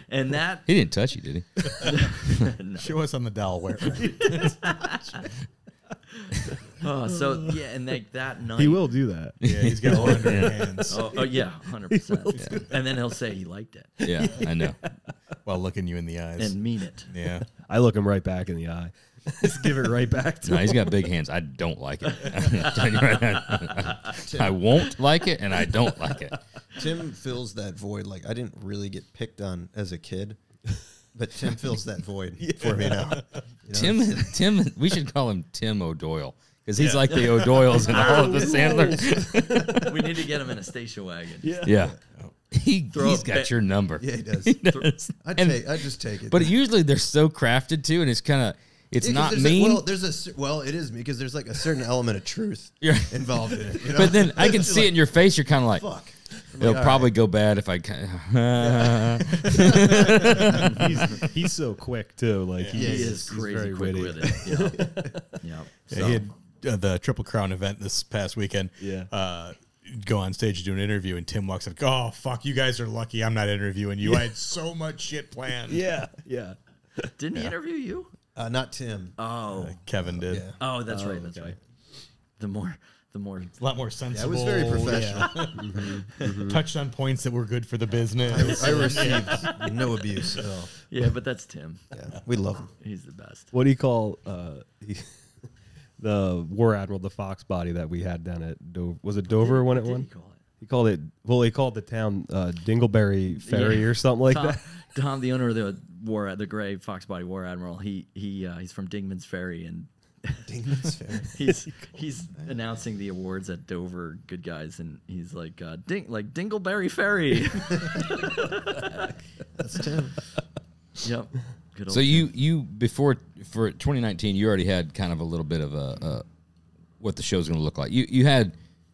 And that He didn't touch you, did he? Show us on the Delaware. so yeah, and that night He will do that. Yeah, he's got one under his hands Oh yeah, 100%. And then he'll say he liked it Yeah, I know. while looking you in the eyes. and mean it. Yeah. I look him right back in the eye. Just give it right back to No, him. he's got big hands. I don't like it. I'm telling you right now. I won't like it, and I don't like it. Tim fills that void. Like, I didn't really get picked on as a kid, but Tim fills that void for me now. You know, Tim, we should call him Tim O'Doyle because he's like the O'Doyles and all of the Sandlers. We need to get him in a station wagon. Yeah, he's a got bit- your number. Yeah, he does. He does. I'd And- just take it. But usually they're so crafted too, and it's kind of it's Yeah, 'cause not there's mean. well, it is me because there's like a certain element of truth Yeah. involved in it. You know? But then I can It's see it like, in your face. You're kind of like, fuck. I'm it'll like, all probably right. go bad if I. He's so quick too. Like He he's, is he's crazy very quick witty. with it. Yeah. Yeah, So, he had the Triple Crown event this past weekend. Yeah. Go on stage to do an interview, and Tim walks up, oh, fuck, you guys are lucky I'm not interviewing you. I had so much shit planned. Yeah, yeah. didn't he interview you? Not Tim. Oh. Kevin did. Yeah. Oh, that's right. That's okay. right. The more. A lot more Yeah, I sensible. was very professional. Touched on points that were good for the business. I received no abuse at all. Yeah, but that's Tim. Yeah, we love him. He's the best. What do you call the War Admiral, the Fox body that we had down at Dover? Was it Dover when it What did won? he call it? He called it. Well, he called the town Dingleberry Ferry Yeah. or something like Tom, that. Tom, the owner of the Gray Fox Body War Admiral, he's from Dingman's Ferry, and Dingman's fair. he's announcing the awards at Dover Good Guys, and he's like Dingleberry Ferry. That's Tim. Yep. Good old So you before for 2019, you already had kind of a little bit of a what the show's going to look like. You had it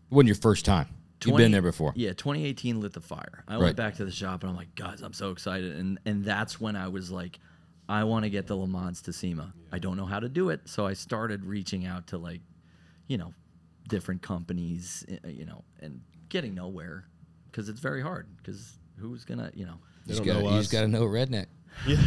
wasn't your first time. You've been there before. Yeah, 2018 lit the fire. I Right. went back to the shop, and I'm like, guys, I'm so excited, and that's when I was like, I want to get the Le Mans to SEMA. I don't know how to do it, so I started reaching out to different companies, and getting nowhere because it's very hard. Because who's gonna, They You don't know just us. got to know redneck. Yeah.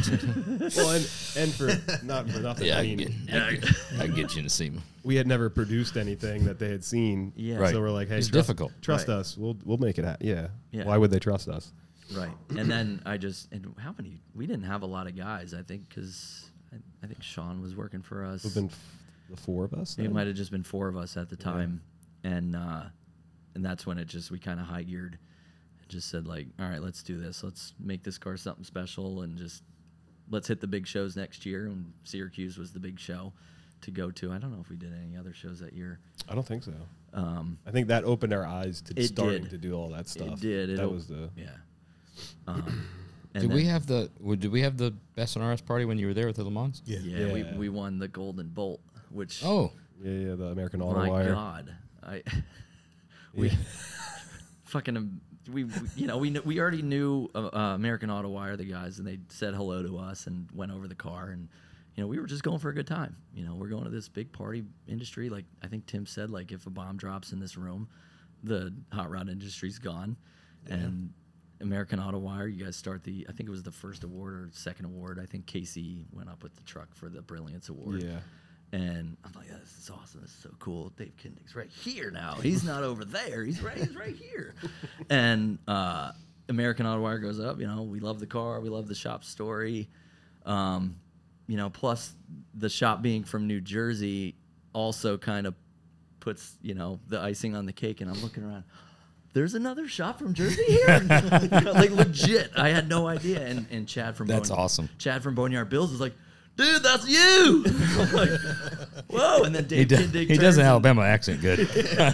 Well, and for nothing. Yeah, I I mean, can get you to see me. we had never produced anything that they had seen. Yeah. Right. So we're like, hey, It's trust, difficult. Trust Right. us. We'll make it happen. Yeah. Yeah. Why would they trust us? Right. And then and how many? We didn't have a lot of guys, I think, because I think Sean was working for us. We've been the four of us. It then? might have just been 4 of us at the time, and that's when we kind of high geared, and just said like, all right, let's do this. Let's make this car something special, and just let's hit the big shows next year. And Syracuse was the big show to go to. I don't know if we did any other shows that year. I don't think so. I think that opened our eyes to It starting did. to do all that stuff. It did. That was the. Yeah. And Did we have the best on RS party when you were there with the Le Mans? Yeah. Yeah, Yeah. we won the Golden Bolt, which Oh, Yeah, the American Auto my Wire. God, we fucking we already knew American Auto Wire, the guys, and they said hello to us and went over the car, and we were just going for a good time. We're going to this big party industry. Like I think Tim said, like if a bomb drops in this room, the hot rod industry's gone, and American Auto Wire, you guys start I think it was the first award or second award. I think Casey went up with the truck for the Brilliance Award. Yeah. And I'm like, this is awesome. This is so cool. Dave Kindig's right here now. He's not over there. He's right here. And American Auto Wire goes up. We love the car. We love the shop story. Plus the shop being from New Jersey also kind of puts, the icing on the cake. And I'm looking around. There's another shop from Jersey here? Like legit. I had no idea. And Chad from that's awesome. Chad from Boneyard Bills was like, dude, that's you. I'm like, whoa. And then Dave Kindig He does an Alabama accent good.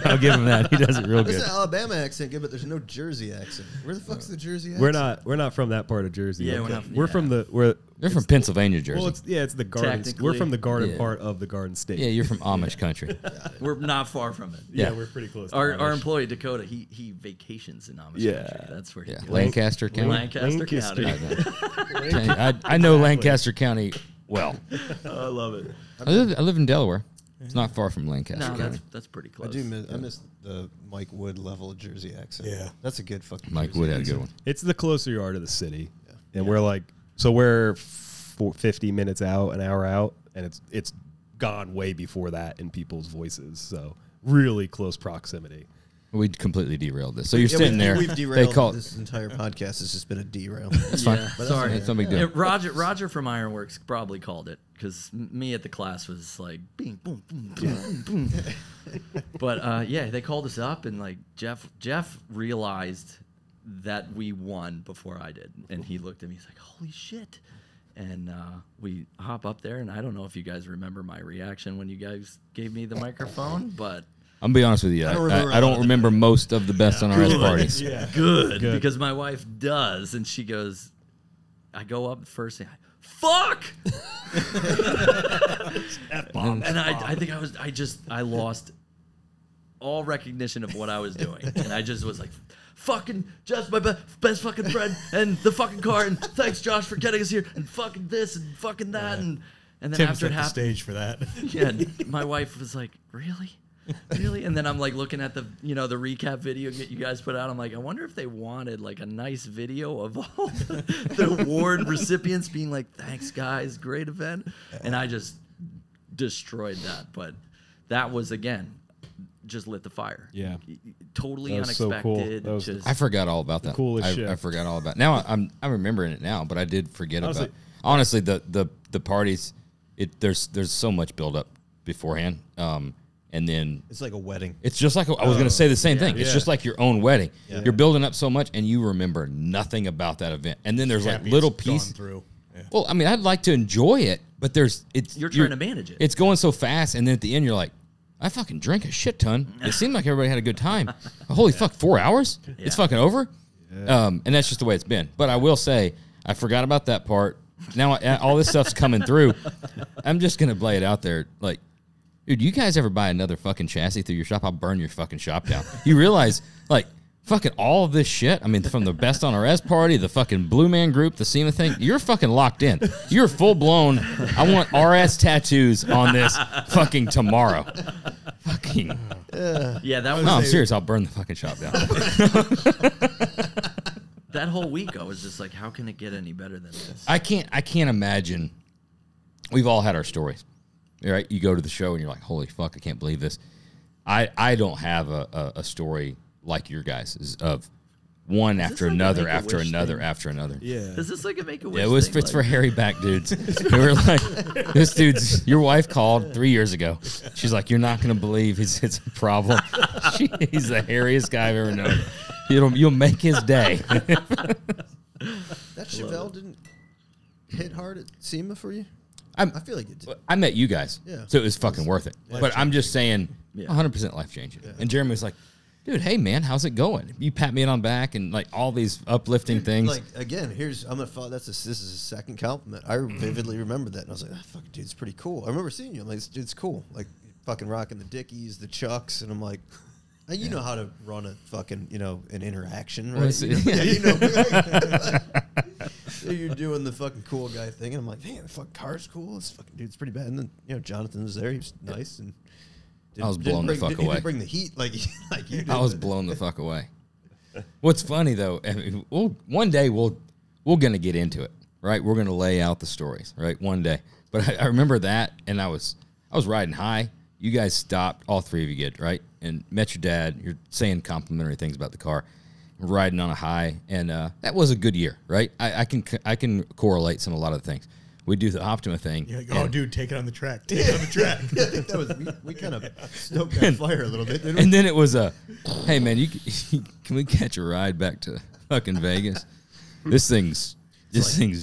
I'll give him that. He does it real There's good. an Alabama accent good, but there's no Jersey accent. Where the fuck's the Jersey accent? We're not from that part of Jersey. Yeah, Okay. we're We're not- from They're from Pennsylvania, Jersey. Well, it's the garden. Technically. We're from the garden Yeah. part of the Garden State. yeah, you're from Amish country. We're not far from it. Yeah, Yeah. we're pretty close. Our to Amish. employee Dakota, he vacations in Amish Yeah. country. That's where he Yeah, goes. Lancaster County. Lancaster County. I know Lancaster County well. I love it. I live in Delaware. It's not far from Lancaster No, County. that's pretty I close. do miss, I miss the Mike Wood level of Jersey accent. Yeah. That's a good fucking Mike Jersey Wood had a accent. good one. It's the closer you are to the city, and we're 50 minutes out, an hour out, and it's gone way before that in people's voices. So really close proximity. We completely derailed this. So you're Yeah, sitting there. We've They derailed. call This entire podcast has just been a derail. That's fine. Yeah, But that's sorry. It's no big deal. Roger from Ironworks probably called it because me at the class was like, bing, boom, boom, boom, boom, boom. But they called us up and like Jeff realized that we won before I did, and he looked at me. He's like, "Holy shit!" And we hop up there, and I don't know if you guys remember my reaction when you guys gave me the microphone, but. I'm gonna be honest with you. I don't remember most of the best on RS parties. Yeah. Good, because my wife does, and she goes, I go up first and fuck! And I think I lost all recognition of what I was doing. And I just was like, fucking Jeff's my best fucking friend and the fucking car, and thanks Josh for getting us here, and fucking this and fucking that. And then Tim after set it the happened, stage for that. yeah, my wife was like, really? Really? And then I'm like looking at the the recap video you guys put out. I'm like, I wonder if they wanted like a nice video of all the award recipients being like, thanks guys, great event. And I just destroyed that. But that was, again, just lit the fire. Yeah. Totally That was so cool. unexpected. That was just, I forgot all about that. coolest shit. I forgot all about. Now I'm remembering it now, but I did forget Honestly- about. Honestly, the parties, there's so much build up beforehand, and then It's like a wedding. it's just like I was going to say the same thing. It's Yeah. just like your own wedding. You're building up so much, and you remember nothing about that event. And then there's like Happy little it's gone pieces. through. Yeah. Well, I mean, I'd like to enjoy it, but you're trying to manage it. It's going so fast, and then at the end, you're like, I fucking drank a shit ton. It seemed like everybody had a good time. Holy fuck, 4 hours? It's fucking over? And that's just the way it's been. But I will say, I forgot about that part. Now all this stuff's coming through. I'm just going to lay it out there. Like, dude, you guys ever buy another fucking chassis through your shop? I'll burn your fucking shop down. You realize, like, fucking all of this shit, I mean, from the Best on RS party, the fucking Blue Man Group, the SEMA thing, you're fucking locked in. You're full blown. I want RS tattoos on this fucking tomorrow. Fucking. Yeah, that was No, I'm serious. I'll burn the fucking shop down. that that whole week, I was just like, how can it get any better than this? I can't imagine. We've all had our stories, right? You go to the show and you're like, holy fuck, I can't believe this. I don't have a story like your guys' of one after like a another, Make-A-Wish after another, thing? after another. Yeah. Is this like a Make-A-Wish Yeah, it was thing? it's for hairy back dudes. They were like, this dude's, your wife called 3 years ago. She's like, you're not going to believe it's a problem. He's the hairiest guy I've ever known. You'll make his day. That Chevelle didn't hit hard at SEMA for you? I feel like it did. I met you guys, Yeah. so it was fucking worth it. But I'm just saying, 100% life changing. Yeah. And Jeremy was like, dude, hey man, how's it going? You pat me on the back and like all these uplifting things. Like again, I'm gonna follow. This is a second compliment. I vividly remember that, and I was like, "Ah, fucking dude's pretty cool." I remember seeing you. I'm like, "This dude's cool." Like fucking rocking the Dickies, the Chucks, and I'm like, "You know how to run a fucking an interaction, right?" So you're doing the fucking cool guy thing, and I'm like, "Man, the fucking car's cool. This fucking dude's pretty bad." And then Jonathan was there. He was nice and. I was blown the fuck away. Didn't bring the heat like you did. I was blown the fuck away. What's funny though, I mean, one day we're gonna get into it, right? We're gonna lay out the stories, right? One day. But I remember that, and I was riding high. You guys stopped, all three of you did, right? And met your dad. You're saying complimentary things about the car. Riding on a high, and that was a good year, right? I can correlate a lot of the things. We do the Optima thing. You're like, oh, dude, take it on the track. Take it on the track. I think that was we kind of stoked that fire a little bit, didn't we? And then it was hey man, can we catch a ride back to fucking Vegas? This thing's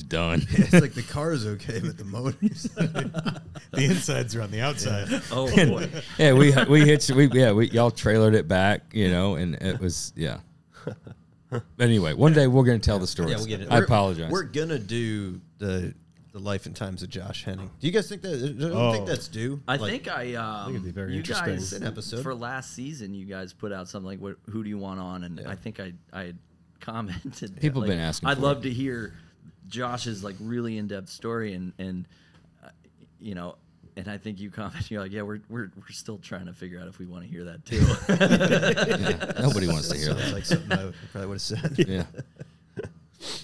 done. It's like the car's okay, but the motor's The insides are on the outside. Oh boy. Yeah, we y'all trailered it back, and it was Anyway, one day we're gonna tell the stories. Yeah, we'll get it. I apologize. We're gonna do the life and times of Josh Henning. Do you guys think that? I don't think that's due. I Like, think it'd be very you interesting. guys An episode. for last season. You guys put out something like, "Who do you want on?" And I think I had commented. People like, been asking I'd for love it. to hear Josh's like really in depth story, and and I think you commented. You're like, "Yeah, we're still trying to figure out if we want to hear that too." Yeah, nobody wants to hear sounds that. like something I probably would have said. Yeah.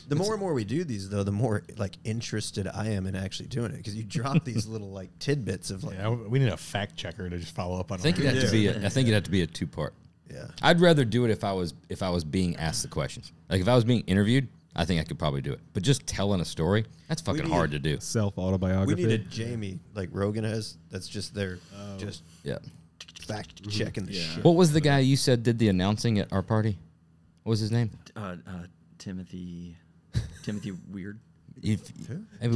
The more and more we do these, though, the more like interested I am in actually doing it, because you drop these little like tidbits of like, Yeah, we need a fact checker to just follow up on. I think it'd have to be. I think it'd have to be a 2-part. yeah. I'd rather do it if I was being asked the questions. Like if I was being interviewed, I think I could probably do it. But just telling a story, that's fucking need- hard to do. Self We autobiography. need a Jamie like Rogan has. That's just there, just Yeah. fact checking the shit. What was the guy you said did the announcing at our party? What was his name? Timothy Weird. Maybe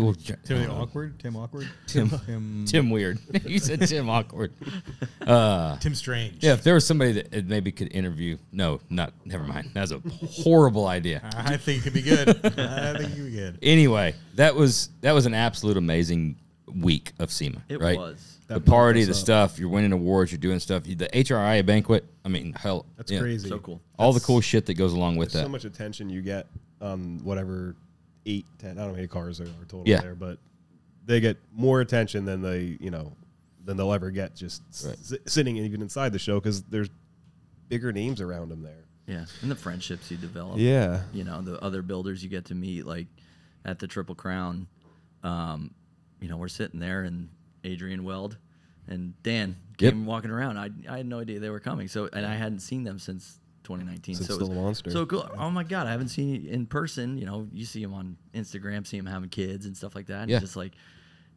we'll Tim Awkward. Tim Awkward. Tim Weird. You said Tim Awkward. Tim Strange. Yeah, if there was somebody that maybe could interview. No, never mind. That's a horrible idea. I think it could be good. I think it could be good. Anyway, that was an absolute amazing week of SEMA. It right? was. The That party, bumped the us up. stuff, you're winning awards, you're doing stuff. The HRI banquet, I mean, hell. That's yeah. crazy. So cool. All the cool shit that goes along with There's that. so much attention you get on whatever 8, 10, I don't know how many cars there are total Yeah. there, but they get more attention than than they'll ever get just Right. sitting even inside the show, because there's bigger names around them there. Yeah, and the friendships you develop. Yeah. The other builders you get to meet, like at the Triple Crown. We're sitting there, and Adrian Weld and Dan came walking around. I had no idea they were coming. So, and I hadn't seen them since 2019. Since so it Still was a Monster. so cool. Oh my God, I haven't seen you in person. You see them on Instagram, see them having kids and stuff like that. And Yeah. just like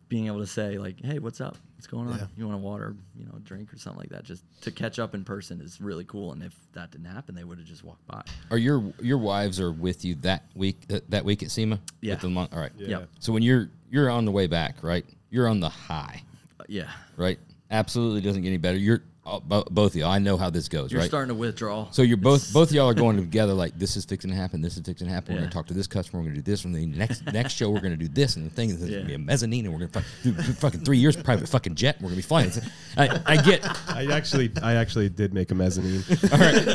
being able to say like, "Hey, what's up? What's going on? Yeah. You want a water, a drink or something like that?" Just to catch up in person is really cool. And if that didn't happen, they would have just walked by. Are your wives are with you that week at SEMA? Yeah. With all right. Yeah. Yep. So when you're on the way back, right? You're on the high, Yeah. right? Absolutely doesn't get any better. You're both of y'all. I know how this goes, You're right? starting to withdraw. So you're both of y'all are going together like, this is fixing to happen. This is fixing to happen. We're Yeah. going to talk to this customer. We're going to do this. And the next show, we're going to do this. And the thing is, there's going to be a mezzanine. And we're going to do fucking 3 years private fucking jet. And we're going to be flying. I get. I actually did make a mezzanine. All right.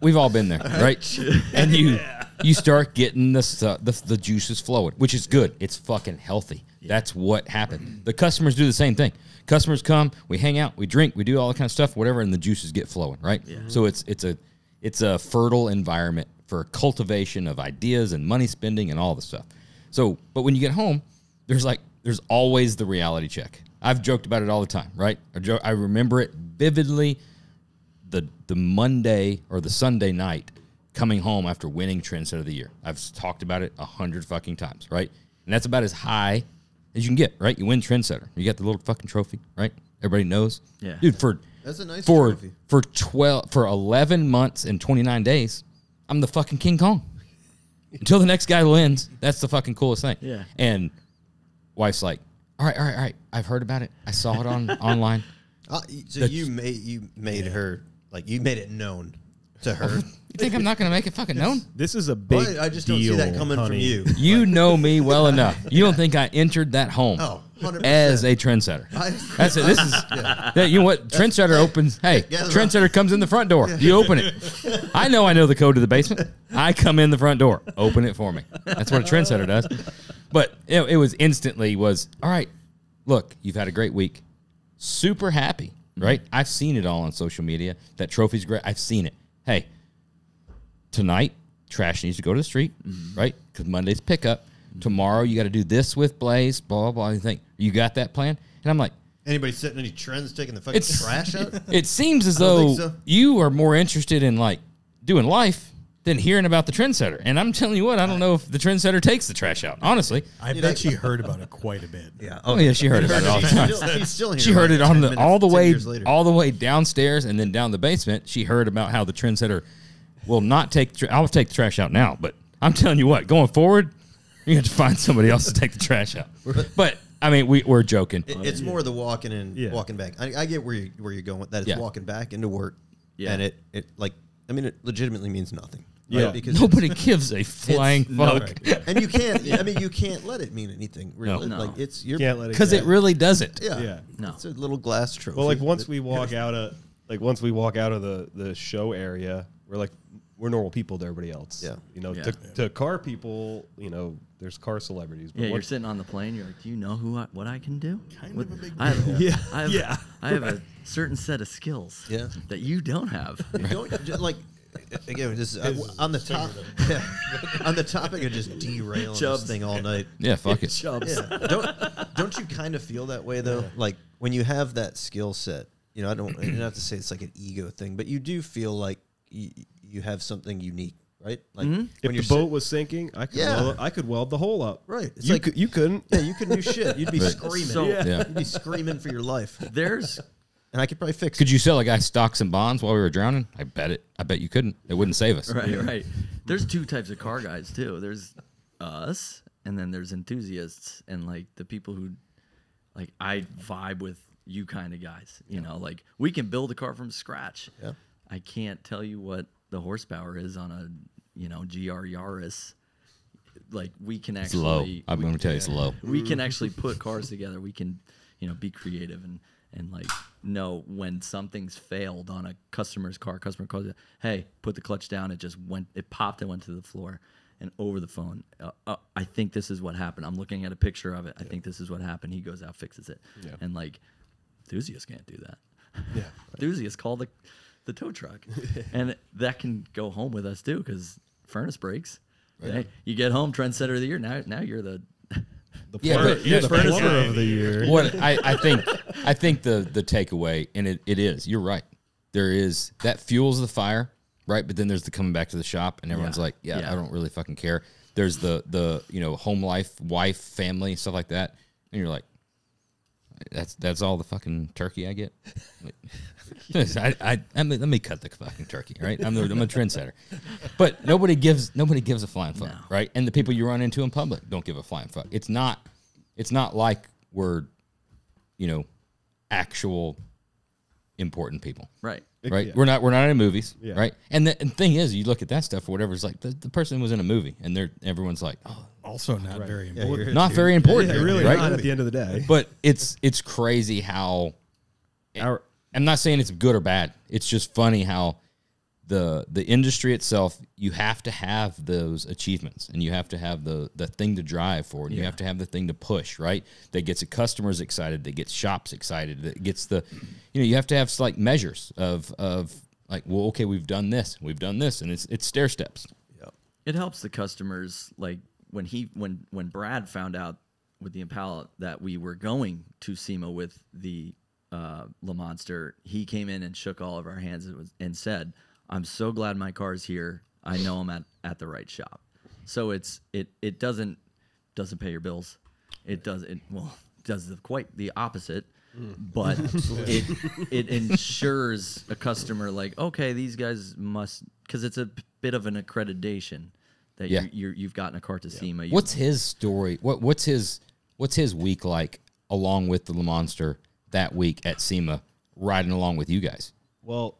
We've all been there, right? And you start getting the juices flowing, which is good. It's fucking healthy. That's what happened. The customers do the same thing. Customers come, we hang out, we drink, we do all that kind of stuff, whatever, and the juices get flowing, right? Yeah. So it's a fertile environment for cultivation of ideas and money spending and all the stuff. So, but when you get home, there's always the reality check. I've joked about it all the time, right? I remember it vividly. The Monday or the Sunday night coming home after winning Trendsetter of the Year. I've talked about it 100 fucking times, right? And that's about as high as you can get, right? You win Trendsetter. You got the little fucking trophy, right? Everybody knows. Yeah. Dude, That's a nice trophy. For 11 months and 29 days, I'm the fucking King Kong. Until the next guy wins, that's the fucking coolest thing. Yeah. And wife's like, all right. I've heard about it. I saw it online. So you made her, like, you made it known to her. You think I'm not going to make it fucking known? This is a big Well, I just don't see that coming from you. You know me well enough. You don't think I entered that home 100%. as a trendsetter. That's it. This is, you know what? Trendsetter opens. Hey, trendsetter comes in the front door. You open it. I know the code to the basement. I come in the front door. Open it for me. That's what a trendsetter does. But it was instantly all right, look, you've had a great week. Super happy, right? I've seen it all on social media. That trophy's great. I've seen it. Hey, tonight, trash needs to go to the street, right? Because Monday's pickup. Tomorrow, you got to do this with Blaze, blah, blah, blah. You think, you got that plan? And I'm like, Anybody setting any trends taking the fucking trash out? it seems as I don't though think so. you are more interested in, like, doing life than hearing about the trendsetter. And I'm telling you what, I don't know if the trendsetter takes the trash out, honestly. I bet she heard about it quite a bit. Yeah. Oh, yeah, she heard about it all the time. She's still here. She heard it on 10 all the 10 way years later. all the way downstairs and then down the basement. She heard about how the trendsetter will not take. I'll take the trash out now, but I'm telling you what, going forward, you have to find somebody else to take the trash out. But I mean, we're joking. It's more the walking in, walking back. I get where you're going with that. It's walking back into work, and it it legitimately means nothing. Right? Yeah, because nobody gives a flying fuck, and you can't. I mean, you can't let it mean anything. Really. No. Like it's your Can't let it because it really doesn't. Yeah. No. It's a little glass trophy. Well, like once we walk out of the show area, we're normal people to everybody else. Yeah. You know, Yeah. to car people, you know, there's car celebrities. But Yeah, you're once- sitting on the plane. You're like, do you know what I can do? Kind What- of a big I have, Yeah. I have a certain set of skills Yeah. that you don't have. Don't just, like again. This is on the top on the topic of just derailing Chubbs. this thing all night. Yeah, fuck it. Chubbs. Yeah. Don't you kind of feel that way though? Like when you have that skill set, you know, I don't have to say it's like an ego thing, but you do feel like you have something unique, right? Like if the boat was sinking, I could weld the hole up. Right. It's You couldn't. Yeah, you couldn't do shit. You'd be Right. screaming. So- Yeah. You'd be screaming for your life. There's And I could probably fix Could it. you sell a guy stocks and bonds while we were drowning? I bet you couldn't. It wouldn't save us. right. There's two types of car guys too. There's us, and then there's enthusiasts, and like the people who, like, I vibe with you kind of guys. You know, like we can build a car from scratch. Yeah. I can't tell you what the horsepower is on a GR Yaris. Like we can It's low. actually. I'm going to tell you it's low. We can actually put cars together. We can, be creative and like know when something's failed on a customer calls you, hey, put the clutch down. It popped and went to the floor. And over the phone, I think this is what happened. I'm looking at a picture of it. I think this is what happened. He goes out, fixes it. Yeah. And like, enthusiasts can't do that. Yeah. Enthusiasts call the tow truck. And that can go home with us too, because furnace breaks. Right. Hey, you get home, trendsetter of the year. Now you're the Yeah, but You're the the plumber of the year. What I think the takeaway, and it is, you're right. There is that fuels the fire, right? But then there's the coming back to the shop, and everyone's like, yeah, I don't really fucking care. There's the home life, wife, family, stuff like that, and you're like, that's all the fucking turkey I get. Let me cut the fucking turkey, right? I'm a trendsetter, but nobody gives a flying fuck, right? And the people you run into in public don't give a flying fuck. It's not like we're, actual important people, right. right? Yeah. We're not in movies, Yeah. right? And the thing is, you look at that stuff or whatever. It's like the person was in a movie, and everyone's like, oh, Also, not very important. not very important, Yeah, really right? not at the end of the day. But it's crazy how. I'm not saying it's good or bad. It's just funny how the industry itself, you have to have those achievements, and you have to have the thing to drive for, and you have to have the thing to push, right? That gets the customers excited, that gets shops excited, that gets you have to have like measures of like, well, okay, we've done this, and it's stair steps. Yeah. it helps the customers. Like when Brad found out with the Impala that we were going to SEMA with the Le Monster, he came in and shook all of our hands and said, "I'm so glad my car's here. I know I'm at the right shop." So it doesn't pay your bills. It does quite the opposite. But it ensures a customer like, okay, these guys must, because it's a bit of an accreditation that you've gotten a car to SEMA. What's his story? What's his week like along with the Le Monster that week at SEMA, riding along with you guys? Well,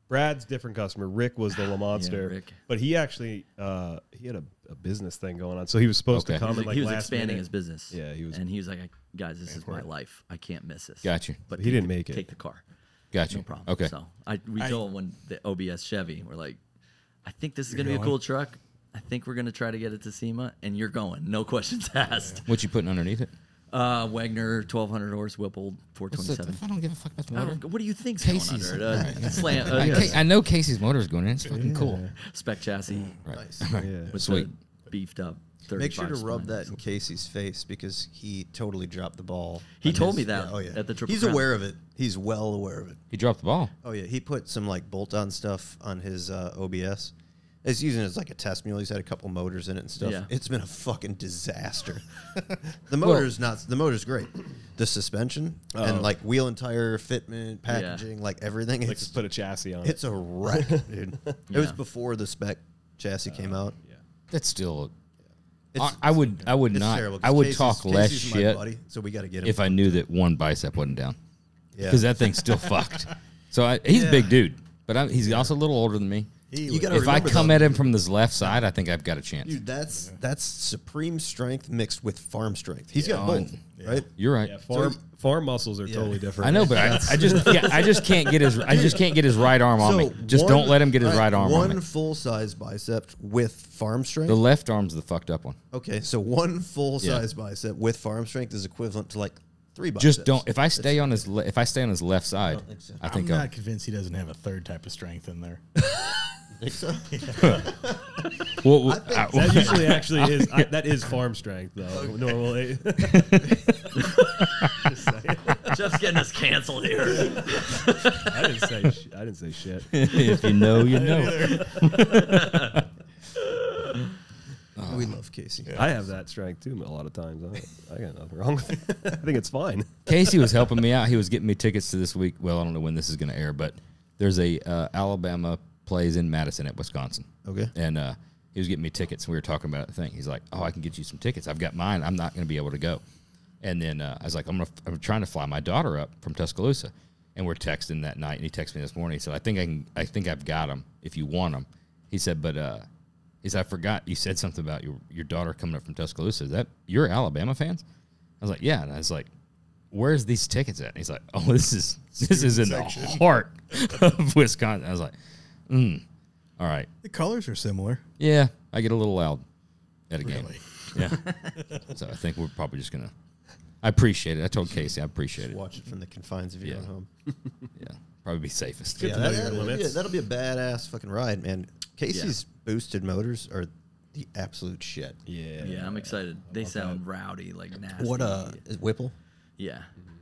Brad's different customer. Rick was the Le Monster, Rick. but he actually he had a business thing going on, so he was supposed to come. He was last expanding minute. his business. Yeah, he was, and he was like, "Guys, this is my life. I can't miss this." Gotcha. But he didn't make it. Take the car. Gotcha. No problem. Okay. So we told him when the OBS Chevy, we're like, "I think this is gonna be a cool truck. I think we're gonna try to get it to SEMA, and you're going. No questions asked." What you putting underneath it? Wagner 1200 horse Whipple 427. I don't give a fuck about the motor. What do you think's Casey's. going under it? Slam, I know Casey's motor is going in. It's fucking cool. spec chassis Nice. with Sweet. the beefed up. 35 Make sure to rub spline. that in Casey's face because he totally dropped the ball. He on told his- me that Yeah, oh yeah. at the Triple He's Crown. aware of it. He's well aware of it. He dropped the ball. Oh yeah. He put some like bolt-on stuff on his OBS. It's using it as like a test mule. He's had a couple motors in it and stuff. Yeah. It's been a fucking disaster. The motor's great. The suspension and like wheel and tire fitment, packaging, like everything. Like It's just put a chassis on it's it. a wreck, dude. It was before the spec chassis came out. Yeah. That's still. It's, I would it's not. terrible, 'cause I would Casey's- talk less Casey's my shit buddy, so we got to get him. if I knew that one bicep wasn't down, Yeah. because that thing's still fucked. So he's a big dude, but he's also a little older than me. You gotta If I remember, come though, at him from this left side, I think I've got a chance. dude, that's supreme strength mixed with farm strength. He's got both, right? You're right. Yeah, farm muscles are totally different. I know, but I just can't get his right arm on me. Just don't let him get his right arm on me. One full size bicep with farm strength. The left arm's the fucked up one. Okay, so one full size bicep with farm strength is equivalent to like 3 biceps. Just don't. If I stay on his left side, think so. I think I'm not convinced he doesn't have a third type of strength in there. Think so? That usually actually is that is farm strength though. Normally, Jeff's getting us canceled here. I didn't say shit. if you know, you know. We love Casey. I have that strength too a lot of times. I got nothing wrong with it. I think it's fine. Casey was helping me out. He was getting me tickets to this week. Well, I don't know when this is going to air, but there's a Alabama plays in Madison at Wisconsin. Okay. And he was getting me tickets. We were talking about the thing. He's like, "Oh, I can get you some tickets. I've got mine. I'm not going to be able to go." And then I was like, I'm trying to fly my daughter up from Tuscaloosa, and we're texting that night. And he texted me this morning. He said, I think I've got them if you want them. He said, but he said, I forgot you said something about your daughter coming up from Tuscaloosa. Is that you're Alabama fans? I was like, yeah. And I was like, where's these tickets at? And he's like, oh, this is in the heart of Wisconsin. I was like, all right. The colors are similar. Yeah, I get a little loud at a game. Really? Yeah. So I think we're probably just going to. I appreciate it. I told Casey I appreciate it. Watch it from the confines of your own home. Yeah. Probably be safest. Yeah, to know your limits. that'll be a badass fucking ride, man. Casey's boosted motors are the absolute shit. Yeah. Yeah, I'm excited. They sound rowdy, like nasty. What is Whipple? Yeah.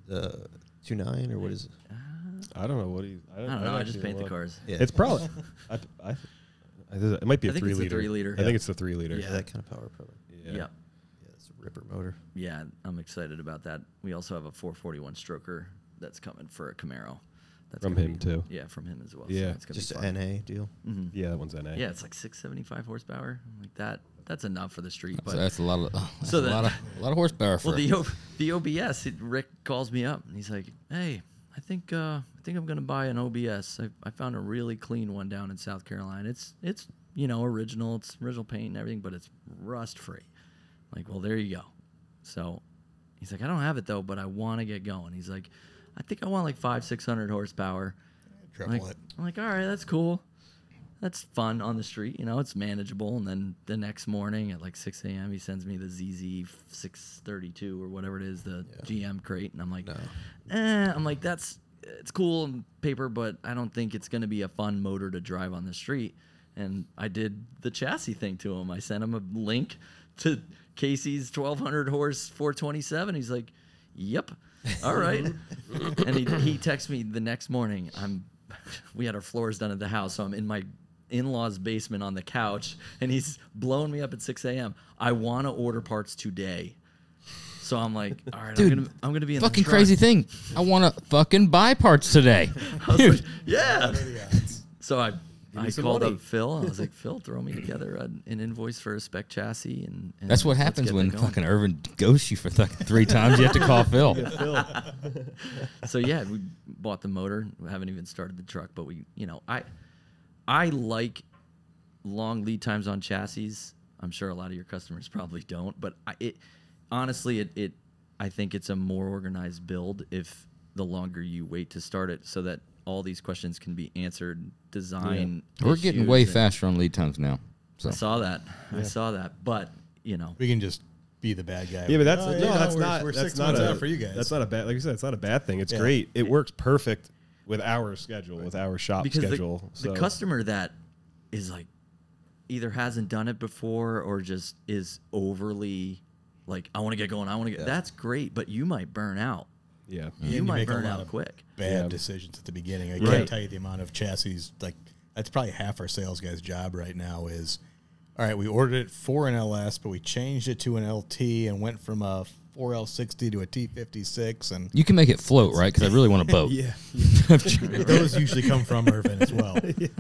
The 2.9 or what is it? I don't know what he. I don't know. I just paint the cars. Yeah. It's probably. It might be a I think 3 it's a liter. 3 liter. I think it's the 3 liter. Yeah, that kind of power probably. Yeah. Yeah. Yeah, it's a ripper motor. Yeah, I'm excited about that. We also have a 441 stroker that's coming for a Camaro. That's From gonna him, be- too. Yeah, from him as well. Yeah. it's gonna Just be an fun. NA deal. Yeah, that one's NA. Yeah, it's like 675 horsepower. I'm like that. That's enough for the street. But So that's a lot of So a lot of horsepower for well, the OBS. Rick calls me up and he's like, "Hey, I think I'm gonna buy an OBS. I found a really clean one down in South Carolina. It's original. It's original paint and everything, but it's rust free." I'm like, well, there you go. So he's like, "I don't have it though, but I want to get going." He's like, "I think I want like 500-600 horsepower." Triple it. I'm like, all right, that's cool. That's fun on the street. It's manageable. And then the next morning at like 6 a.m., he sends me the ZZ 632 or whatever it is, the GM crate. And I'm like, I'm like, it's cool on paper, but I don't think it's going to be a fun motor to drive on the street. and I did the chassis thing to him. I sent him a link to Casey's 1200 horse 427. He's like, "Yep, all right." And he texted me the next morning. We had our floors done at the house, so I'm in my in-laws' basement on the couch, and he's blowing me up at 6 a.m. I want to order parts today. So I'm like, all right, Dude, I'm gonna be in fucking the truck. crazy thing. I want to fucking buy parts today. I was Dude. like, yeah. So I some called money. up Phil. And I was like, Phil, throw me together an invoice for a spec chassis, and That's what let's happens get when that going. fucking Irvin ghosts you for 3 times. You have to call Phil. So yeah, we bought the motor. We haven't even started the truck, but I like long lead times on chassis. I'm sure a lot of your customers probably don't, but honestly, I think it's a more organized build if the longer you wait to start it, so that all these questions can be answered. Design. We're getting issues way and- faster on lead times now. So I saw that. I saw that, but We can just be the bad guy. Yeah, but that's Oh, that's we're, not We're that's 6 not months a, out for you guys. That's not a bad. Like you said, it's not a bad thing. It's Yeah. great. It works perfect with our schedule, with our shop because schedule. the customer that is like either hasn't done it before or just is overly like, I want to get going. I want to get. That's great, but you might burn out. yeah. Yeah, You and might make a burn lot out of quick. bad Yeah. decisions at the beginning. I Right. can't tell you the amount of chassis. Like that's probably half our sales guy's job right now. Is all right. We ordered it for an LS, but we changed it to an LT and went from a 4L60 to a T56, and you can make it float, right? Because I really want a boat. Yeah. those usually come from Irvin as well.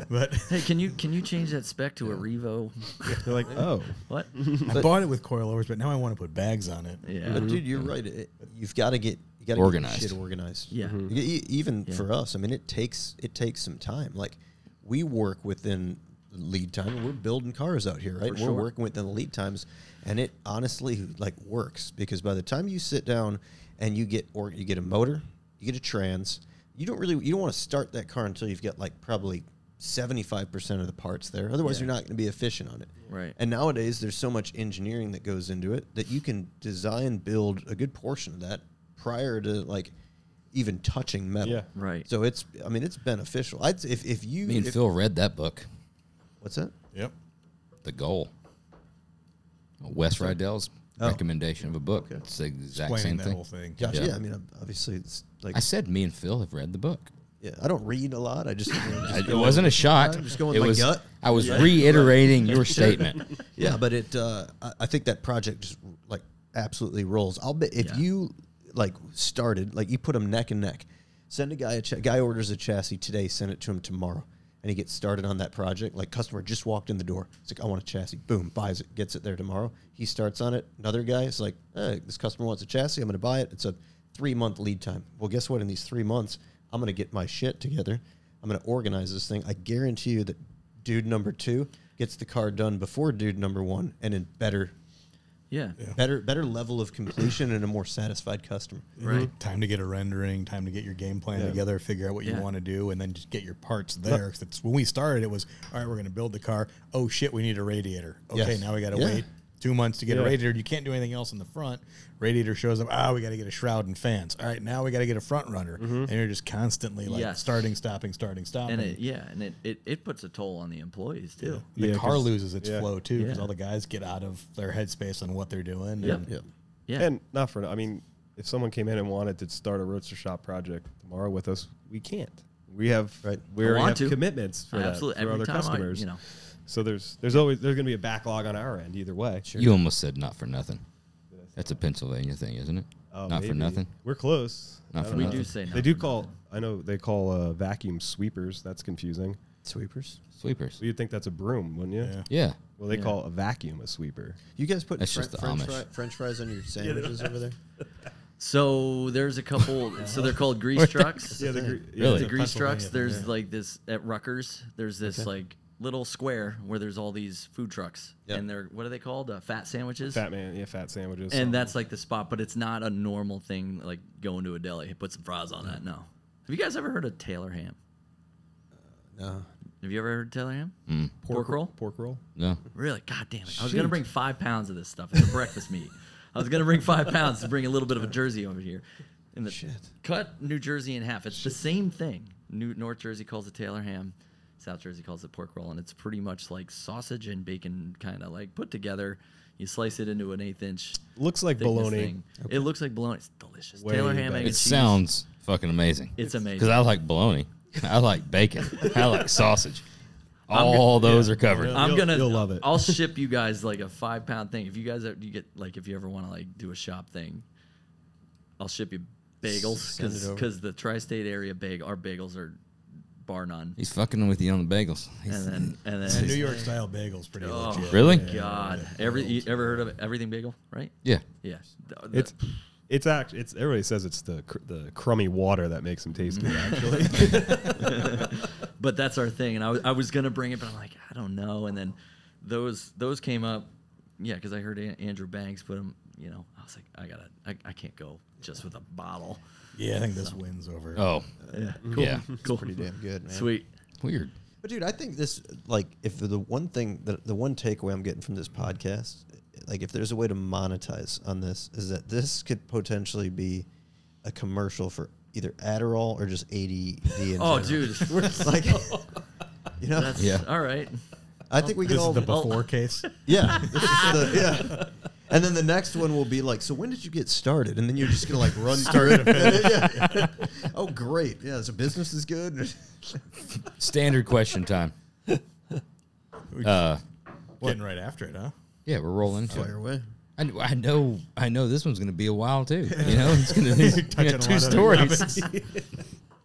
But Hey, can you change that spec to a Revo? They're like, oh, What? I bought it with coilovers, but now I want to put bags on it. Yeah. But dude, you're right. You've got to get Organized. Get shit organized. Yeah. Even for us, I mean, it takes some time. Like we work within lead time. We're building cars out here, right? For We're sure. working within the lead times, and it honestly like works because by the time you sit down and you get a motor, you get a trans. You don't want to start that car until you've got like probably 75% of the parts there. Otherwise, Yeah. you're not going to be efficient on it. Right. And nowadays, there's so much engineering that goes into it that you can build a good portion of that prior to like even touching metal. Yeah. Right. So it's beneficial. If you Me and Phil read that book, what's that? Yep. The Goal. Wes Rydell's recommendation of a book. It's the exact Explaining same that thing. whole thing. Gotcha. Yeah. Yeah. I mean, obviously, it's like I said me and Phil have read the book. yeah. I don't read a lot. I just, It wasn't a shot. I'm just going with It my was, gut. I was reiterating your statement. yeah. But I think that project just like absolutely rolls. I'll bet if Yeah. you like started like you put them neck and neck. Send a guy guy orders a chassis today. Send it to him tomorrow. And he gets started on that project. Like customer just walked in the door. It's like, I want a chassis. Boom, buys it, gets it there tomorrow. He starts on it. Another guy is like, hey, this customer wants a chassis. I'm going to buy it. It's a 3-month lead time. Well, guess what? In these 3 months, I'm going to get my shit together. I'm going to organize this thing. I guarantee you that dude number 2 gets the car done before dude number 1 and in better level of completion and a more satisfied customer. Right. Time to get a rendering, time to get your game plan together, figure out what you Yeah. want to do, and then just get your parts there. 'Cause it's, when we started, it was, all right, we're going to build the car. Oh, shit, we need a radiator. Okay, Yes. now we got to Yeah. wait 2 months to get a Yeah. radiator. You can't do anything else in the front. Radiator shows up. We got to get a shroud and fans. All right, now we got to get a front runner. And you're just constantly like Yes. starting, stopping. And it puts a toll on the employees too. The Yeah, car 'cause- loses its yeah. flow too because Yeah. all the guys get out of their headspace on what they're doing. Yep. And Yeah. Yeah. and not for. I mean, if someone came in and wanted to start a roadster shop project tomorrow with us, we can't. We have we I already want have to. commitments for that Absolutely. for Every other time customers. I. So there's going to be a backlog on our end either way. You almost said not for nothing. That's a Pennsylvania thing, isn't it? Oh, not for maybe. nothing. We're close. Not I for don't We know. do say They not do for call. nothing. I know they call vacuum sweepers. That's confusing. Sweepers. Sweepers. Well, you'd think that's a broom, wouldn't you? Yeah. Yeah. Well, they Yeah. call a vacuum a sweeper. You guys put That's just the Amish. French fries on your sandwiches over there? So there's a couple. So they're called grease trucks. Yeah, Really? The grease trucks. Pennsylvania, There's yeah. like this at Rutgers. There's this like little square where there's all these food trucks, Yep. and they're what are they called? Fat sandwiches. Fat man, yeah, fat sandwiches. And that's like the spot, but it's not a normal thing like going to a deli. Put some fries on that. No. Have you guys ever heard of Taylor ham? No. Have you ever heard of Taylor ham? Pork roll? Pork roll. No. Really? God damn it. I was going to bring 5 pounds of this stuff. It's a breakfast meat. I was going to bring 5 pounds to bring a little bit of a Jersey over here. And cut New Jersey in half. It's the same thing. North Jersey calls it Taylor ham. South Jersey calls it pork roll, and it's pretty much like sausage and bacon kind of like put together. You slice it into an 1/8 inch. Looks like thickness bologna. thing. It looks like bologna. It's delicious. Way Taylor ham, better. egg, It and cheese. sounds fucking amazing. It's amazing. Because I like bologna. I like bacon. I like sausage. All those are covered. You'll love it. I'll ship you guys like a 5-pound thing. If you guys you get like if you ever want to like do a shop thing, I'll ship you bagels Send it over. because the tri-state area our bagels are bar none. He's fucking with you on the bagels. And then And New York style bagels pretty Oh, legit. Really? God, you ever heard of Everything Bagel? Right? Yeah. Yeah. It's actually everybody says it's the crummy water that makes them taste good. Actually, But that's our thing, and I was gonna bring it, but I'm like, I don't know. And then those came up, yeah, because I heard Andrew Banks put them. You know, I was like, I can't go just with a bottle. Yeah, I think this wins over. Oh, Yeah, yeah. cool, Pretty damn good, man. sweet. Weird. But dude, I think this, like, if the one thing that the one takeaway I'm getting from this podcast, like, if there's a way to monetize on this, is that this could potentially be a commercial for either Adderall or just ADD. In Oh, general. dude, we're like, you know, that's Yeah. all right. I think we can This all is the before case. Yeah, this is yeah. And then the next one will be like, so when did you get started? And then you're just gonna like run through it. Yeah. Oh, great. Yeah, so business is good. Standard question time. Getting right after it, huh? Yeah, we're rolling into Fire it. away. I know this one's gonna be a while too. You know, it's gonna be Touching a lot two of stories.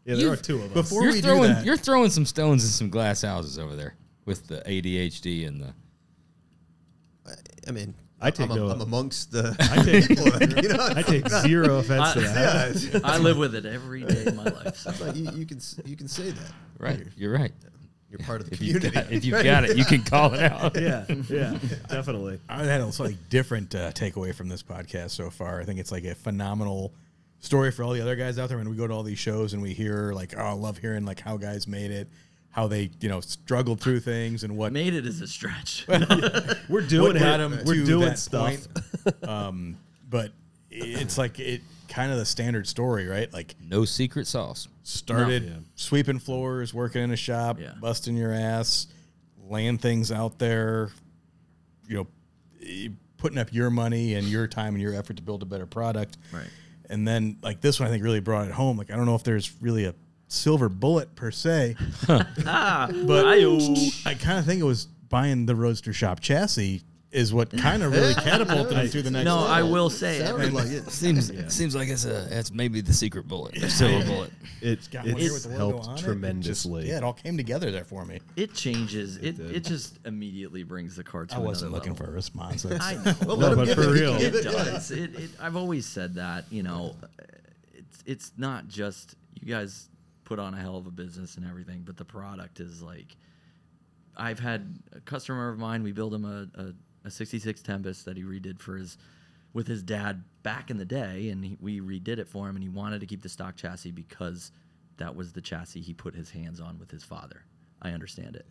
yeah, there are two of us. Before we You're throwing some stones in some glass houses over there with the ADHD and the. I mean, I take I'm, no- I'm amongst the I take people. You know, I take zero offense to that. yeah, I live with it every day of my life. So. but you can say that. Right, you're right. You're part of the If you've community. got it, you can call it out. Yeah, definitely. I had a slightly different takeaway from this podcast so far. I think it's like a phenomenal story for all the other guys out there. When we go to all these shows and we hear like, oh, I love hearing like how guys made it, how they struggled through things and what Made it as a stretch. We're doing what got it. them We're to doing that stuff. point. But it's like it kind of the standard story, right? Like No secret sauce. started No. Yeah. sweeping floors, working in a shop, Yeah. busting your ass, laying things out there, putting up your money and your time and your effort to build a better product. Right. And then like this one, I think really brought it home. Like, I don't know if there's really a silver bullet per se, but I kind of think it was buying the Roadster Shop chassis is what kind of really catapulted him to the next No, level. I will say Sounded like it. Seems like it's maybe the secret bullet, the silver bullet. It's Got one here with the logo helped on it. It just- tremendously. yeah, it all came together there for me. it changes. It did. just immediately brings the car to I wasn't another looking level. for a response. I know. Well, No, let him but give for it. real. Give It it, does. I've always said that, it's not just you guys put on a hell of a business and everything, but the product is like, I've had a customer of mine, we built him a 66 Tempest that he redid with his dad back in the day, and we redid it for him, and he wanted to keep the stock chassis because that was the chassis he put his hands on with his father. I understand it.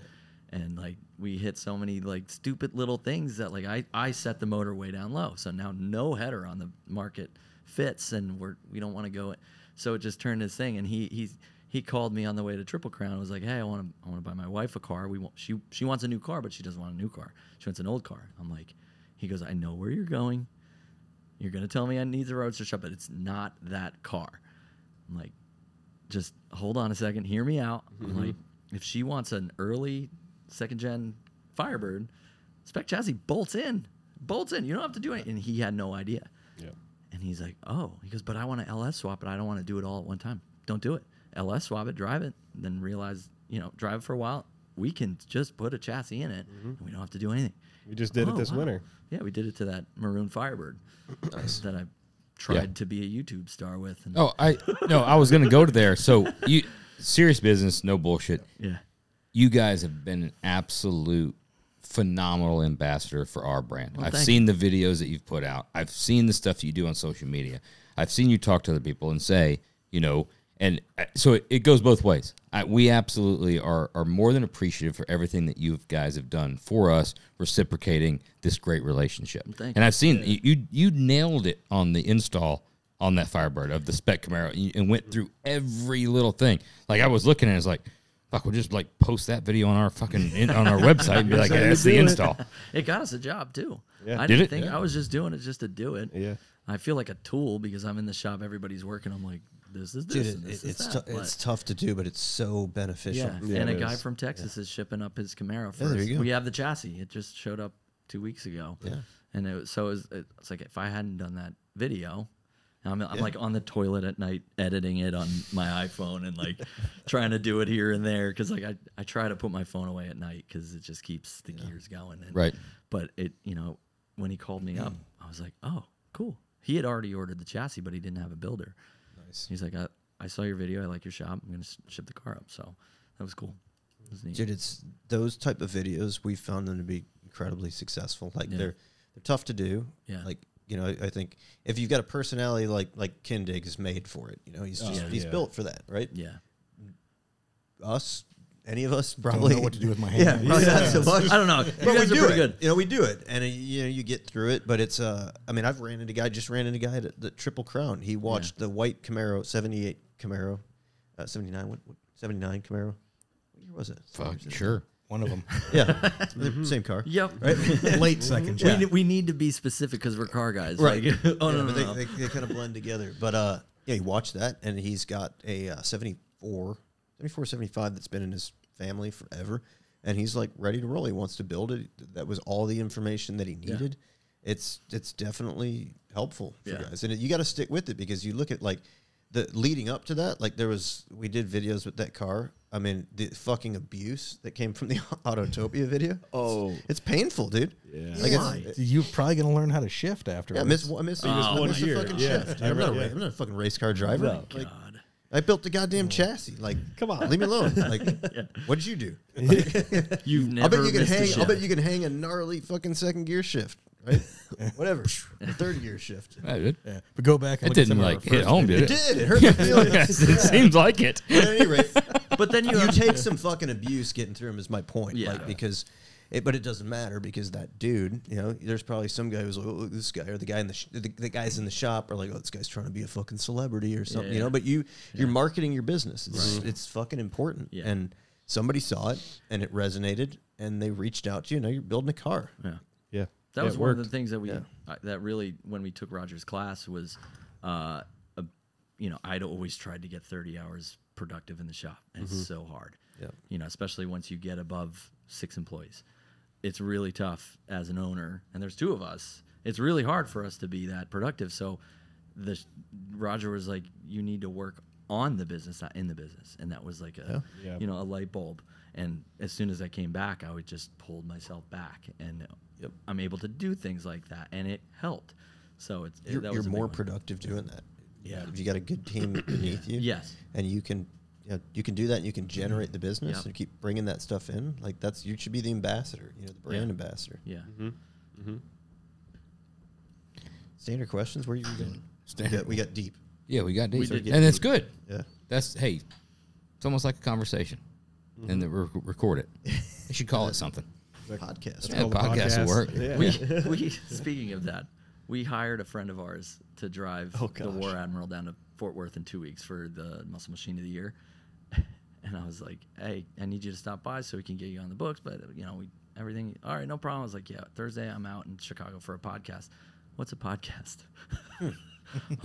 And like we hit so many like stupid little things that like I set the motor way down low, so now no header on the market fits, and we don't want to go. So it just turned his thing, and he called me on the way to Triple Crown and was like, hey, I want to buy my wife a car. She wants a new car, but she doesn't want a new car. She wants an old car. I'm like, he goes, I know where you're going. You're gonna tell me I need a Roadster Shop, but it's not that car. I'm like, just hold on a second, hear me out. I'm like, if she wants an early second gen Firebird, spec chassis bolts in. You don't have to do anything. And he had no idea. Yeah. And he's like, oh, he goes, but I want to LS swap it. I don't want to do it all at one time. Don't do it. LS swap it, drive it, then realize, drive it for a while. We can just put a chassis in it, and we don't have to do anything. We just did it this wow. winter. Yeah, we did it to that maroon Firebird that I tried to be a YouTube star with. And I was gonna go to there. So you serious business, no bullshit. yeah. You guys have been an absolute phenomenal ambassador for our brand. Well, I've thank seen the videos that you've put out. I've seen the stuff you do on social media. I've seen you talk to other people and say, and so it goes both ways. We absolutely are more than appreciative for everything that you guys have done for us, reciprocating this great relationship. Thank And I've seen you nailed it on the install on that Firebird of the Spec Camaro and went through every little thing. Like I was looking at it, it's like, fuck, we'll just like post that video on our fucking on our website and be like, hey, that's the install. It got us a job too. Yeah. I Did didn't it? think Yeah. I was just doing it just to do it. Yeah. I feel like a tool because I'm in the shop, everybody's working. I'm like, this is Dude, this, and this is it's that. it's tough to do, but it's so beneficial. Yeah, Yeah, and a it guy is. from Texas is shipping up his Camaro for Yeah, there us. you go. We have the chassis. It just showed up 2 weeks ago. Yeah. And it's like if I hadn't done that video, I'm like on the toilet at night editing it on my iPhone and like trying to do it here and there because like I try to put my phone away at night because it just keeps the gears going. And, Right. But when he called me up, I was like, oh, cool. He had already ordered the chassis, but he didn't have a builder. Nice. He's like, I saw your video. I like your shop. I'm going to ship the car up. So that was cool. It was neat. Dude, it's those type of videos we found them to be incredibly successful. Like Yeah. they're tough to do. Yeah. Like, you know, I think if you've got a personality like Kindig is made for it. You know, he's yeah. built for that, right? Yeah. Any of us Don't probably know what to do with my Yeah, hand. probably not so much. I don't know. You But we guys are do pretty it. good. You know, we do it, and you get through it. But it's I mean, I've ran into a guy at the Triple Crown. He watched the white Camaro, 78 Camaro, 79, what 79 Camaro. What year was it? Fuck, sure. One of them. Yeah, same car. Yep. Late second gen. We need to be specific because we're car guys. Right. Like, oh, Yeah, no, but no. they kind of blend together. But yeah, he watched that, and he's got a 74, 75 that's been in his family forever, and he's like ready to roll. He wants to build it. That was all the information that he needed. It's definitely helpful for guys, and you got to stick with it because you look at like the leading up to that. Like we did videos with that car. I mean, the fucking abuse that came from the Autotopia video. Oh. It's painful, dude. Yeah. Like Why? You're probably going to learn how to shift after. Yeah, I missed one one year. a fucking Yeah. shift. I I'm not remember, I'm not a fucking race car driver. No. Like, God. I built the goddamn chassis. Like, Come on. leave me alone. Like, what did you do? You've never I bet you can missed a hang. shift. I bet you can hang a gnarly fucking second gear shift, right? Whatever, a third gear shift. I did. Yeah. But go back and It look at didn't some of our like hit first home, videos. did It it? did. It hurt my feelings. Yes, it seems like it. But at any rate, But then you you take some fucking abuse getting through them is my point. Yeah. Like, because. But it doesn't matter because that dude, you know, there's probably some guy who's like, oh, this guy, or the guy in the guys in the shop are like, oh, this guy's trying to be a fucking celebrity or something, you know. But you're marketing your business. It's fucking important. Yeah. And somebody saw it and it resonated and they reached out to you. Now you're building a car. Yeah. Yeah. That was it one of worked. the things that that really, when we took Roger's class, was, I'd always tried to get 30 hours productive in the shop, and it's so hard. Yeah. You know, especially once you get above 6 employees, it's really tough as an owner. And there's 2 of us. It's really hard for us to be that productive. So, Roger was like, "You need to work on the business, not in the business," and that was like a light bulb. And as soon as I came back, I would just pulled myself back, and I'm able to do things like that, and it helped. So You're more productive doing that. Yeah. If you got a good team beneath you. Yes. And you can do that and you can generate the business Yep. and keep bringing that stuff in. Like you should be the ambassador, the brand ambassador. Yeah. Standard questions. Where you going? Standard. We got deep. Yeah, we got We these, did and it's good. Yeah. That's it's almost like a conversation, and then record it. They should call it something. Podcast. Yeah, called a podcast will work. Yeah. We speaking of that, we hired a friend of ours to drive the gosh. War Admiral down to Fort Worth in 2 weeks for the Muscle Machine of the Year. And I was like, "Hey, I need you to stop by so we can get you on the books." But everything. All right, no problem. I was like, "Yeah, Thursday I'm out in Chicago for a podcast." What's a podcast? I'm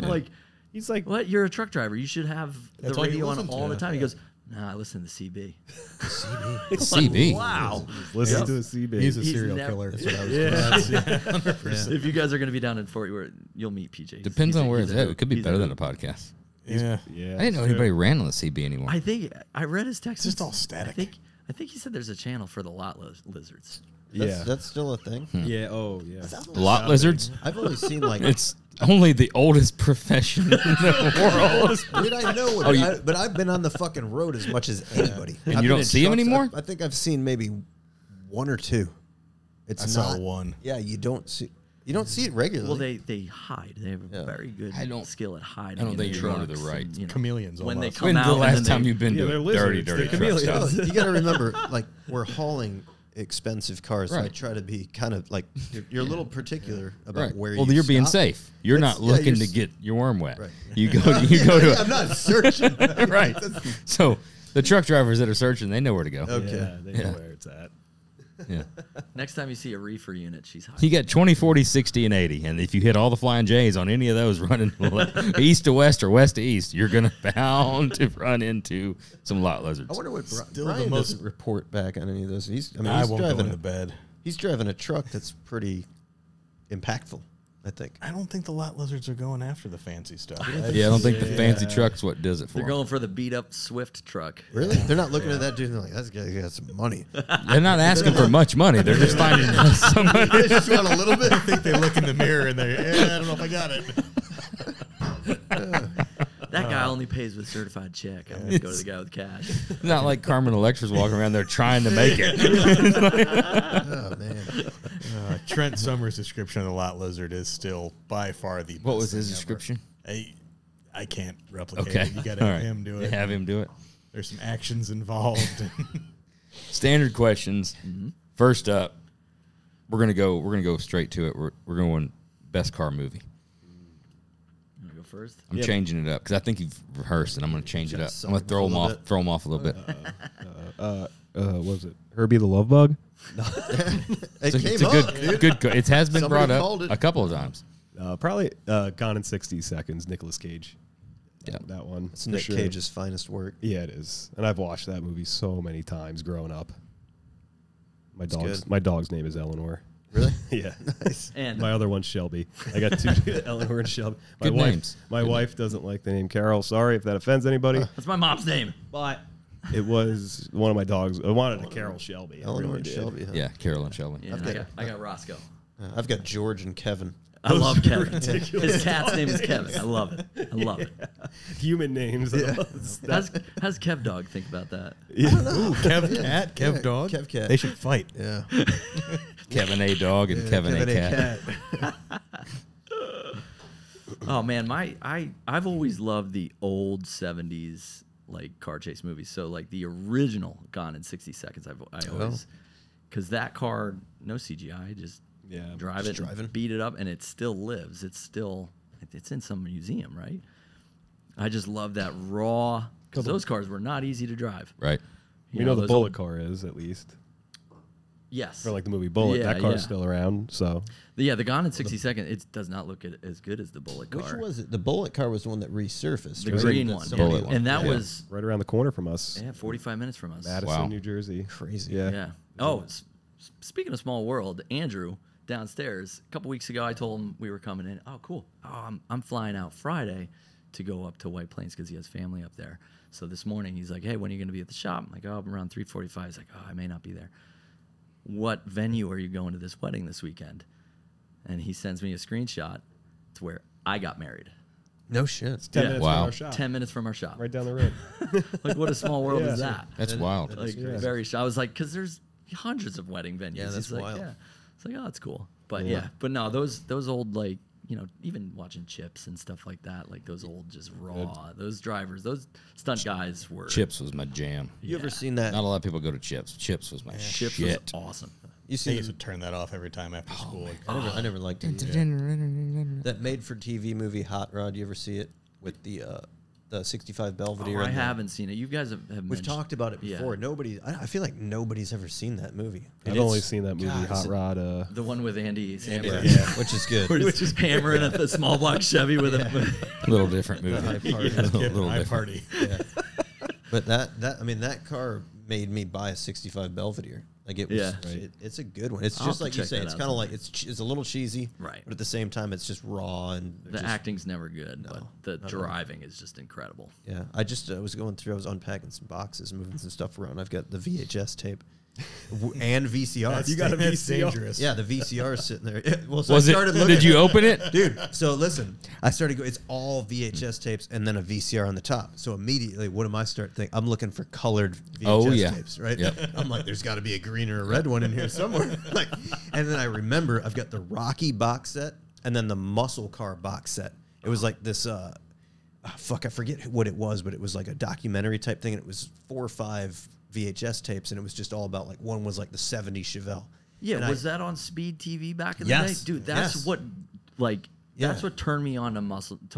like, He's like, "What? You're a truck driver. You should have the That's all you radio on listen all to. the time." He Yeah. goes, "Nah, I listen to CB." CB. Wow. listen to a CB. He's a He's serial never- killer. That's what I was If you guys are going to be down in Fort Worth, you'll meet PJ. Depends on where he's it's at. a- It could be he's better a- than a podcast. Yeah. Yeah. I didn't know anybody ran on the CB anymore. I think I read his text. It's just all static. I think he said there's a channel for the lot lizards. Yeah. That's still a thing. Yeah. Oh, yeah. Lot lizards. I've only seen like. It's only the oldest profession in the world. Dude, I know it, but I've been on the fucking road as much as anybody. And I've you been don't in see 'em trucks. anymore? I think I've seen maybe 1 or 2. It's I saw not one. Yeah, you don't see it regularly. Well, they hide. They have a very good skill at hiding. I don't in think their you're going to trucks the right. and, you know, Chameleons when they almost. come When's out. the and last then time they- you've been Yeah, to they're a lizards. dirty They're truck chameleons. stop? You got to remember, like, we're hauling expensive cars, so I Right. try to be kind of like you're a little particular about Right. where. Well, you you're being stop. safe. You're That's- not yeah, looking you're to get your worm wet. Right. You go to I'm not searching. right. So The truck drivers that are searching, they know where to go. Okay. Yeah, they know where it's at. Yeah. Next time you see a reefer unit, she's hot. You got 20, 40, 60, and 80. And if you hit all the flying J's on any of those running east to west or west to east, you're going to bound to run into some lot lizards. I wonder what Still Brian the most- doesn't report back on any of those. He's I won't go driving into bed. He's driving a truck that's pretty impactful, I think. I don't think the lot lizards are going after the fancy stuff. Yeah, I don't think the fancy truck's what does it for They're 'em. going for the beat up Swift truck. Really? They're not looking at that dude and they're like, that guy got some money. They're not asking for much money. They're just finding somebody. They just want a little bit. I think they look in the mirror and they're, I don't know if I got it. That guy only pays with certified check. I'm going to go to the guy with cash. It's not like Carmen Electra's walking around there trying to make it. Oh, man. Trent Summers' description of the lot lizard is still by far the best What was his thing ever. description? I can't replicate Okay. it. You got to All have right. him do it. Have him do it. There's some actions involved. Standard questions. First up, we're gonna go straight to it. We're going best car movie. You want to go first? I'm changing it up because I think you've rehearsed, and I'm gonna change it up. I'm gonna throw them off, a little bit. What was it? Herbie the Love Bug? It It's came a up, good, dude. It has been Somebody brought called up it. a couple of times. Probably Gone in 60 Seconds, Nicolas Cage. Yeah. That one. It's for Nick sure. Cage's finest work. Yeah, it is. And I've watched that movie so many times growing up. good. My dog's name is Eleanor. Really? Yeah. Nice. And My other one's Shelby. I got two, Eleanor and Shelby. Good names. My wife doesn't like the name Carol. Sorry if that offends anybody. that's my mom's name. But it was one of my dogs. I wanted a Carol Shelby. I Eleanor really and did. Shelby. Huh? Yeah, Carolyn Shelby. Yeah, Okay. I got Roscoe. I've got George and Kevin. I love Kevin. His cat's name is Kevin. I love it. I love it. Human names. How's Kev Dog think about that? Ooh, Kev Cat, Kev Yeah, Dog. Kev Cat. They should fight. Yeah. Kevin A. Dog and Kevin A. Cat. Oh man, I've always loved the old '70s like car chase movies. So like the original Gone in 60 Seconds. I always because that car no CGI, just drive just it, driving. beat it up, and it still lives. It's in some museum, right? I just love that raw because those cars were not easy to drive. Right. You know the those Bullet old- car is, at least. Yes. For like the movie Bullet. Yeah, that car's yeah. still around. So The Gone in 60 Seconds, it does not look as good as the Bullet car. Which was it? The Bullet car was the one that resurfaced. The right? green That's one. somebody Bullet one. And that Yeah. was right around the corner from us. 45 minutes from us. Madison, Wow. New Jersey. Crazy. Yeah. Yeah. Oh, speaking of small world, Andrew downstairs a couple weeks ago, I told him we were coming in. Oh, cool. Oh, I'm flying out Friday to go up to White Plains because he has family up there. So this morning he's like, "Hey, when are you going to be at the shop?" I'm like, "Oh, I'm around 3:45." He's like, "Oh, I may not be there." What venue are you going to this wedding this weekend? And he sends me a screenshot to where I got married. No shit. 10 Yeah. minutes Wow. from our shop. 10 minutes from our shop. Right down the road. Like, what a small world Yeah. is that? That's wild. Like, Yeah. very. I was like, because there's hundreds of wedding venues. Yeah, that's He's like, wild. yeah. It's like, oh, that's cool. But yeah, but no, those old like even watching Chips and stuff like that, like those old just raw. Those drivers, those stunt guys were. Chips was my jam. You ever seen that? Not a lot of people go to Chips. Chips was my Chips shit. was awesome. You I see, used to turn that off every time after school. I never liked it. either. That made-for-TV movie Hot Rod. You ever see it with the 65 Belvedere? Oh, I and the- haven't seen it. You guys have We've mentioned- talked about it Yeah. before. I feel like nobody's ever seen that movie. And I've only it's- seen that movie, God, Hot it's- Rod. The one with Andy Samberg. Yeah, which is good. We're just hammering at the small block Chevy with a. Little different movie. High party. little I different. party. But that car made me buy a 65 Belvedere. Like it was, Yeah. it's a good one. It's I'll just have like to you check say. that It's out kind of like it's a little cheesy, Right. But at the same time, it's just raw and The just, acting's never good, but the not really. driving is just incredible. Yeah, I just was going through. I was unpacking some boxes, moving some stuff around. I've got the VHS tape and VCR. You got a That's VCR. dangerous. Yeah, the VCR is sitting there. Yeah, well, so Was I it? started looking. Did you open it? Dude, so listen, I started going, it's all VHS tapes and then a VCR on the top. So immediately, what am I start thinking? I'm looking for colored VHS tapes, right? Yep. I'm like, there's got to be a green or a red one in here somewhere. Like, and then I remember I've got the Rocky box set and then the Muscle Car box set. It was like this, I forget what it was, but it was like a documentary type thing. And it was 4 or 5 VHS tapes, and it was just all about like one was like the 70s Chevelle. Yeah, And was that on Speed TV back in the Yes, day? Dude, that's yes. what, like, That's what turned me on to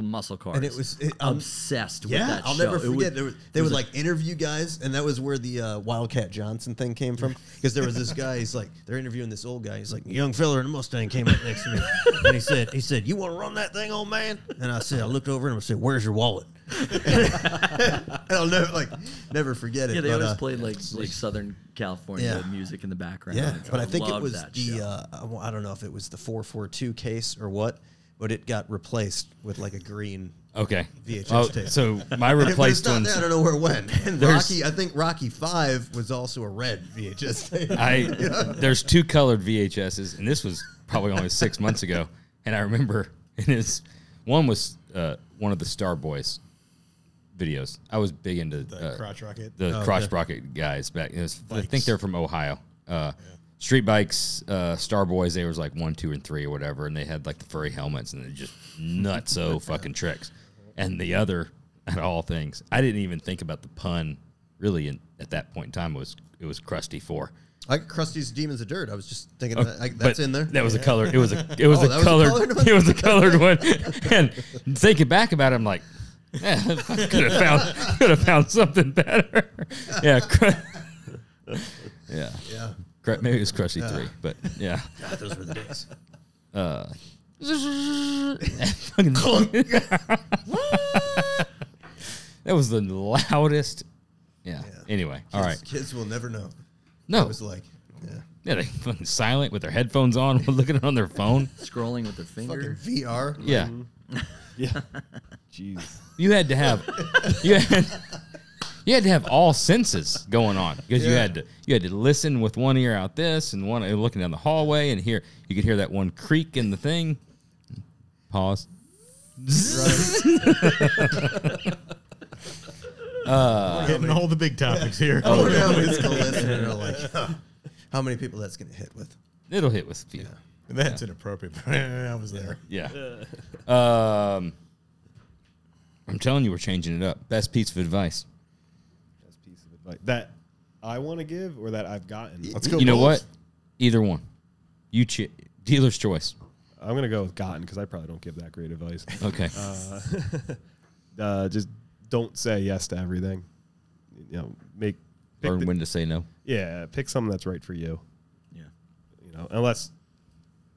muscle cars. And it was obsessed with that I'll show. never forget. They would like interview guys, and that was where the Wildcat Johnson thing came from. Because there was this guy. He's like, they're interviewing this old guy. He's like, a young fella in a Mustang came up next to me, and he said, "You want to run that thing, old man?" And I looked over and I said, "Where's your wallet?" And I'll never forget it. Yeah, they but, always played like Southern California music in the background. Yeah, but I think it loved was that the show. I don't know if it was the 442 case or what, but it got replaced with like a green Okay. VHS tape. So my But it's replaced not ones. there. I don't know where it went. And There's- I think Rocky 5 was also a red VHS tape. There's 2 colored VHSs, and this was probably only 6 months ago. And I remember, one was one of the Star Boys videos. I was big into The crotch rocket. the crotch rocket guys back. I think they're from Ohio. Street bikes, Star Boys. They was like 1, 2, and 3 or whatever, and they had like the furry helmets and they just nutso fucking tricks. And the other, at all things, I didn't even think about the pun really. At that point in time, it was Krusty 4. I got Krusty's Demons of Dirt. I was just thinking But that's in there. That was a color. It was a that was a colored. colored one? It was a colored one. And thinking back about it, I'm like, could have found something better. Yeah, yeah. Maybe it was Krusty 3, but yeah. God, those were the days. That was the loudest. Yeah. Anyway, all right. Kids will never know. No. It was like, Yeah, they fucking silent with their headphones on, looking on their phone. Scrolling with their finger. fucking VR. Yeah. Yeah. Jeez. You had to have you had to have all senses going on because you had to listen with one ear out this and one looking down the hallway and you could hear that one creak in the thing. Pause. Hitting all the big topics here. Oh, no, it's gonna listen and they're like, how many people that's gonna hit with? It'll hit with a few. That's inappropriate. But I was there. Yeah. I'm telling you, we're changing it up. Best piece of advice. Best piece of advice that I want to give or that I've gotten. Let's go. You know both. what? Either one. Dealer's choice. I'm gonna go with gotten because I probably don't give that great advice. Okay. Just don't say yes to everything. You know, pick Learn when to say no. Yeah, pick something that's right for you. Yeah. You know, unless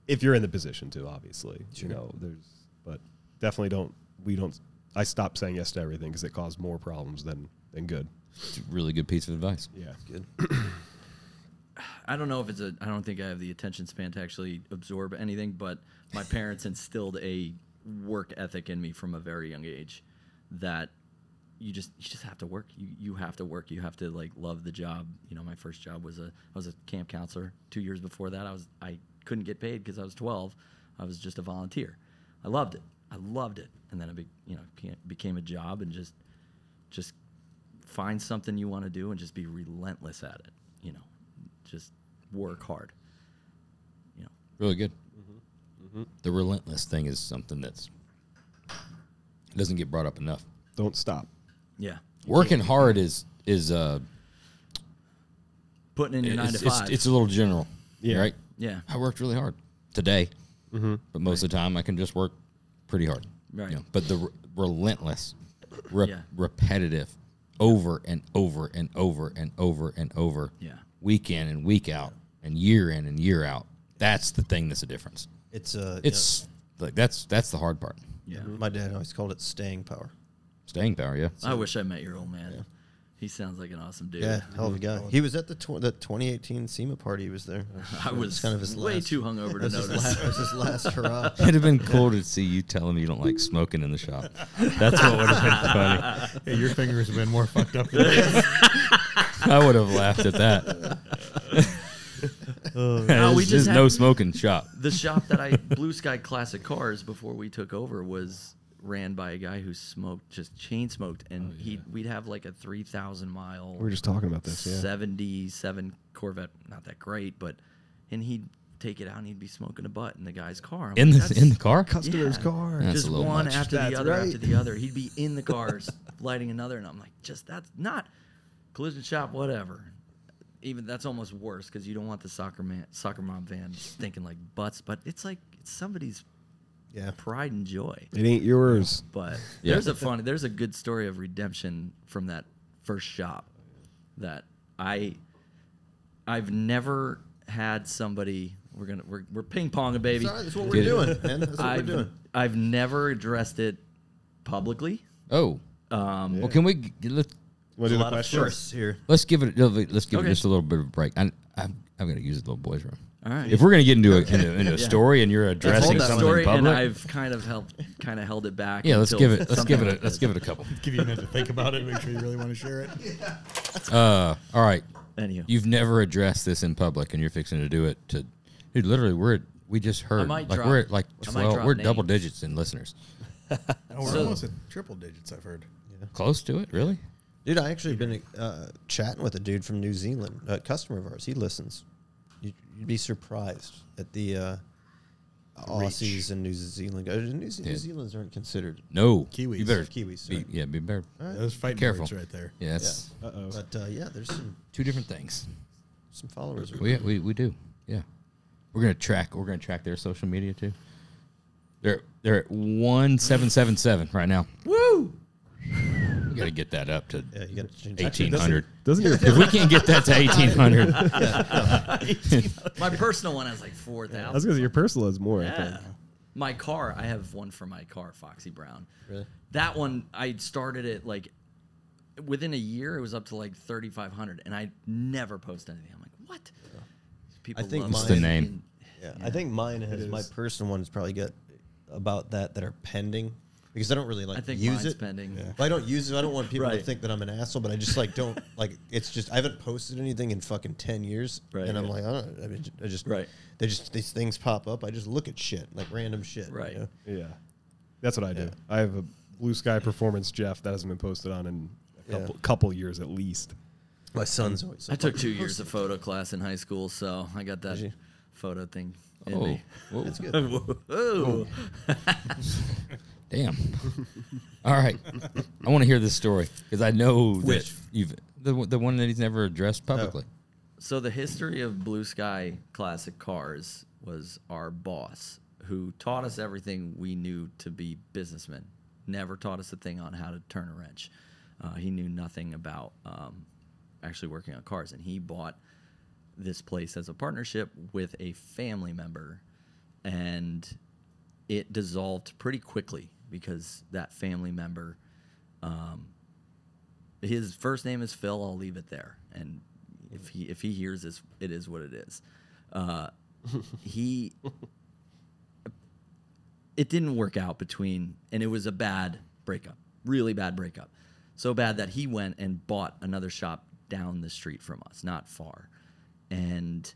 if you're in the position to, obviously. Sure. You know, but definitely don't. I stopped saying yes to everything because it caused more problems than good. It's a really good piece of advice. Yeah, Good. I don't know if I don't think I have the attention span to actually absorb anything, but my parents instilled a work ethic in me from a very young age that you just have to work. You have to work. You have to like love the job. You know, my first job I was a camp counselor. 2 years before that, I couldn't get paid because I was 12. I was just a volunteer. I loved it. And then it became a job, and just find something you want to do and just be relentless at it. You know, just work hard. You know, Really good. The relentless thing is something doesn't get brought up enough. don't stop. yeah. Working hard is Putting in your 9 to 5. it's a little general. Yeah. Right? yeah. I worked really hard today, but most of the time I can just work pretty hard. Right. You know, but the relentless, Yeah. repetitive, over and over and over and over and over, Yeah. week in and week out, and year in and year out. That's the thing that's a difference. It's Like that's the hard part. Yeah. my dad always called it staying power. Staying power, yeah. I wish I met your old man. He sounds like an awesome dude. Yeah, hell of a guy. He was at the 2018 SEMA party. He was there. I was kind of his way last- too hungover to That was notice. his last hurrah. It'd have been cool to see you tell him you don't like smoking in the shop. That's what would have been funny. Hey, your fingers have been more fucked up than this. I would have laughed at that. No, we There's just had- no smoking shop. The shop that Blue Sky Classic Cars, before we took over, was ran by a guy who smoked, just chain smoked, and we'd have like a 3,000 mile. We were just talking about this. Yeah. 77 Corvette, not that great, and he'd take it out and he'd be smoking a butt in the guy's car. I'm In like, the car? Customer's Yeah. car. That's just a little one much. after the That's other right. after the other. He'd be in the cars lighting another, and I'm like, that's not collision shop, whatever. Even that's almost worse because you don't want the soccer mom van stinking like butts, but it's like it's somebody's Yeah. pride and joy. It ain't yours. But Yeah. there's a good story of redemption from that first shop that I've never had somebody. We're ping ponging, baby. Sorry, that's what we're doing, man. That's what we're I've doing. I've never addressed it publicly. Oh, well, can we let's Want to do the A lot of question? firsts here. give it Okay. just a little bit of a break. I'm gonna use the little boys' room. All right. If we're gonna get into a story and you're addressing that something story, in and public, I've kind of held it back. yeah, let's until give it something like let's this. give it a couple. Give you a minute to think about it. Make sure you really want to share it. All right, Anywho. you've never addressed this in public, and you're fixing to do it to, dude. Literally, we just heard might like drop- we're at like I might 12. drop We're double names. digits in listeners. Oh, we're So- almost at triple digits, I've heard. Close to it, really. Dude, I actually been chatting with a dude from New Zealand, a customer of ours. He listens. You'd be surprised at the Aussies and New Zealand. New Zealanders aren't considered. No, Kiwis. You better Kiwis, be, right? yeah, be better. Those fighting Careful. words right there. Yeah, that's Uh-oh. But yeah, there's two different things. some followers. We do. Yeah, we're gonna track their social media too. They're at 1777 right now. Woo! We got to get that up to Yeah, you got to change 1800. Doesn't your If we can't get that to 1800, My personal one has like 4,000. I was gonna say your personal is more. I Yeah. think. My car, I have one for my car, Foxy Brown. Really? That one, I started it like within a year, it was up to like 3,500, and I never post anything. I'm like, what? People I think love What's the it. name? Yeah, I think mine has my personal one's probably got about that are pending because I don't really I think use mine's it. pending. If I don't use it, I don't want people to Right. think that I'm an asshole, but I just like don't like it's just I haven't posted anything in fucking 10 years. Right. And I'm like, I mean, I just Right. these things pop up. I just look at shit, like random shit. Right. You know? Yeah, that's what I do. I have a Bluesky Performance Jeff that hasn't been posted on in a couple years at least. My son's always I took 2 years of photo class in high school, so I got that Did you? photo thing in Oh, me. whoa, That's good. Whoa. damn! All right, I want to hear this story because I know Which? that you've the one that he's never addressed publicly. So the history of Blue Sky Classic Cars was our boss who taught us everything we knew to be businessmen. Never taught us a thing on how to turn a wrench. He knew nothing about actually working on cars, and he bought this place as a partnership with a family member, and it dissolved pretty quickly because that family member, his first name is Phil. I'll leave it there, and if he hears this, it is what it is. It didn't work out between, and it was a bad breakup, really bad breakup. So bad that he went and bought another shop down the street from us, not far. And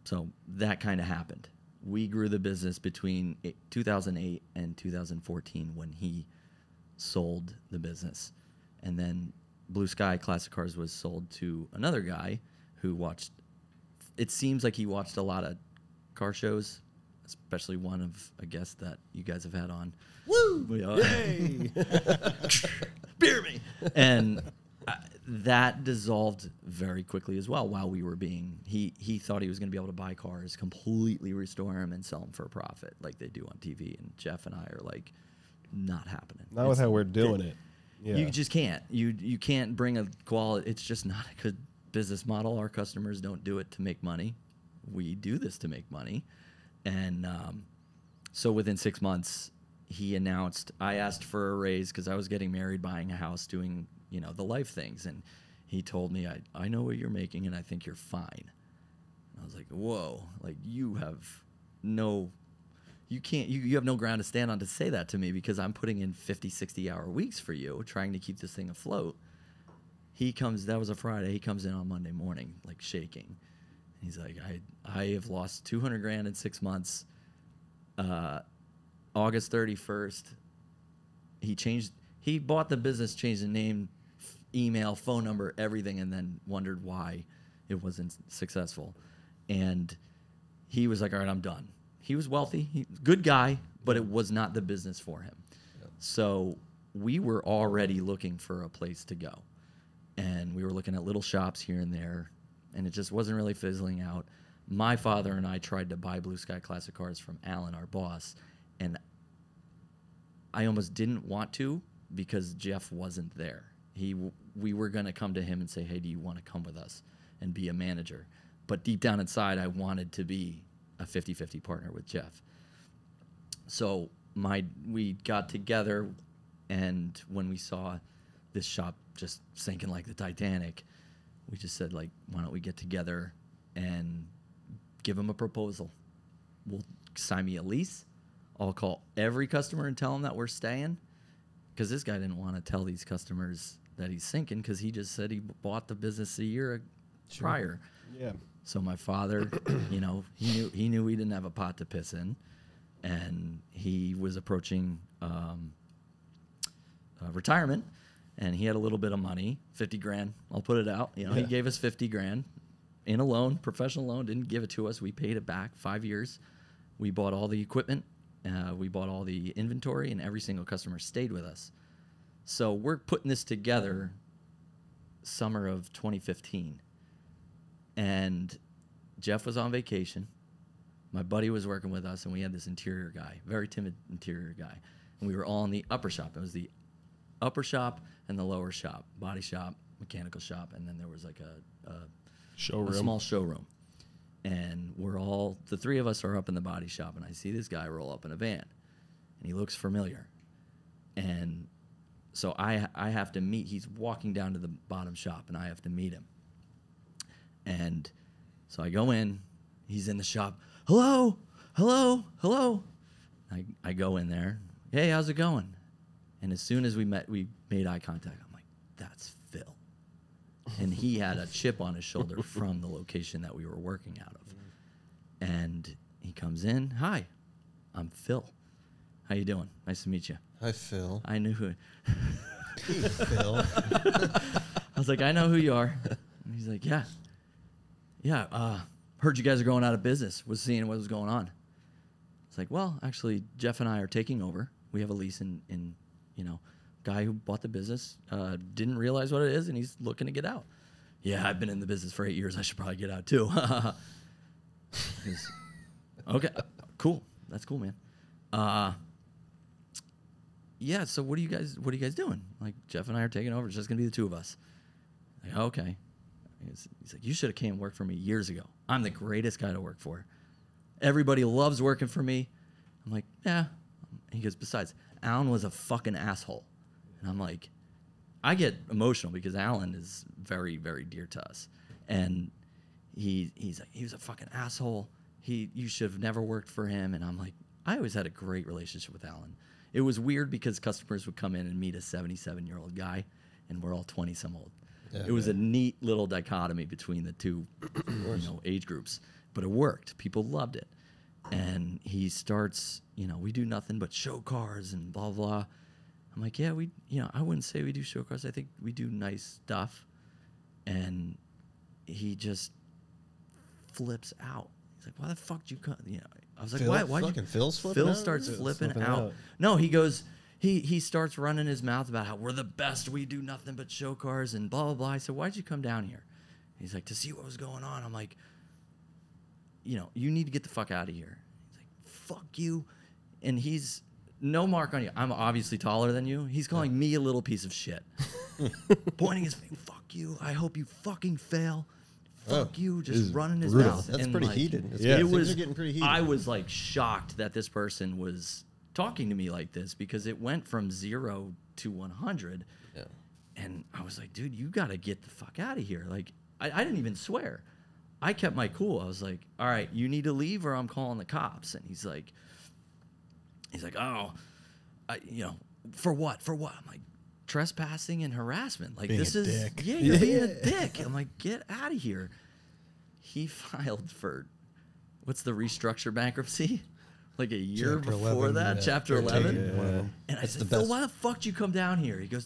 so that kind of happened. We grew the business between 2008 and 2014 when he sold the business. And then Blue Sky Classic Cars was sold to another guy who watched, it seems like he watched a lot of car shows, especially one of a guest that you guys have had on. Woo! Yay! Beer me! And that dissolved very quickly as well while we were being, he thought he was going to be able to buy cars, completely restore them, and sell them for a profit like they do on TV. And Jeff and I are like, not happening. Not with how we're doing it. Yeah. You just can't. You can't bring a quality. It's just not a good business model. Our customers don't do it to make money. We do this to make money. And so within 6 months, he announced, I asked for a raise because I was getting married, buying a house, doing, the life things. And he told me, I know what you're making and I think you're fine. And I was like, whoa, like you have no ground to stand on to say that to me because I'm putting in 50, 60-hour weeks for you, trying to keep this thing afloat. That was a Friday. He comes in on Monday morning, like shaking. He's like, I have lost $200,000 in 6 months. August 31st, he bought the business, changed the name, email, phone number, everything, and then wondered why it wasn't successful. And he was like, all right, I'm done. He was wealthy, good guy, but it was not the business for him. Yep. So we were already looking for a place to go. And we were looking at little shops here and there, and it just wasn't really fizzling out. My father and I tried to buy Blue Sky Classic Cars from Alan, our boss, and I almost didn't want to because Jeff wasn't there. We were going to come to him and say, hey, do you want to come with us and be a manager? But deep down inside, I wanted to be a 50-50 partner with Jeff. So we got together, and when we saw this shop just sinking like the Titanic, we just said, like, why don't we get together and give him a proposal? We'll sign me a lease. I'll call every customer and tell them that we're staying, because this guy didn't want to tell these customers that he's sinking because he just said he bought the business a year prior. Yeah. So my father, he knew he didn't have a pot to piss in, and he was approaching retirement, and he had a little bit of money, 50 grand. I'll put it out. He gave us 50 grand in a loan, professional loan. Didn't give it to us. We paid it back 5 years. We bought all the equipment. We bought all the inventory, and every single customer stayed with us. So we're putting this together summer of 2015. And Jeff was on vacation. My buddy was working with us, and we had this interior guy, very timid interior guy. And we were all in the upper shop. It was the upper shop and the lower shop, body shop, mechanical shop, and then there was like a small showroom. And the three of us are up in the body shop, and I see this guy roll up in a van, and he looks familiar. And so I have to meet, he's walking down to the bottom shop, and I have to meet him. And so I go in, he's in the shop. Hello, hello, hello. I go in there. Hey, how's it going? And as soon as we made eye contact. I'm like, that's Phil. And he had a chip on his shoulder from the location that we were working out of. And he comes in. Hi, I'm Phil. How you doing? Nice to meet you. Hi, Phil. I knew who. Hey, Phil. I was like, I know who you are. And he's like, yeah. Heard you guys are going out of business. Was seeing what was going on. It's like, well, actually, Jeff and I are taking over. We have a lease in guy who bought the business didn't realize what it is, and he's looking to get out. Yeah, I've been in the business for 8 years. I should probably get out too. Okay, cool. That's cool, man. Yeah. So what are you guys doing? Like, Jeff and I are taking over. It's just gonna be the two of us. Like, okay. He's like, you should have came and worked for me years ago. I'm the greatest guy to work for. Everybody loves working for me. I'm like, yeah. He goes, besides, Alan was a fucking asshole. And I'm like, I get emotional because Alan is very, very dear to us. And he's like, he was a fucking asshole. You should have never worked for him. And I'm like, I always had a great relationship with Alan. It was weird because customers would come in and meet a 77-year-old guy, and we're all 20-some old. Yeah, it was a neat little dichotomy between the two age groups. But it worked. People loved it. And he starts, we do nothing but show cars and blah, blah. I'm like, yeah, I wouldn't say we do show cars. I think we do nice stuff. And he just flips out. He's like, why the fuck did you come? I was like, why? Fucking Phil's flipping Phil out? starts flipping out. No, he goes, he starts running his mouth about how we're the best. We do nothing but show cars and blah, blah, blah. I said, why'd you come down here? He's like, to see what was going on. I'm like, you need to get the fuck out of here. He's like, fuck you. And he's, no mark on you. I'm obviously taller than you. He's calling me a little piece of shit. Pointing his finger, fuck you. I hope you fucking fail. Fuck you. Just running his mouth. That's pretty heated. Things are getting pretty heated. I was like shocked that this person was talking to me like this because it went from 0 to 100. Yeah. And I was like, dude, you got to get the fuck out of here. Like, I didn't even swear. I kept my cool. I was like, all right, you need to leave or I'm calling the cops. And he's like, oh, for what? For what? I'm like, trespassing and harassment. Like, being this is dick. Yeah, you're being a dick. I'm like, get out of here. He filed for what's the restructure bankruptcy? Like a year Chapter before 11, that, yeah. Chapter 11. And I That's said, the Phil, best. why the fuck did you come down here? He goes,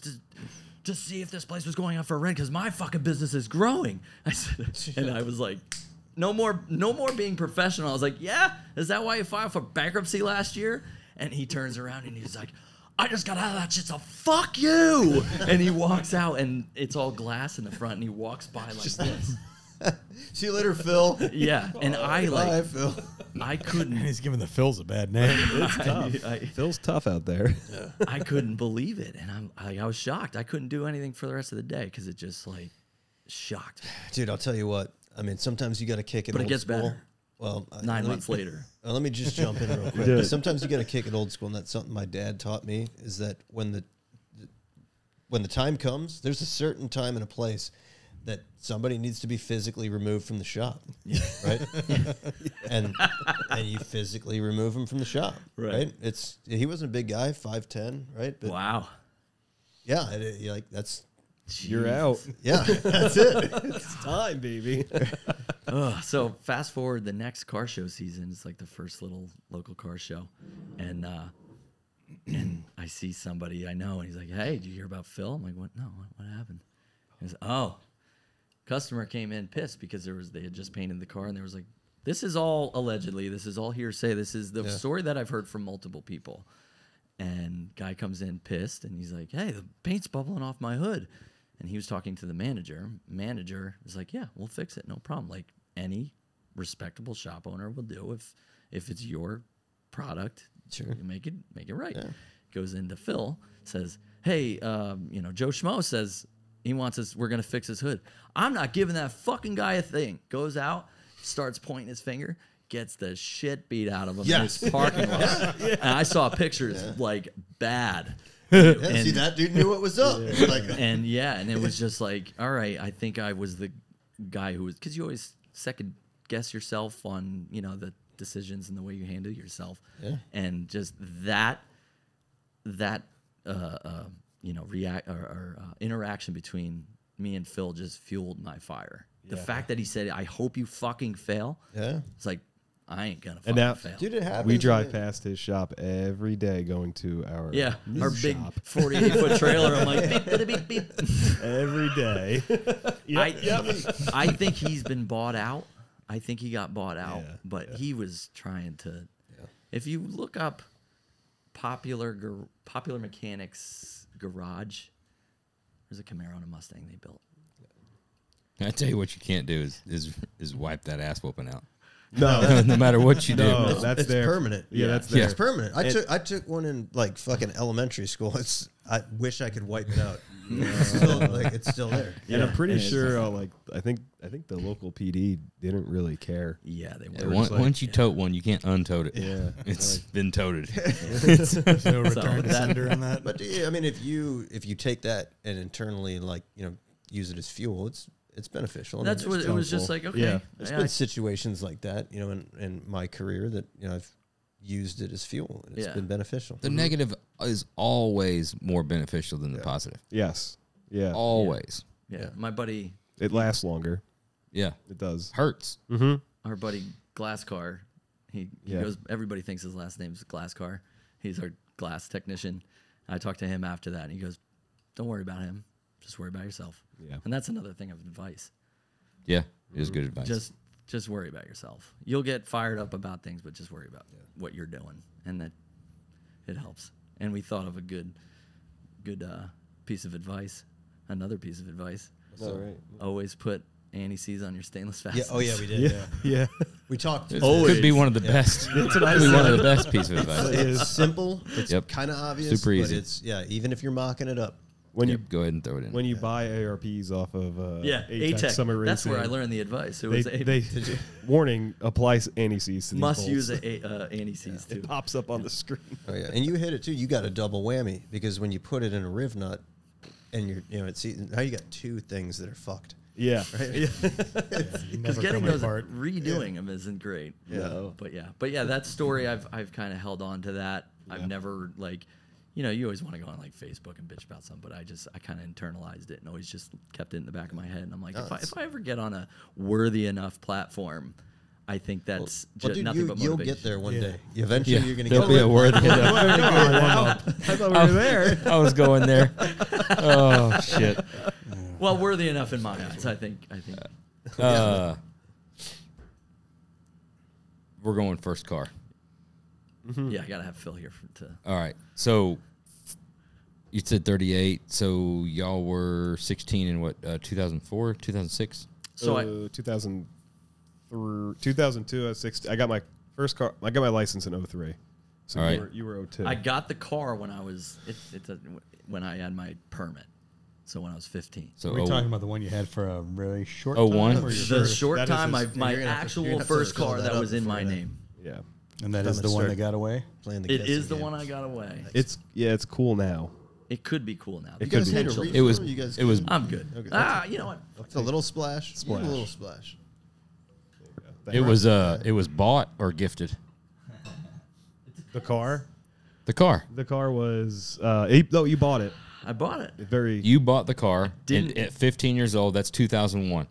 to see if this place was going up for rent because my fucking business is growing. I said, and I was like, no more being professional. I was like, yeah, is that why you filed for bankruptcy last year? And he turns around and he's like, I just got out of that shit, so fuck you. And he walks out and it's all glass in the front and he walks by like this. See you later, Phil. Yeah, and I like, Bye, Phil. I couldn't. He's giving the Phils a bad name. It's tough. Phil's tough out there. I couldn't believe it, and I was shocked. I couldn't do anything for the rest of the day because it just like shocked me. Dude, I'll tell you what. I mean, sometimes you got to kick it. But it old gets school. better. Well, 9 months later. Let me just jump in real quick. Do it. Sometimes you got to kick it old school, and that's something my dad taught me. Is that when the time comes, there's a certain time and a place that somebody needs to be physically removed from the shop, right? And you physically remove him from the shop, right? He wasn't a big guy, 5'10", right? But Wow. yeah, that's You're out. yeah, that's it. It's time, baby. So fast forward the next car show season. It's like the first little local car show, and I see somebody I know, and he's like, "Hey, did you hear about Phil?" I'm like, "What? No, what happened?" He's "Oh, customer came in pissed because they had just painted the car, and there was like, this is all allegedly, this is all hearsay, this is the story that I've heard from multiple people." And guy comes in pissed, and he's like, "Hey, the paint's bubbling off my hood." And he was talking to the manager. Manager was like, "Yeah, we'll fix it, no problem. Like any respectable shop owner will do if it's your product. Sure. You make it right." Yeah. Goes into Phil, says, "Hey, Joe Schmo says he wants us. We're gonna fix his hood. I'm not giving that fucking guy a thing." Goes out, starts pointing his finger, gets the shit beat out of him in his parking lot. And I saw pictures like bad. See, that dude knew what was up. And it was just like, all right, I think I was the guy who was, because you always second guess yourself on the decisions and the way you handle yourself, and just that interaction between me and Phil just fueled my fire. The fact that he said, "I hope you fucking fail," it's like, I ain't gonna fucking fail. Dude, it happens. We drive past his shop every day going to our our big 48-foot trailer. I'm like, beep, beep, beep, beep. every day. I think he's been bought out. I think he got bought out, but he was trying to. If you look up popular mechanics garage, there's a Camaro and a Mustang they built. I tell you what, you can't do is wipe that ass whooping out. No, No matter what you do. no, It's that's there. permanent. Yeah, that's there. It's permanent. I took one in like fucking elementary school. I wish I could wipe it out. It's still there. And I'm pretty sure, I think the local PD didn't really care. Yeah, they Yeah, were. once you tote one, you can't untote it. Yeah, It's been toted. There's no return to sender on that. But I mean, if you take that and internally use it as fuel, it's beneficial. That's what it was. Just like, okay, Yeah. There's been situations like that, in my career that I've used it as fuel, and it's been beneficial. The negative is always more beneficial than the positive. Yes. Yeah. Always. Yeah, my buddy, It lasts longer. Yeah. It does. Hurts. our buddy Glasscar, he goes. Everybody thinks his last name's Glasscar. He's our glass technician. I talked to him after that, and he goes, "Don't worry about him. Just worry about yourself." Yeah. And that's another thing of advice. Yeah. It is good advice. Just worry about yourself. You'll get fired up about things, but just worry about what you're doing, and that it helps. And we thought of a good piece of advice. Another piece of advice: All right. always put anti-seize on your stainless Yeah. fasteners. Oh yeah, we did. Yeah. We talked. It could be one of the best. It could be one of the best pieces of advice. It's simple. It's Yep. kind of obvious. Super easy. But it's even if you're mocking it up. When Yep, you go ahead and throw it in. when you buy ARPs off of ATEC. ATEC Summer That's Racing, where I learned the advice. It they was warning applies anti-seize to these must bolts. use anti-seize too. It pops up on the screen. Oh yeah, and you hit it too. You got a double whammy because when you put it in a riv nut, and now you got two things that are fucked. Yeah. Because getting those redoing them isn't great. Yeah. But yeah, that story I've kind of held on to that. I've never you always want to go on Facebook and bitch about something, but I kind of internalized it and always just kept it in the back of my head. And I'm like, if I ever get on a worthy enough platform, I think that's Dude, nothing but motivation. you'll get there one day. Eventually, you're gonna There'll get be there. a worthy I thought we were there. I was going there. Oh shit. Well, worthy enough in my eyes, I think. We're going first car. Yeah, I gotta have Phil here to. All right. So you said 38. So y'all were 16 in what? 2004, 2006. So 2002. I was 16. I got my First car. I got my license in 03. So All right. you were 02. I got the car when I was when I had my permit. So when I was 15. So Are we talking about the one you had for a really short 01? time? Or your The first? short that is time, his- my you're gonna have to- you're actual gonna have to first fill car that that up was in before my that. name. Yeah. And that I'm is gonna the one start- that got away? Playing the It guessing is the game. one I got away. It's cool now. It could be cool now. It You guys could be. need a Potential. refill? It was- You guys it was- good? I'm good. Okay. You know what? It's a little splash. You need a little splash. It was bought or gifted. The car. The car. The car was. You bought it. I bought it. Very. You bought the car didn't- at 15 years old. That's 2001.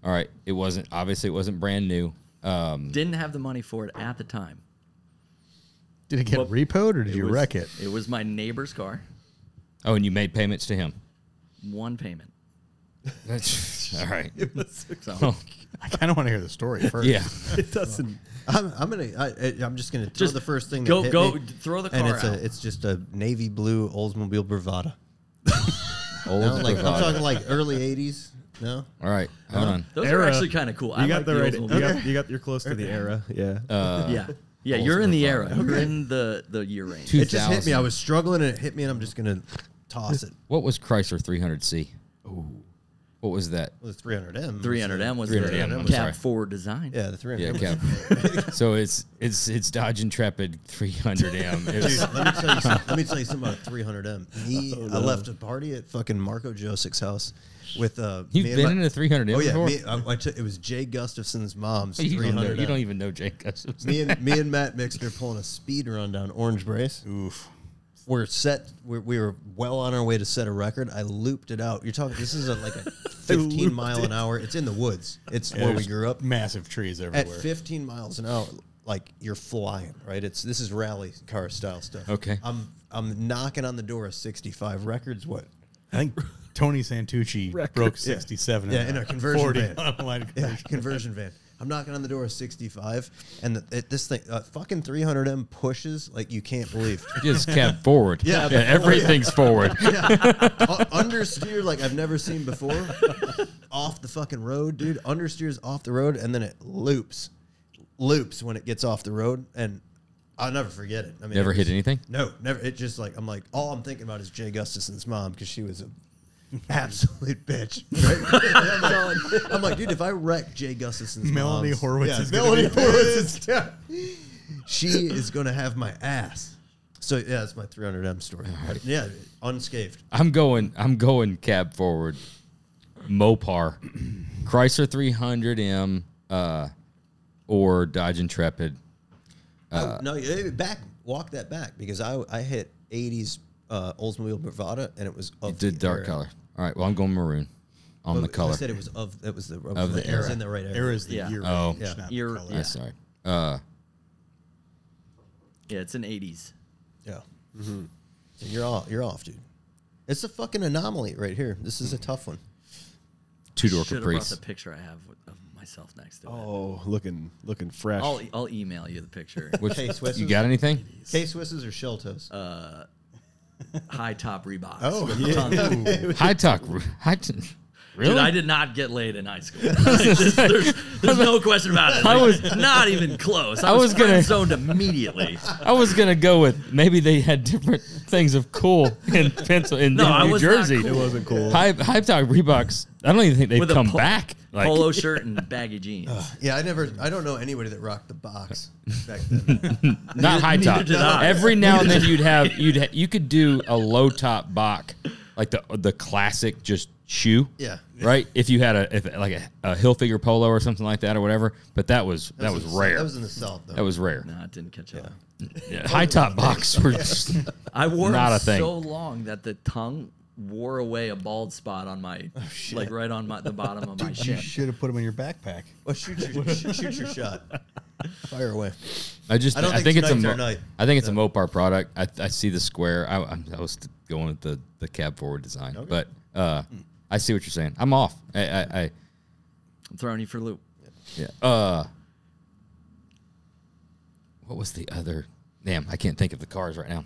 All right. It wasn't brand new. Didn't have the money for it at the time. Did it get Well, repoed or did you was- wreck it? It was my neighbor's car. Oh, and you made payments to him. One payment. That's all right. So I kind of want to hear the story first. Yeah. It doesn't. I'm just gonna throw Just the first thing. go- that hit go- me, throw the and car out. it's just a navy blue Oldsmobile Bravada. Old No, like I'm Bravado. talking like early '80s. No, All right. Hold on. those Era. are actually kind of cool. I You got like the the right. Oldsmobile. You're close to the era. Yeah. Yeah, you're in the era. You're in the year range. it just hit me. 2000. I was struggling, and it hit me, and I'm just gonna toss it. What was Chrysler 300C? What was that? Well, the 300M. 300M was 300M, the I'm cab sorry. forward design. Yeah, the 300M. Yeah, was- cab. So it's Dodge Intrepid 300M. It was- Dude, let me tell you something about 300M. I left a party at fucking Marco Josik's house with You've me and been my- in a 300M Oh yeah, before? it was Jay Gustafson's mom's You don't, know, 300M. you don't even know Jake Gustafson. me and Matt Mixter pulling a speed run down Orange Brace. Oof. We were well on our way to set a record. I looped it out. You're talking. This is like a 15 mile an hour. It's in the woods. It's where we There's grew up. Massive trees At everywhere. 15 miles an hour, like you're flying, right? This is rally car style stuff. Okay. I'm knocking on the door of 65 records. What? I think Tony Santucci broke 67. Yeah, in a conversion 40 van. on a line Yeah, conversion. conversion van. I'm knocking on the door of 65, and this thing, fucking 300M pushes like you can't believe. Just cab forward. Yeah. Everything's forward. Understeer like I've never seen before, off the fucking road, dude. Understeers off the road, and then it loops when it gets off the road, and I'll never forget it. I mean, Never it hit was- anything? No, never. It just like I'm like all I'm thinking about is Jay Gustafson's mom because she was a absolute bitch. Right? I'm like, dude, if I wreck Jay Gustafson's Melanie mom's- Horowitz is gonna Melanie be Horowitz is she is gonna have my ass. So yeah, that's my 300M story. Yeah, unscathed. I'm going cab forward. Mopar. Chrysler 300M or Dodge Intrepid. No, walk that back because I hit 80s Oldsmobile Bravada and it was of The dark era. color. All right. Well, I'm going maroon on the color. I said it was of the Of the it was era. in the right era. Era's the Yeah. year Oh. range, Yeah. not the Year- color. yeah. Sorry. Yeah, it's an 80s. Yeah. So you're off, dude. It's a fucking anomaly right here. This is a tough one. Two-door Should have brought Caprice. the picture I have of myself next to it. Oh, looking fresh. I'll email you the picture. Which, K-Swisses? you got anything? K-Swisses or shell toes? High top Reeboks. Oh, with yeah. tons of- High talk. Really? Dude, I did not get laid in high school. There's no question about it. I Like, was- not even close. I I was was gonna- zoned immediately. I was gonna go with maybe they had different things of cool in No, I New was not Jersey. cool. It wasn't cool. High talk Reeboks. I don't even think they've With a come back. Like, Polo shirt and baggy jeans. Yeah, I don't know anybody that rocked the box back then. not high top. neither did I. Every now and then you could do a low top Bach, like the classic just shoe. Yeah. Right. If you had a Hilfiger polo or something like that or whatever, but that was rare. That was in the South, though. That was rare. No, it didn't catch up. Yeah, high top Bachs were just I wore Not them a thing. so long that the tongue wore away a bald spot on my, like right on the bottom of my You shin. should have put them in your backpack. Well, shoot your shot. Fire away. I I don't think it's tonight's our night. I think it's a Mopar product. I see the square. I was going with the cab forward design, but I see what you're saying. I'm off. I'm throwing you for a loop. Yeah. What was the other? Damn, I can't think of the cars right now.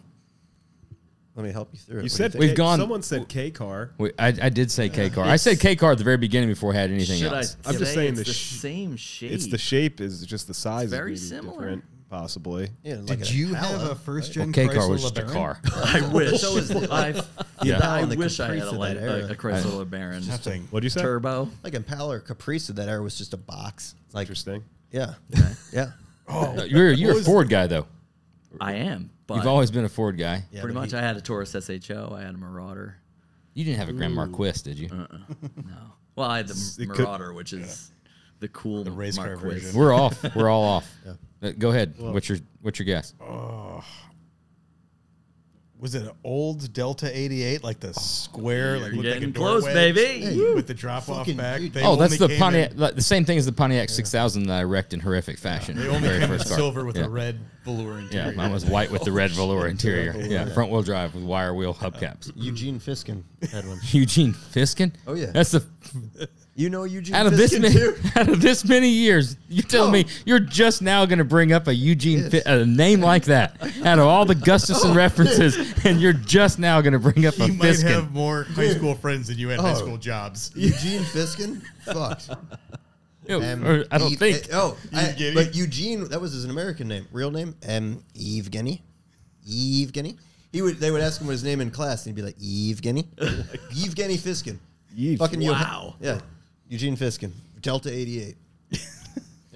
Let me help you through it. You What said do you think? Someone said K car. Wait, I did say K car. I said K car at the very beginning before I had anything Should else. I I'm just say saying it's the same shape? It's the shape is just the size. It's very is maybe similar. different, possibly. Yeah, like Did a you Impala, have a first gen K car Chrysler was just a LeBaron? car. I wish. So is the- I Yeah. and the wish I had Caprice of that era. a Chrysler LeBaron. Nothing. What'd you say? Turbo. Like Impala or Caprice of that era was just a box. Like, Interesting. yeah, yeah. You're a Ford guy though. I am. But You've always been a Ford guy. Yeah, pretty but much. I had a Taurus SHO. I had a Marauder. You didn't have a Grand Marquis, did you? No. Well, I had the It could- Marauder, which is the cool race car Marquis. version. We're off. We're all off. Go ahead. What's your guess? Was it an old Delta 88, like the square, like You're looked like a getting door close, wedge baby. Hey, with the drop off fucking back? dude. They Oh, that's only the came Pontiac. in- Like, the same thing as the Pontiac 6000 that I wrecked in horrific fashion. They only Very came in first car. silver with Yeah. a red velour interior. Yeah, mine was white with the red velour interior. Yeah, front wheel drive with wire wheel hubcaps. Eugene Fiskin had one. Eugene Fiskin. Oh, yeah. That's the You know Eugene out of this Fiskin, many too? out of this many years. You tell me you're just now going to bring up a Eugene a name like that out of all the Gustafson references, and you're just now going to bring up a He might Fiskin. have more high school friends than you had high school jobs. Eugene Fiskin? Fucked. Or I don't think. Evgeny? But Eugene, that was his American name. Real name? Evgeny. Evgeny. They would ask him what his name in class, and he'd be like, Evgeny. Evgeny Fiskin. Yves. Fucking Wow. Yeah. Eugene Fiskin. Delta 88.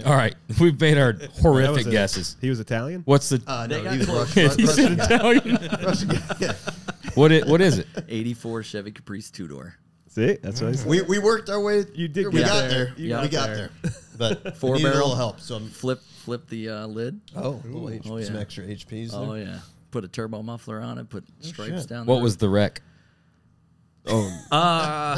All right, we've made our That was horrific a- guesses. He was Italian. What's the? No, got he was close. he Russian. said Italian. Russian guy. Yeah. What is it? 84 Chevy Caprice 2-door. See, that's what I said. We worked our way. You did We get got there. there. You We got got there. there. But Four we needed a barrel. little help. So I'm, Flip the lid. oh, yeah. some extra HPs. Oh there. yeah. Put a turbo muffler on it. Put stripes shit. down. What was the wreck?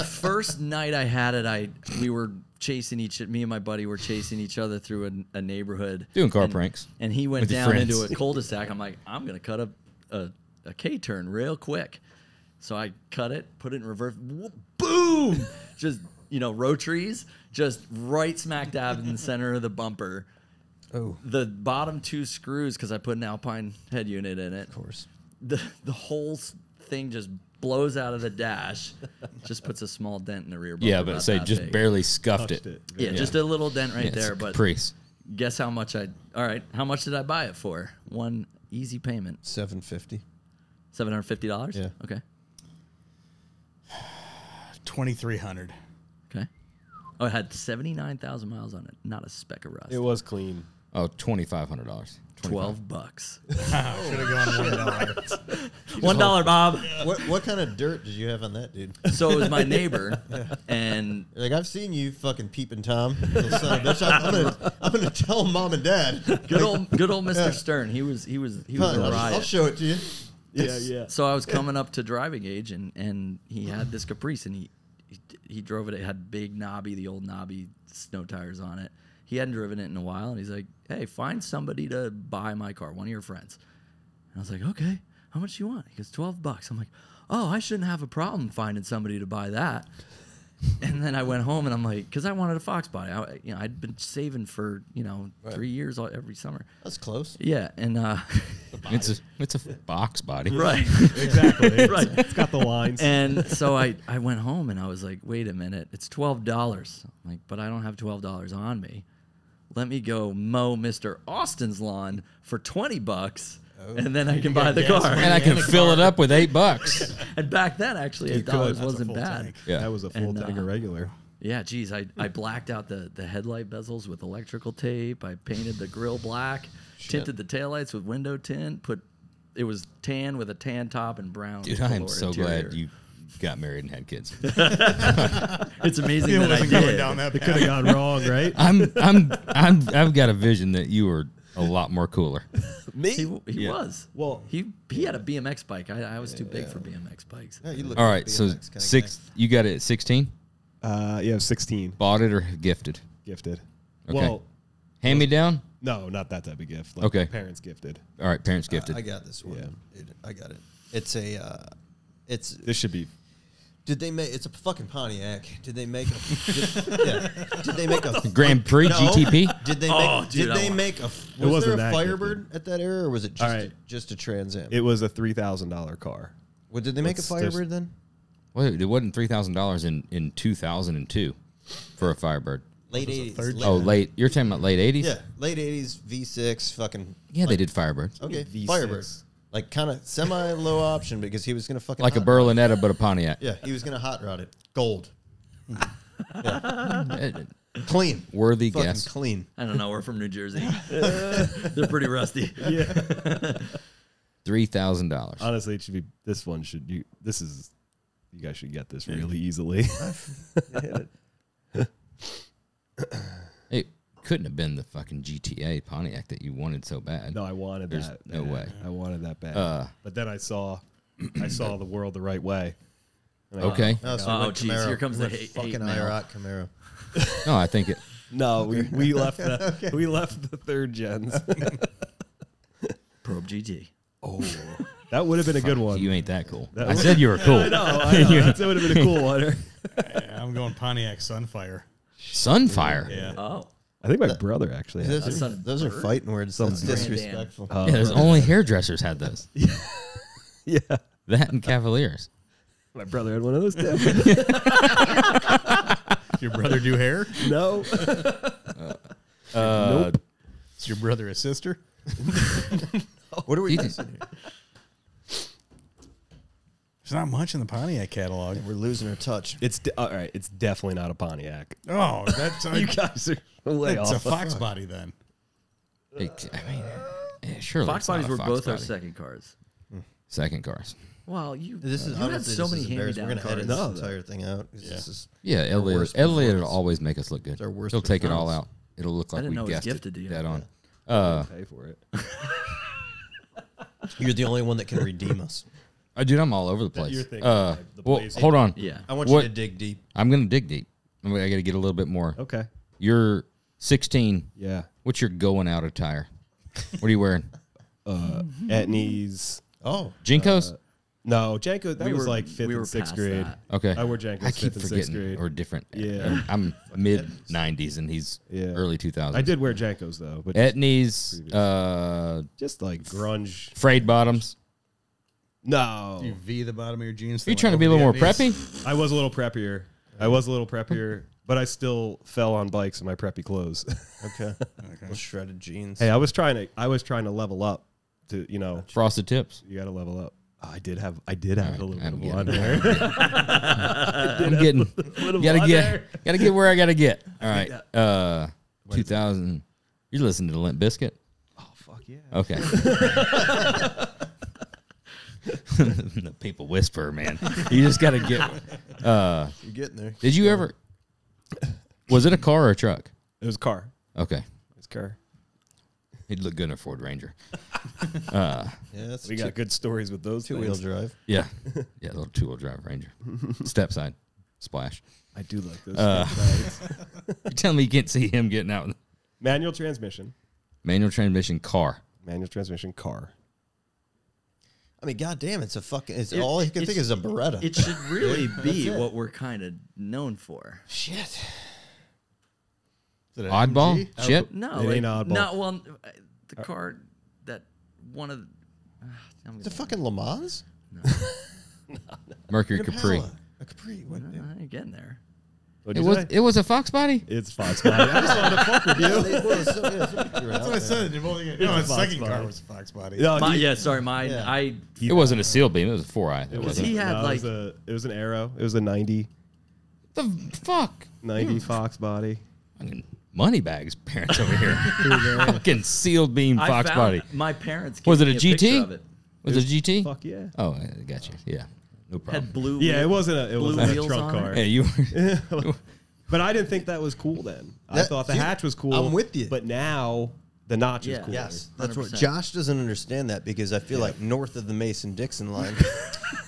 First night I had it, we were chasing me and my buddy were chasing each other through a neighborhood. Doing car pranks. And he went with your down friends. into a cul-de-sac. I'm like, I'm going to cut a K-turn real quick. So I cut it, put it in reverse. Boom! Just, rotaries, just right smack dab in the center of the bumper. Oh, The bottom two screws, because I put an Alpine head unit in it. of course. The whole thing just blows out of the dash. Just puts a small dent in the rear bumper. Yeah, but about say that just big. barely scuffed Touched it. it. Yeah, just a little dent right Yeah, it's there. a But Caprice. guess how much how much did I buy it for? One easy payment. $750. $750? Yeah. Okay. 2,300. Okay. Oh, it had 79,000 miles on it. Not a speck of rust. It was clean. Oh, $2,500. $12. Should have gone $1. $1, Bob. What kind of dirt did you have on that, dude? So it was my neighbor, and Like, I've seen you fucking peeping Tom, little son of a bitch. I'm gonna tell mom and dad. good old Mr. Stern. He was a I'll riot. show it to you. Yeah. So I was coming up to driving age, and he had this Caprice, and he drove it. It had the old knobby snow tires on it. He hadn't driven it in a while, and he's like, "Hey, find somebody to buy my car, one of your friends." And I was like, "Okay, how much do you want?" He goes, $12. I'm like, "Oh, I shouldn't have a problem finding somebody to buy that." And then I went home, and I'm like, because I wanted a Fox body. I'd been saving for 3 years every summer. That's close. Yeah, and It's a box body. right. Exactly. Right. It's got the lines. And so I went home and I was like, wait a minute, it's $12. I'm like, but I don't have $12 on me. Let me go mow Mr. Austin's lawn for $20, and then I can buy the car. And I can fill it up with $8. And back then, actually, $8 That's a wasn't full bad. tank. Yeah. That was a full And, tank of regular. Yeah, geez, I blacked out the headlight bezels with electrical tape. I painted the grill black, tinted the taillights with window tint. It was tan with a tan top and brown. Dude, I am velour so interior. glad you got married and had kids. It's amazing It that I wasn't going did. down that It could path. have gone wrong, right? I've got a vision that you were a lot more cooler. He Yeah. was. Well- he had a BMX bike. I was too big for BMX bikes. Yeah, you look All like right, a so BMX kinda you got it at 16? Yeah, 16 Bought it or gifted? gifted. Okay. Well, Hand me down? no, not that type of gift. Like Okay. Parents gifted. All right, parents guy. gifted. I got this one. Yeah. Dude, I got it. It's a. It's. This should be. Did they make? It's a fucking Pontiac. Did they make a? Did they make a Grand Prix No. GTP? Did they make? Oh, dude, did I they want- make a? Was there wasn't a that Firebird at that era, or was it just All right. just a Trans Am? It was a $3,000 car. What did they make a What's- there's- Firebird then? Well, it wasn't $3,000 in 2002 for a Firebird. Late Was it 80s. third late- Oh, late. You're talking about late 80s? Yeah, late 80s, V6, fucking. Yeah, they did Firebirds. Okay, V6. Firebird. Like kind of semi-low option because he was going to fucking. Like a hot rod it. Berlinetta, but a Pontiac. Yeah, he was going to hot rod it. Gold. Eh, Clean. Worthy Fucking guess. clean. I don't know. We're from New Jersey. They're pretty rusty. $3,000. Honestly, it should be. This one should you. This is. You guys should get this really easily. It couldn't have been the fucking GTA Pontiac that you wanted so bad. No, I wanted There's that. no way. I wanted that bad. But then I saw the world the right way. And I- Okay. No, so Oh, we went geez, Camaro. here comes We the went hate fucking mail. IROC Camaro. No, I think it. No, we left the we left the third gens. Probe GT. Oh, that would have been a good one. You ain't that cool. That I was- said you were cool. I know. That would have been a cool one. I'm going Pontiac Sunfire. Sunfire. Yeah. Oh. I think my brother actually had. Those Son of are bird? fighting words. That's Brand disrespectful. Oh, Yeah, there's only hairdressers had those. yeah. That and Cavaliers. My brother had one of those too. Your brother do hair? No. Nope. Is your brother a sister? What are we You doing? did- There's not much in the Pontiac catalog. We're losing our touch. It's all right. It's definitely not a Pontiac. Oh, that's You guys are way that's a off. Fox body then. I mean, yeah, surely Fox it's not bodies a were Fox both our body. second cars. Second cars. Well, you This is you had honestly, so this many is embarrassing. We're hand-me-down gonna edit cars. this entire thing out. 'Cause Yeah. This is Yeah, Elliot worst will performance. always make us look good. It's our worst He'll take it all performance. out. It'll look I like didn't know we it was guessed gifted to you. dead on. Pay for it. You're the only one that can redeem us. Dude, I'm all over the place. you're thinking, well, the Blazer. hold on. Yeah. I want What- you to dig deep. I'm gonna dig deep. I got to get a little bit more. Okay. You're 16. Yeah. What's your going out attire? What are you wearing? Etnies. Oh, Jinkos? No, Janko. That We was were- like fifth we were and sixth past grade. that. Okay. I wore Jankos I keep fifth and sixth forgetting grade. or different. Yeah. I'm mid 90s and he's Yeah. early 2000s. I did wear Jankos though, but Etnies, just like grunge. frayed bottoms. No, Do you V the bottom of your jeans? Are you trying to be a little more preppy? I was a little preppier. But I still fell on bikes in my preppy clothes. okay. Those shredded jeans. Hey, I was trying to level up. To Frosted tips. you got to level up. Oh, I did have a little bit I'm of getting blonde there. hair. I'm getting. Gotta blonde hair. get where I gotta get. All right. 2000. You listen to Limp Bizkit? Oh fuck yeah. Okay. The people whisper, man. You just gotta get. You're getting there. Did you ever? Was it a car or a truck? It was a car. Okay. It was a car. He'd look good in a Ford Ranger. Yeah, that's We got good stories with those two-wheel things. drive. Yeah. Yeah, little 2-wheel drive Ranger. Step side. Splash. I do like those. things. You're telling me you can't see him getting out with Manual transmission. manual transmission car. Manual transmission car. I mean, goddamn, it's a fucking. It's all you can think is a Beretta. It should really be what we're kind of known for. Shit. Is it an Oddball? MG? Shit? No, It like, ain't oddball. no. Well, the car that one of. I'm It's a gonna- fucking Le Mans. Mercury An Capri. Impala. A Capri. What? I ain't getting there. What'd It you was say? it was a Fox body? It's Fox body. I just wanted to fuck with you. That's what I said. No, his Fox second body. car was a Fox body. No, My, dude, yeah, sorry, mine. Yeah. It wasn't a seal beam, it was a 4-eye. It Because wasn't. he had no, like it was an Arrow. It was a 90 The fuck? 90 Fox body. Fucking money bags parents over here. Fucking sealed beam I Fox found body. My parents Was gave it a me picture GT? of it. Was it a GT? Fuck yeah. Oh, I got you. Yeah. No problem. Had blue. Yeah, it wheel- wasn't a blue wheels trunk on it? car. Hey, you were But I didn't think that was cool then. I That- thought the see, hatch was cool. I'm with you. But now the notch is Yeah. cool. Yes, that's what 100%. Josh doesn't understand that because I feel like north of the Mason-Dixon line,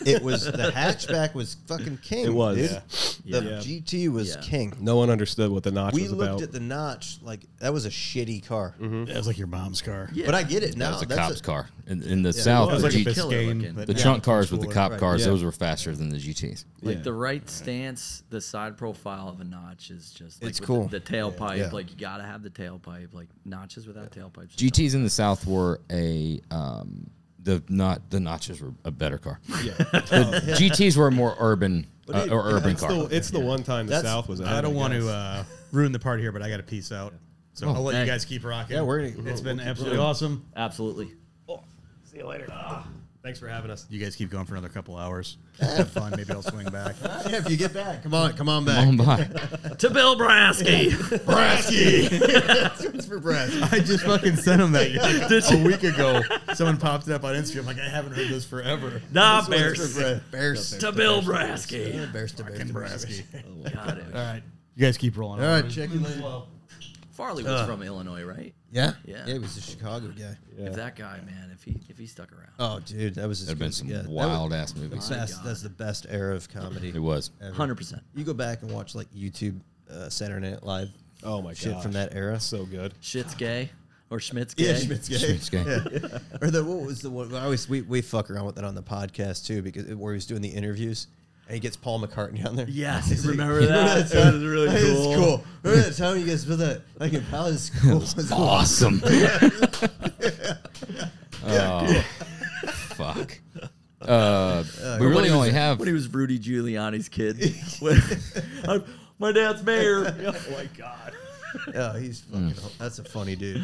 it was the hatchback was fucking king. It was. dude. Yeah. The Yeah. GT was Yeah. king. No one understood what the notch We was looked about. at the notch like that was a shitty car, That was like your mom's car. Yeah. but I get it that now. was a That's cop's car. In the it South, It was the, like a G- killer Biscayne. looking. but the yeah, trunk cars with the cooler. cop Right. cars, Yeah. those were faster than the GTs. Like Yeah. the right stance, the side profile of a notch is just like It's with cool. The tailpipe, Yeah. like you gotta have the tailpipe. Like notches without tailpipes. GTs in the South were the Notches were a better car. Yeah. The GTs were a more urban urban car. It's the one time the South was ahead. I don't want guess. to ruin the party here, but I got to peace out. So I'll let you guys keep rocking. Yeah, It's been absolutely awesome. Absolutely. See you later. Thanks for having us. You guys keep going for another couple hours. Have fun. Maybe I'll swing back. Yeah, if you get back, come on back. Come on by. To Bill Brasky. It's for Brasky. I just fucking sent him that a week ago. Someone popped it up on Instagram. Like, I haven't heard this forever. Nah, This Bears. one's for Bears. To Bill Brasky. Bears to Bears. Brasky. Got it. All right. You guys keep rolling. All right, check you later. Farley was from Illinois, right? Yeah? Yeah. Yeah, he was a Chicago guy. Yeah. If that guy, man, if he stuck around. Oh, dude, that was as There'd good been as some it get. wild ass movies. That's the best era of comedy. It was. ever. 100%. You go back and watch like YouTube Saturday Night Live Oh my god. shit from that era. So good. Shit's gay. Or Schmidt's gay. Yeah, Schmidt's gay. Schmidt's gay. Yeah. Or what was the one? We fuck around with that on the podcast too, because where he was doing the interviews and he gets Paul McCartney on there. Yes, He's like, remember that? time? That was really Hey, cool. It's cool. Remember that time you guys built that? Like Impala is cool. It's Awesome. Oh, fuck. We really only have. When he was Rudy Giuliani's kid. My dad's mayor. Oh my god. Yeah, he's fucking. That's a funny dude.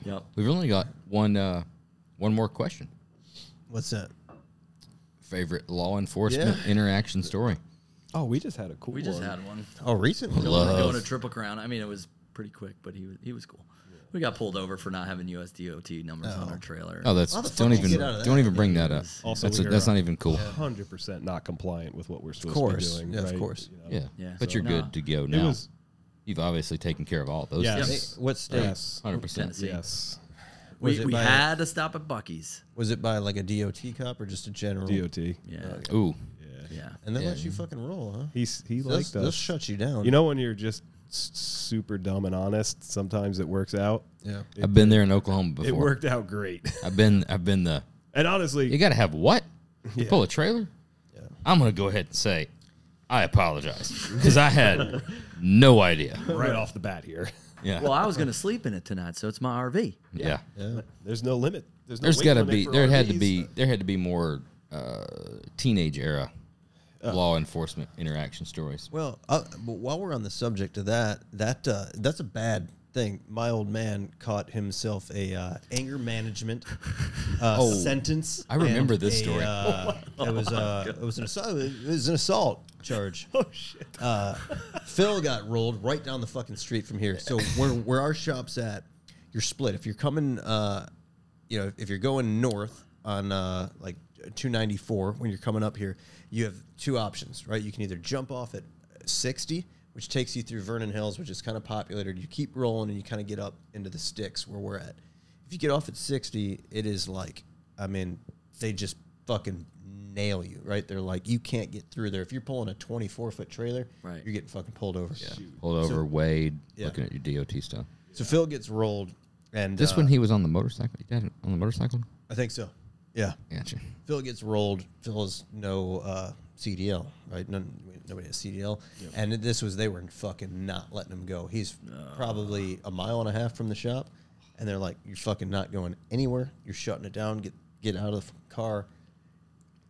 Yep. We've only got one more question. What's that? Favorite law enforcement interaction story. Oh, we just had a cool We just one. had one. Oh, recently. Going to Triple Crown. I mean, it was pretty quick, but he was cool. We got pulled over for not having US DOT numbers on our trailer. Oh, that's How the fuck don't did you even get out of that? don't even bring that up. Also, That's not even cool. 100% not compliant with what we're supposed course. to be doing. Yeah, of right? course. You know? Yeah, Yeah. but you're No. good to go It now. was You've obviously taken care of all those Yes. things. What state? yes, 100%. Tennessee. yes. Was We it by- had to stop at Buc-ee's. Was it by like a DOT cop or just a general? DOT. Yeah. Ooh, Yeah. And they Yeah. let you fucking roll, huh? He They'll, liked they'll us. shut you down. You know when you're just super dumb and honest, sometimes it works out. Yeah. I've been there in Oklahoma before. It worked out great. I've been the. And honestly, You got to have what? You Yeah. pull a trailer? Yeah. I'm gonna go ahead and say, I apologize because I had no idea. right off the bat here, Yeah. Well, I was going to sleep in it tonight, so it's my RV. yeah. Yeah. there's no limit. No There's weight got to limit be. for There had to RVs. be. There had to be more teenage era law enforcement interaction stories. Well, but while we're on the subject of that's a bad thing. My old man caught himself a anger management sentence. I remember and this story. It was an assault. It was an assault charge. Oh shit! Phil got rolled right down the fucking street from here. So where our shop's at, you're split. If you're coming, if you're going north on like 294 when you're coming up here, you have two options, right? You can either jump off at 60, which takes you through Vernon Hills, which is kind of populated. You keep rolling and you kind of get up into the sticks where we're at. If you get off at 60, it is like, I mean, they just fucking nail you, right? They're like, you can't get through there. If you're pulling a 24-foot trailer, Right. you're getting fucking pulled over. Yeah. Pulled over, weighed, Yeah. looking at your DOT stuff. So Phil gets rolled, and This when he was on the motorcycle. Your dad on the motorcycle? I think so. Yeah. Gotcha. Phil gets rolled. Phil has no CDL, right? Nobody has CDL. And they were fucking not letting him go. He's probably a mile and a half from the shop, and they're like, "You're fucking not going anywhere. You're shutting it down. Get out of the car."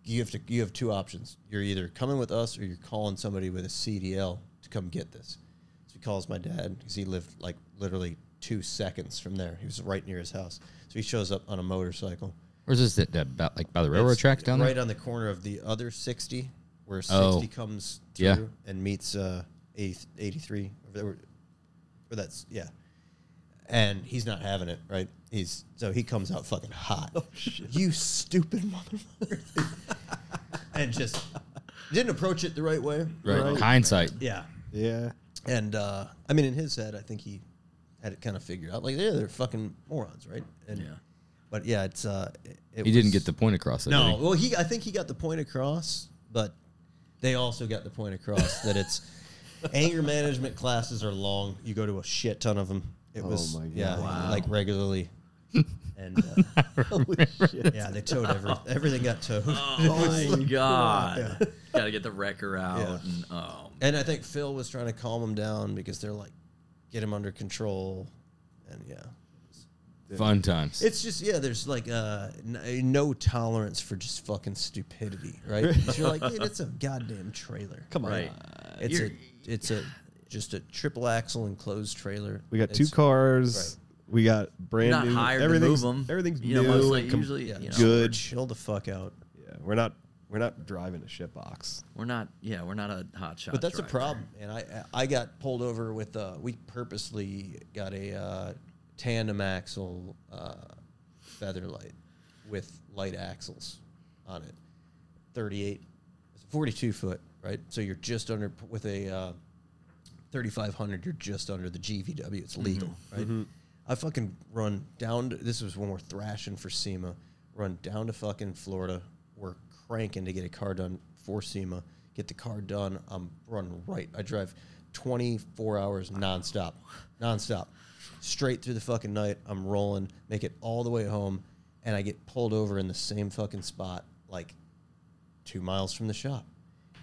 You have two options. You're either coming with us or you're calling somebody with a CDL to come get this. So he calls my dad because he lived like literally 2 seconds from there. He was right near his house. So he shows up on a motorcycle. Where's this? About like by the railroad It's tracks down right there? on the corner of the other 60, where 60 Oh. comes through Yeah. and meets 83. Or that's, yeah. And he's not having it, right? So he comes out fucking hot. Oh, shit. You stupid motherfucker. And just didn't approach it the right way. Right. Hindsight. Yeah. Yeah. And, I mean, in his head, I think he had it kind of figured out. Like, yeah, they're fucking morons, right? And, Yeah. But, yeah, He didn't get the point across. No, Did he? well, I think he got the point across, but they also got the point across that it's anger management classes are long. You go to a shit ton of them. It was, my God. yeah, Wow. like regularly. And yeah, they towed everything got towed. Oh my god! Got to get the wrecker out. Yeah. And, And I think Phil was trying to calm him down because they're like, get him under control. And yeah, Fun times. It's just there's like no tolerance for just fucking stupidity, right? 'Cause you're like, dude, it's a goddamn trailer. Come on. Right. It's just a triple axle enclosed trailer. We got 2 cars. Right. We got brand Not new. hired to Everything's move 'em. everything's You know, new. most like and usually, Yeah, you know, good. Chill the fuck out. Yeah, we're not driving a shit box. we're not a hot shot. But that's a driver. problem. And I got pulled over with we purposely got a tandem axle Featherlight with light axles on it. 38, 42 foot, right? So you're just under with a 3500. You're just under the GVW. It's legal, right? I fucking run down to, this was when we're thrashing for SEMA. Run down to fucking Florida. We're cranking to get a car done for SEMA. Get the car done. I'm running right. I drive 24 hours nonstop. Straight through the fucking night. I'm rolling. Make it all the way home. And I get pulled over in the same fucking spot, like 2 miles from the shop.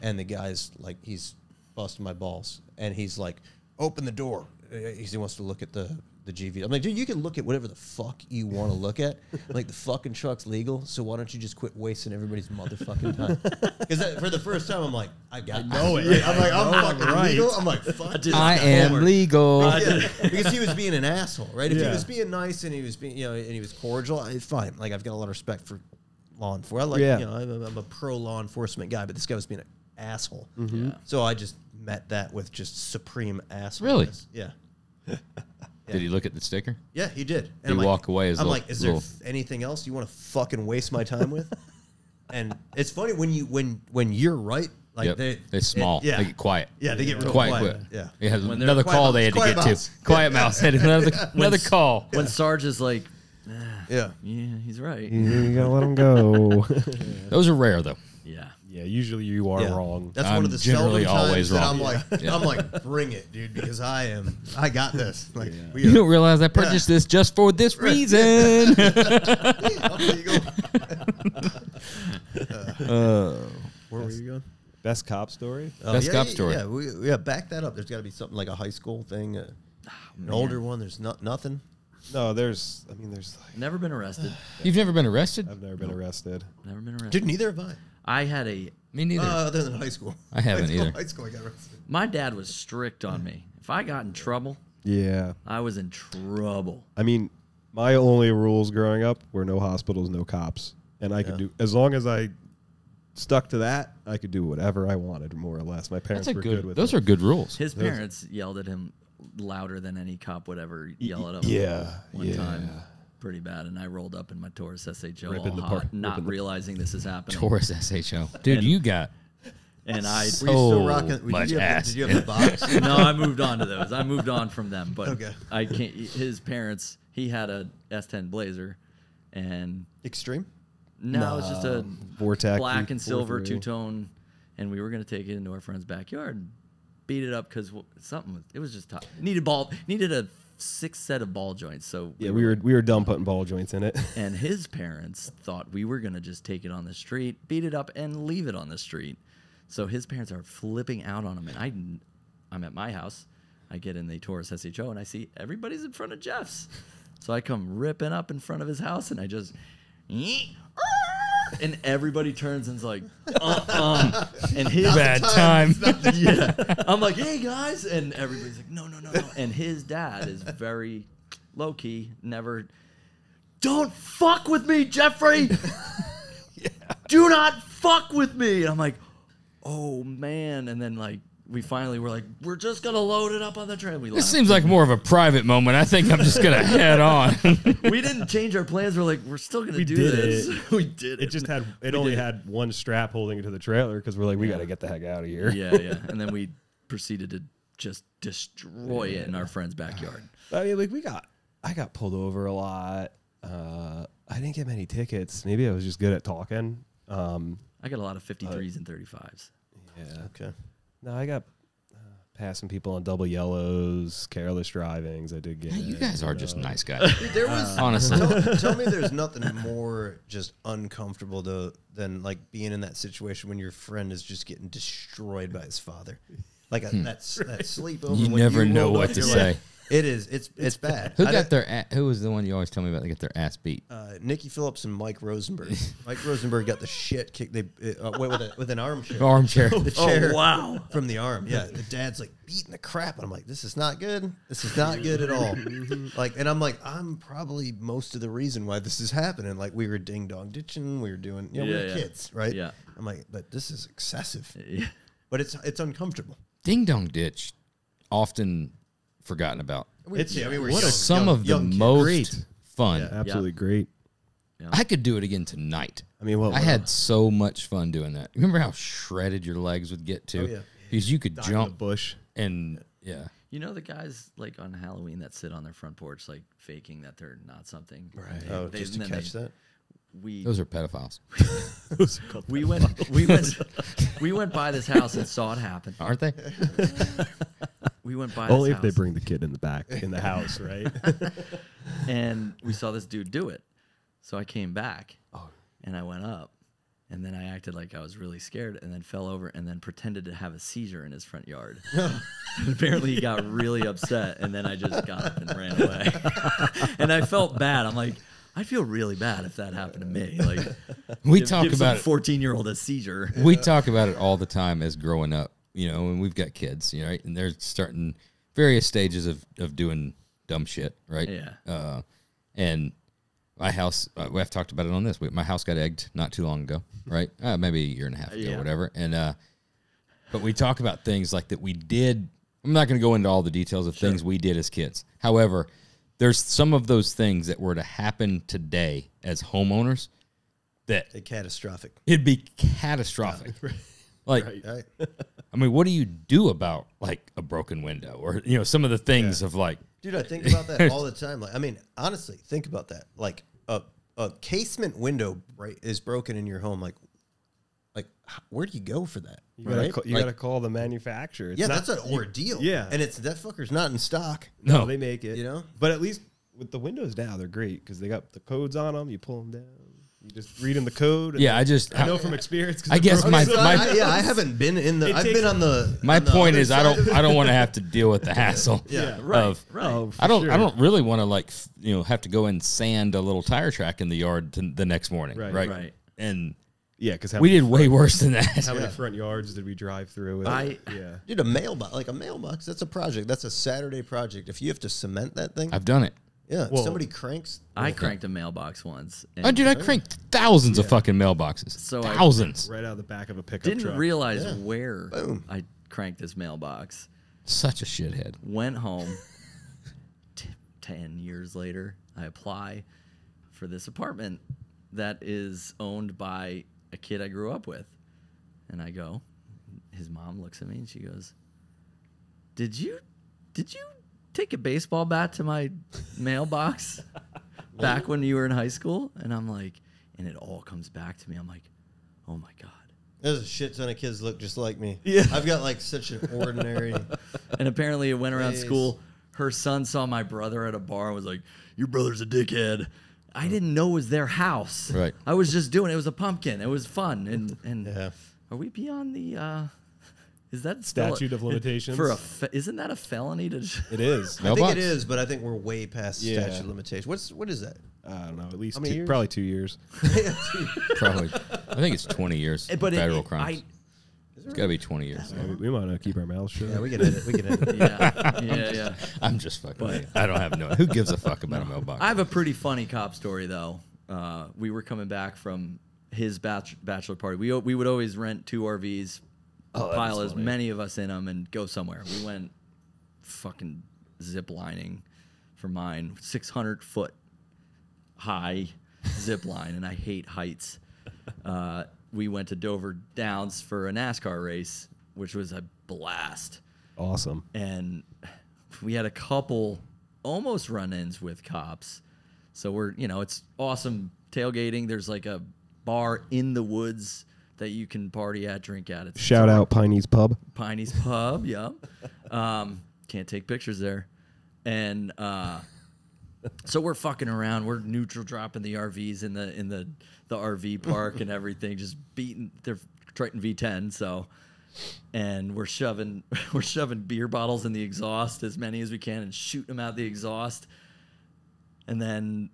And the guy's like, he's busting my balls. And he's like, open the door. He wants to look at the GV. I'm like, dude, you can look at whatever the fuck you want to look at. Like, the fucking truck's legal, so why don't you just quit wasting everybody's motherfucking time? Because for the first time, I'm like, I know it. Right? I'm like, I'm fucking legal. I'm like, fuck. I am legal. Yeah, because he was being an asshole, right? If he was being nice and he was being, and he was cordial, it's fine. Like, I've got a lot of respect for law enforcement. I'm a pro law enforcement guy, but this guy was being an asshole. So I just met that with just supreme asshole. Really? Yeah. Did he look at the sticker? Yeah, he did. Did he walk away as I'm a like, is there anything else you want to fucking waste my time with? And it's funny when you're right, like Yep. They're small. yeah. They get quiet. Yeah, they get real quiet. quiet. Quick. Yeah. It has When they're another quiet call mouse, they had to quiet get mouse. to. Quiet mouse had another call. When Sarge is like, Yeah. yeah, he's right. You gotta let them go. Those are rare though. Yeah. Yeah, usually you are Yeah. wrong. That's I'm one of the generally seldom times always that wrong. I'm like, Yeah. I'm like, bring it, dude, because I got this. Like, we You are, don't realize I purchased this just for this reason. oh, there you go. Where were you going? Best cop story. Best cop story. Yeah, back that up. There's got to be something like a high school thing, an older one. There's nothing. No, there's like, Never been arrested. You've never been arrested? I've never been arrested. Never been arrested. Dude, neither have I. I had a. Me neither. Other than high school. I haven't High school, either. High school, I got arrested. My dad was strict on me. If I got in trouble, Yeah. I was in trouble. I mean, my only rules growing up were no hospitals, no cops. And I could do, as long as I stuck to that, I could do whatever I wanted, more or less. My parents That's a were good with those it. are good rules. His parents yelled at him louder than any cop would ever yell at him. Yeah. One time. Pretty bad. And I rolled up in my Taurus SHO all Ripping the hot, park- not ripping the- realizing this is happening. Taurus SHO. Dude, you got And I. Were you still So rocking? much ass. Did you have the box? No, I moved on to those. I moved on from them. But Okay. I can't. His parents, he had a S10 Blazer. And Extreme? no, it's just a Vortex. black and silver two-tone, and we were gonna take it into our friend's backyard and beat it up because it was just tough. Needed a 6 set of ball joints. So Yeah, we were dumb putting ball joints in it. and his parents thought we were gonna just take it on the street, beat it up, and leave it on the street. So his parents are flipping out on him, and I'm at my house. I get in the Taurus SHO, and I see everybody's in front of Jeff's. So I come ripping up in front of his house, and I just. And everybody turns and's like, and his bad time. yeah. I'm like, hey guys, and everybody's like, no. And his dad is very low key, never. Don't fuck with me, Jeffrey. Do not fuck with me. And I'm like, oh man. And then like we finally were like, we're just gonna load it up on the train. We This laughed. seems like more of a private moment. I think I'm just gonna head on. We didn't change our plans. We're like, we're still gonna do did this. it. We did it. It just had, it only had one strap holding it to the trailer because we're like, we got to get the heck out of here. Yeah. And then we proceeded to just destroy it in our friend's backyard. I mean, like I got pulled over a lot. I didn't get many tickets. Maybe I was just good at talking. I got a lot of 53s and 35s. Yeah. Okay. No, I got passing people on double yellows, careless drivings. I did get. You guys are just nice guys. Dude, there was Honestly. tell me there's nothing more just uncomfortable than like being in that situation when your friend is just getting destroyed by his father. Like that sleepover. You when never know rolled what up, to you're say. like, It is. It's bad. Who was the one you always tell me about? They get their ass beat. Nikki Phillips and Mike Rosenberg. Mike Rosenberg got the shit kicked. They with an armchair. Armchair. The chair wow. from the arm. Yeah, the dad's like beating the crap, and I'm like, this is not good. This is not good at all. Like, and I'm like, I'm probably most of the reason why this is happening. Like, we were ding dong ditching, we were doing, we were kids, right? Yeah. I'm like, but this is excessive. Yeah. But it's uncomfortable. Ding dong ditch, often forgotten about. It's we were what young, Some of the young kids. most Great. fun. absolutely great. I could do it again tonight. I mean, what I had so much fun doing that. Remember how shredded your legs would get to? Oh, yeah. Because you could die in the jump bush. and yeah. You know the guys like on Halloween that sit on their front porch like faking that they're not something. Right. Oh, just to and then catch that. Those are pedophiles, We went by this house and saw it happen. aren't they? We went by Only this if they house bring the kid in the back in the house, right? and we saw this dude do it. So I came back and I went up and then I acted like I was really scared and then fell over and then pretended to have a seizure in his front yard. And apparently he got really upset and then I just got up and ran away. And I felt bad. I'm like, I feel really bad if that happened to me. Like, We give talk some about it. 14-year-old a seizure. We talk about it all the time as growing up, and we've got kids, right? And they're starting various stages of doing dumb shit, right? Yeah. And my house, I've talked about it on this. My house got egged not too long ago, right? Maybe a year and a half ago, Yeah. whatever. And but we talk about things like that we did. I'm not going to go into all the details of things we did as kids. However, there's some of those things that were to happen today as homeowners that Catastrophic. it'd be catastrophic. Like, Right. I mean, what do you do about like a broken window or some of the things of like, Dude, I think about that all the time. Like, I mean, honestly, think about that. Like a casement window is broken in your home. Like where do you go for that? You gotta call the manufacturer. It's Yeah, not- that's an ordeal. Yeah. And that fucker's not in stock. no, they make it. You know? But at least with the windows now, they're great because they got the codes on them. You pull them down. You just read them the code. And yeah, I know from experience. 'cause I it guess broke. my- So I haven't been in the. It I've takes- been on the. my on the point other is I side of it. don't want to have to deal with the hassle. Yeah, Of, Oh, for I don't sure. I don't really want to like have to go and sand a little tire track in the yard the next morning, Right. right? Right. And Yeah, because we did way worse than that. How many front yards did we drive through? With yeah. Dude, a mailbox. That's a project. That's a Saturday project. If you have to cement that thing, I've done it. yeah. Well- somebody cranks. I cranked a mailbox once. And Oh, dude, I cranked thousands of fucking mailboxes. So I- thousands. Right out of the back of a pickup didn't truck. realize Yeah. where Boom. I cranked this mailbox. Such a shithead. Went home. 10 years later, I apply for this apartment that is owned by a kid I grew up with. And I go, his mom looks at me and she goes, Did you take a baseball bat to my mailbox back when you were in high school? And I'm like, and it all comes back to me. I'm like, oh my God. There's a shit ton of kids look just like me. Yeah. I've got like such an ordinary. And apparently it went around Nice. school. Her son saw my brother at a bar and was like, your brother's a dickhead. I didn't know it was their house. Right. I was just doing it. It was a pumpkin. It was fun. And Yeah. are we beyond the is that still Statute of limitations? isn't that a felony to It is. I think Mailbox? it is, but I think we're way past the Yeah. statute of limitations. What is that? I don't know. At least How many years? probably 2 years. Probably. I think it's 20 years. But federal crimes. It's got to be 20 years. Yeah, we want to keep our mouths shut. Yeah, we can edit. We can edit. yeah. I'm just fucking with you. I don't have who gives a fuck about a mailbox? I have a pretty funny cop story though. We were coming back from his bachelor party. We would always rent 2 RVs, pile as many of us in them, and go somewhere. We went fucking zip lining for mine, 600-foot high zip line, and I hate heights. We went to Dover Downs for a NASCAR race, which was a blast. Awesome. And we had a couple almost run-ins with cops. So we're, it's awesome tailgating. There's like a bar in the woods that you can party at, drink at. It's Shout out Piney's Pub. Piney's Pub, yeah. Can't take pictures there. And so we're fucking around. We're neutral dropping the RVs in the RV park and everything, just beating their Triton V10. So and we're shoving beer bottles in the exhaust, as many as we can, and shooting them out the exhaust. And then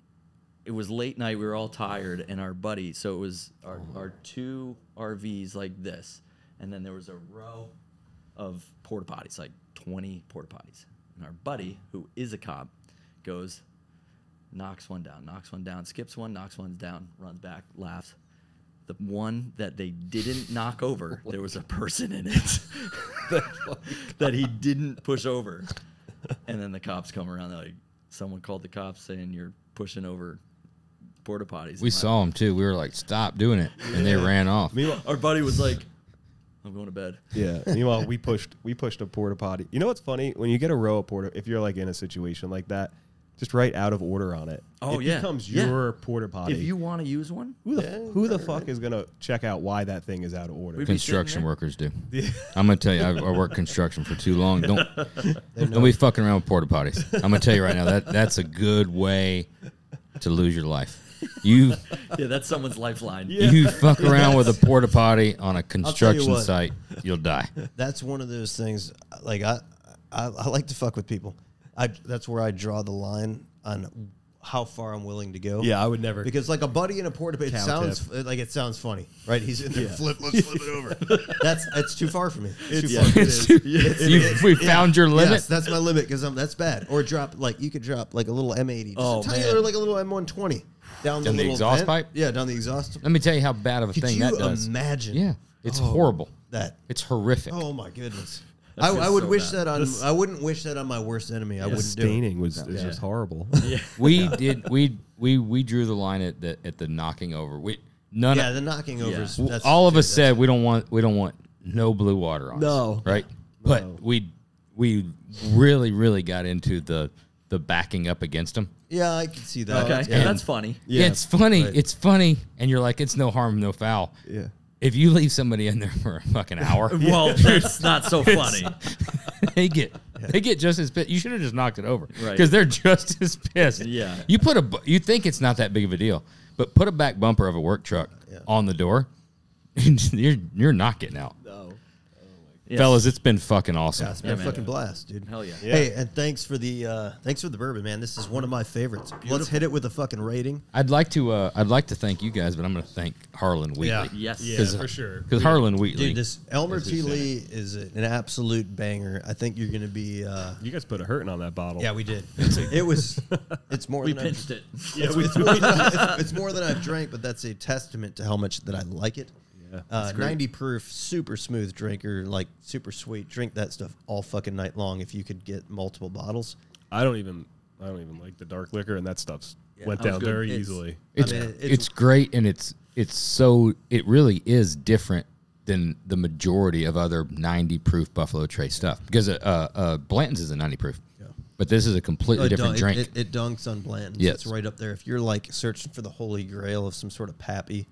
it was late night. We were all tired, and our buddy. So it was our two RVs like this, and then there was a row of porta potties, like 20 porta potties. And our buddy, who is a cop, goes, knocks one down, skips one, knocks one down, runs back, laughs. The one that they didn't knock over, there was a person in it that he didn't push over. And then the cops come around. They're like, someone called the cops saying you're pushing over porta potties. We saw them too. We were like, stop doing it. And they ran off. Meanwhile, Our buddy was like, I'm going to bed. yeah. Meanwhile, we pushed a porta potty. You know what's funny? When you get a row of porta, if you're like in a situation like that, just write out of order on it. Oh, it yeah. becomes Yeah. your porta potty. If you want to use one, who the fuck is gonna check out why that thing is out of order? We'd be Construction sitting there. workers do. I'm gonna tell you, I worked construction for too long. Don't be fucking around with porta potties. I'm gonna tell you right now that's a good way to lose your life. You yeah, that's someone's lifeline. you fuck around with a porta potty on a construction what. site, you'll die. That's one of those things. Like I like to fuck with people. That's where I draw the line on how far I'm willing to go. Yeah, I would never. Because like a buddy in a porta potty, it sounds funny, right? He's in there, let's flip it over. It's too far for me. It's too far. We found your limit. Yes, that's my limit because that's bad. Or you could drop like a little M80, just a tiny, or like a little M120 down the little exhaust vent. pipe? Yeah, down the exhaust. Let me tell you how bad of a Could thing you that does. imagine? Yeah, it's horrible. That. It's horrific. Oh my goodness. That I feels would so wish bad. that on. I wouldn't wish that on my worst enemy. I the wouldn't do it. staining is just horrible. We drew the line at the knocking over. Yeah, the knocking overs. That's All of us that's- said we don't want no blue water on us. No. Right? But we really got into the backing up against them. Yeah, I can see that. Okay, Yeah. that's funny. Yeah, it's funny. right. It's funny, and you're like, it's no harm, no foul. Yeah. If you leave somebody in there for a fucking hour, Well, that's not so funny. they get just as pissed. You should have just knocked it over, Right. Because they're just as pissed. Yeah. You think it's not that big of a deal, but put a back bumper of a work truck on the door, and you're not getting out. No. Yes. Fellas, it's been fucking awesome. Yeah, it's been Yeah, a man. fucking blast, dude. Hell yeah. Hey, and thanks for the bourbon, man. This is one of my favorites. Let's hit it with a fucking rating. I'd like to thank you guys, but I'm going to thank Harlan Wheatley. Yeah. Yes. Yeah, 'Cause- for sure. Because Harlan Wheatley, Dude, this Elmer T. Lee is an absolute banger. I think you're gonna be. You guys put a hurting on that bottle. Yeah, we did. It's more. We than pinched it. it's more than I've drank, but that's a testament to how much that I like it. Yeah. 90 proof, super smooth drinker, like super sweet. Drink that stuff all fucking night long if you could get multiple bottles. I don't even like the dark liquor, and that stuff's went that was down good. very It's- easily. it's great, and it really is different than the majority of other 90 proof Buffalo Trace stuff, because Blanton's is a 90 proof, but this is a completely different drink. It dunks on Blanton's. Yes. It's right up there. If you're like searching for the holy grail of some sort of pappy,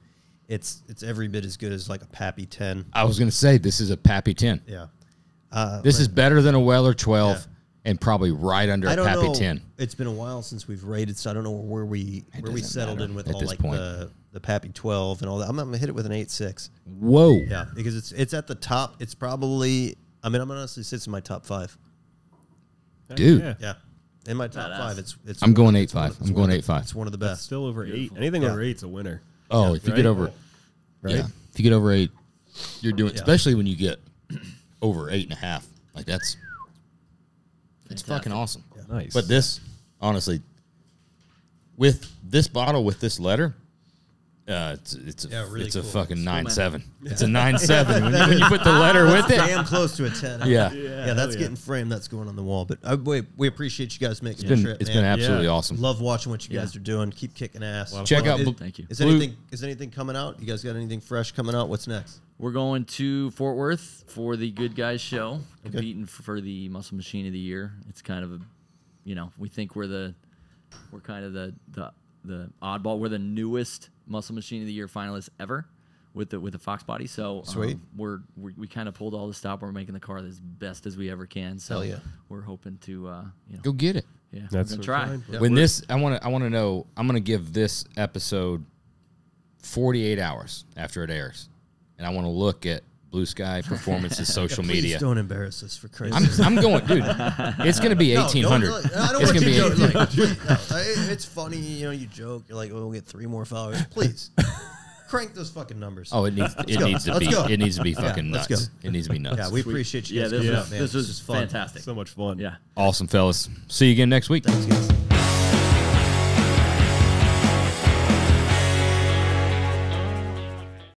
it's every bit as good as like a Pappy 10. I was going to say this is a Pappy 10. Yeah. This is better than a Weller 12, and probably right under I a don't Pappy know. 10. It's been a while since we've rated, so I don't know where we doesn't settled matter in with at all this like point. the Pappy 12 and all that. I'm gonna hit it with an 8.6. Whoa. Yeah, because it's at the top. It's probably. I mean, I'm honestly sits in my top 5. Dude. Yeah. Yeah, in my top Badass. 5. It's. I'm going it's 8.5. one I'm going of the- 8.5. It's one of the That's best. still over 8. Anything over 8's a winner. Oh, if you right? get over, Right? yeah, if you get over 8, you're doing. Yeah. Especially when you get over 8.5. Like it's fucking awesome. Nice. But this, honestly, with this bottle with this letter, it's a really it's a cool. fucking man. 9.7. It's a 9.7 when you put the letter with it. Damn close to a 10. Yeah. Yeah, that's getting framed. That's going on the wall. But we appreciate you guys making It's the trip. been man. absolutely Yeah. awesome. Love watching what you guys are doing. Keep kicking ass. Check out. Thank you. Is Blue- anything coming out? You guys got anything fresh coming out? What's next? We're going to Fort Worth for the Good Guys show, competing for the Muscle Machine of the Year. It's kind of a, we think we're kind of the oddball. We're the newest Muscle Machine of the Year finalists ever with the Fox body. So Sweet. We kind of pulled all the stop. We're making the car as best as we ever can. So Hell yeah. we're hoping to Go get it. yeah, That's we're gonna so try. fine. Yeah, When we're- this, I want to know. I'm going to give this episode 48 hours after it airs, and I want to look at Bluesky Performance's social Please media. don't embarrass us for Christ's I'm going, dude. It's going to be 1,800. I don't It's want going to you be to joke. It's funny, you joke. You're like, we'll get 3 more followers. Please. Crank those fucking numbers. Oh, it needs to be go. it needs to be fucking let's nuts. go. It needs to be nuts. Yeah, we appreciate you Yeah, guys coming this out, man. was This is fun. fantastic. So much fun. Yeah. Awesome, fellas. See you again next week. Thanks, guys.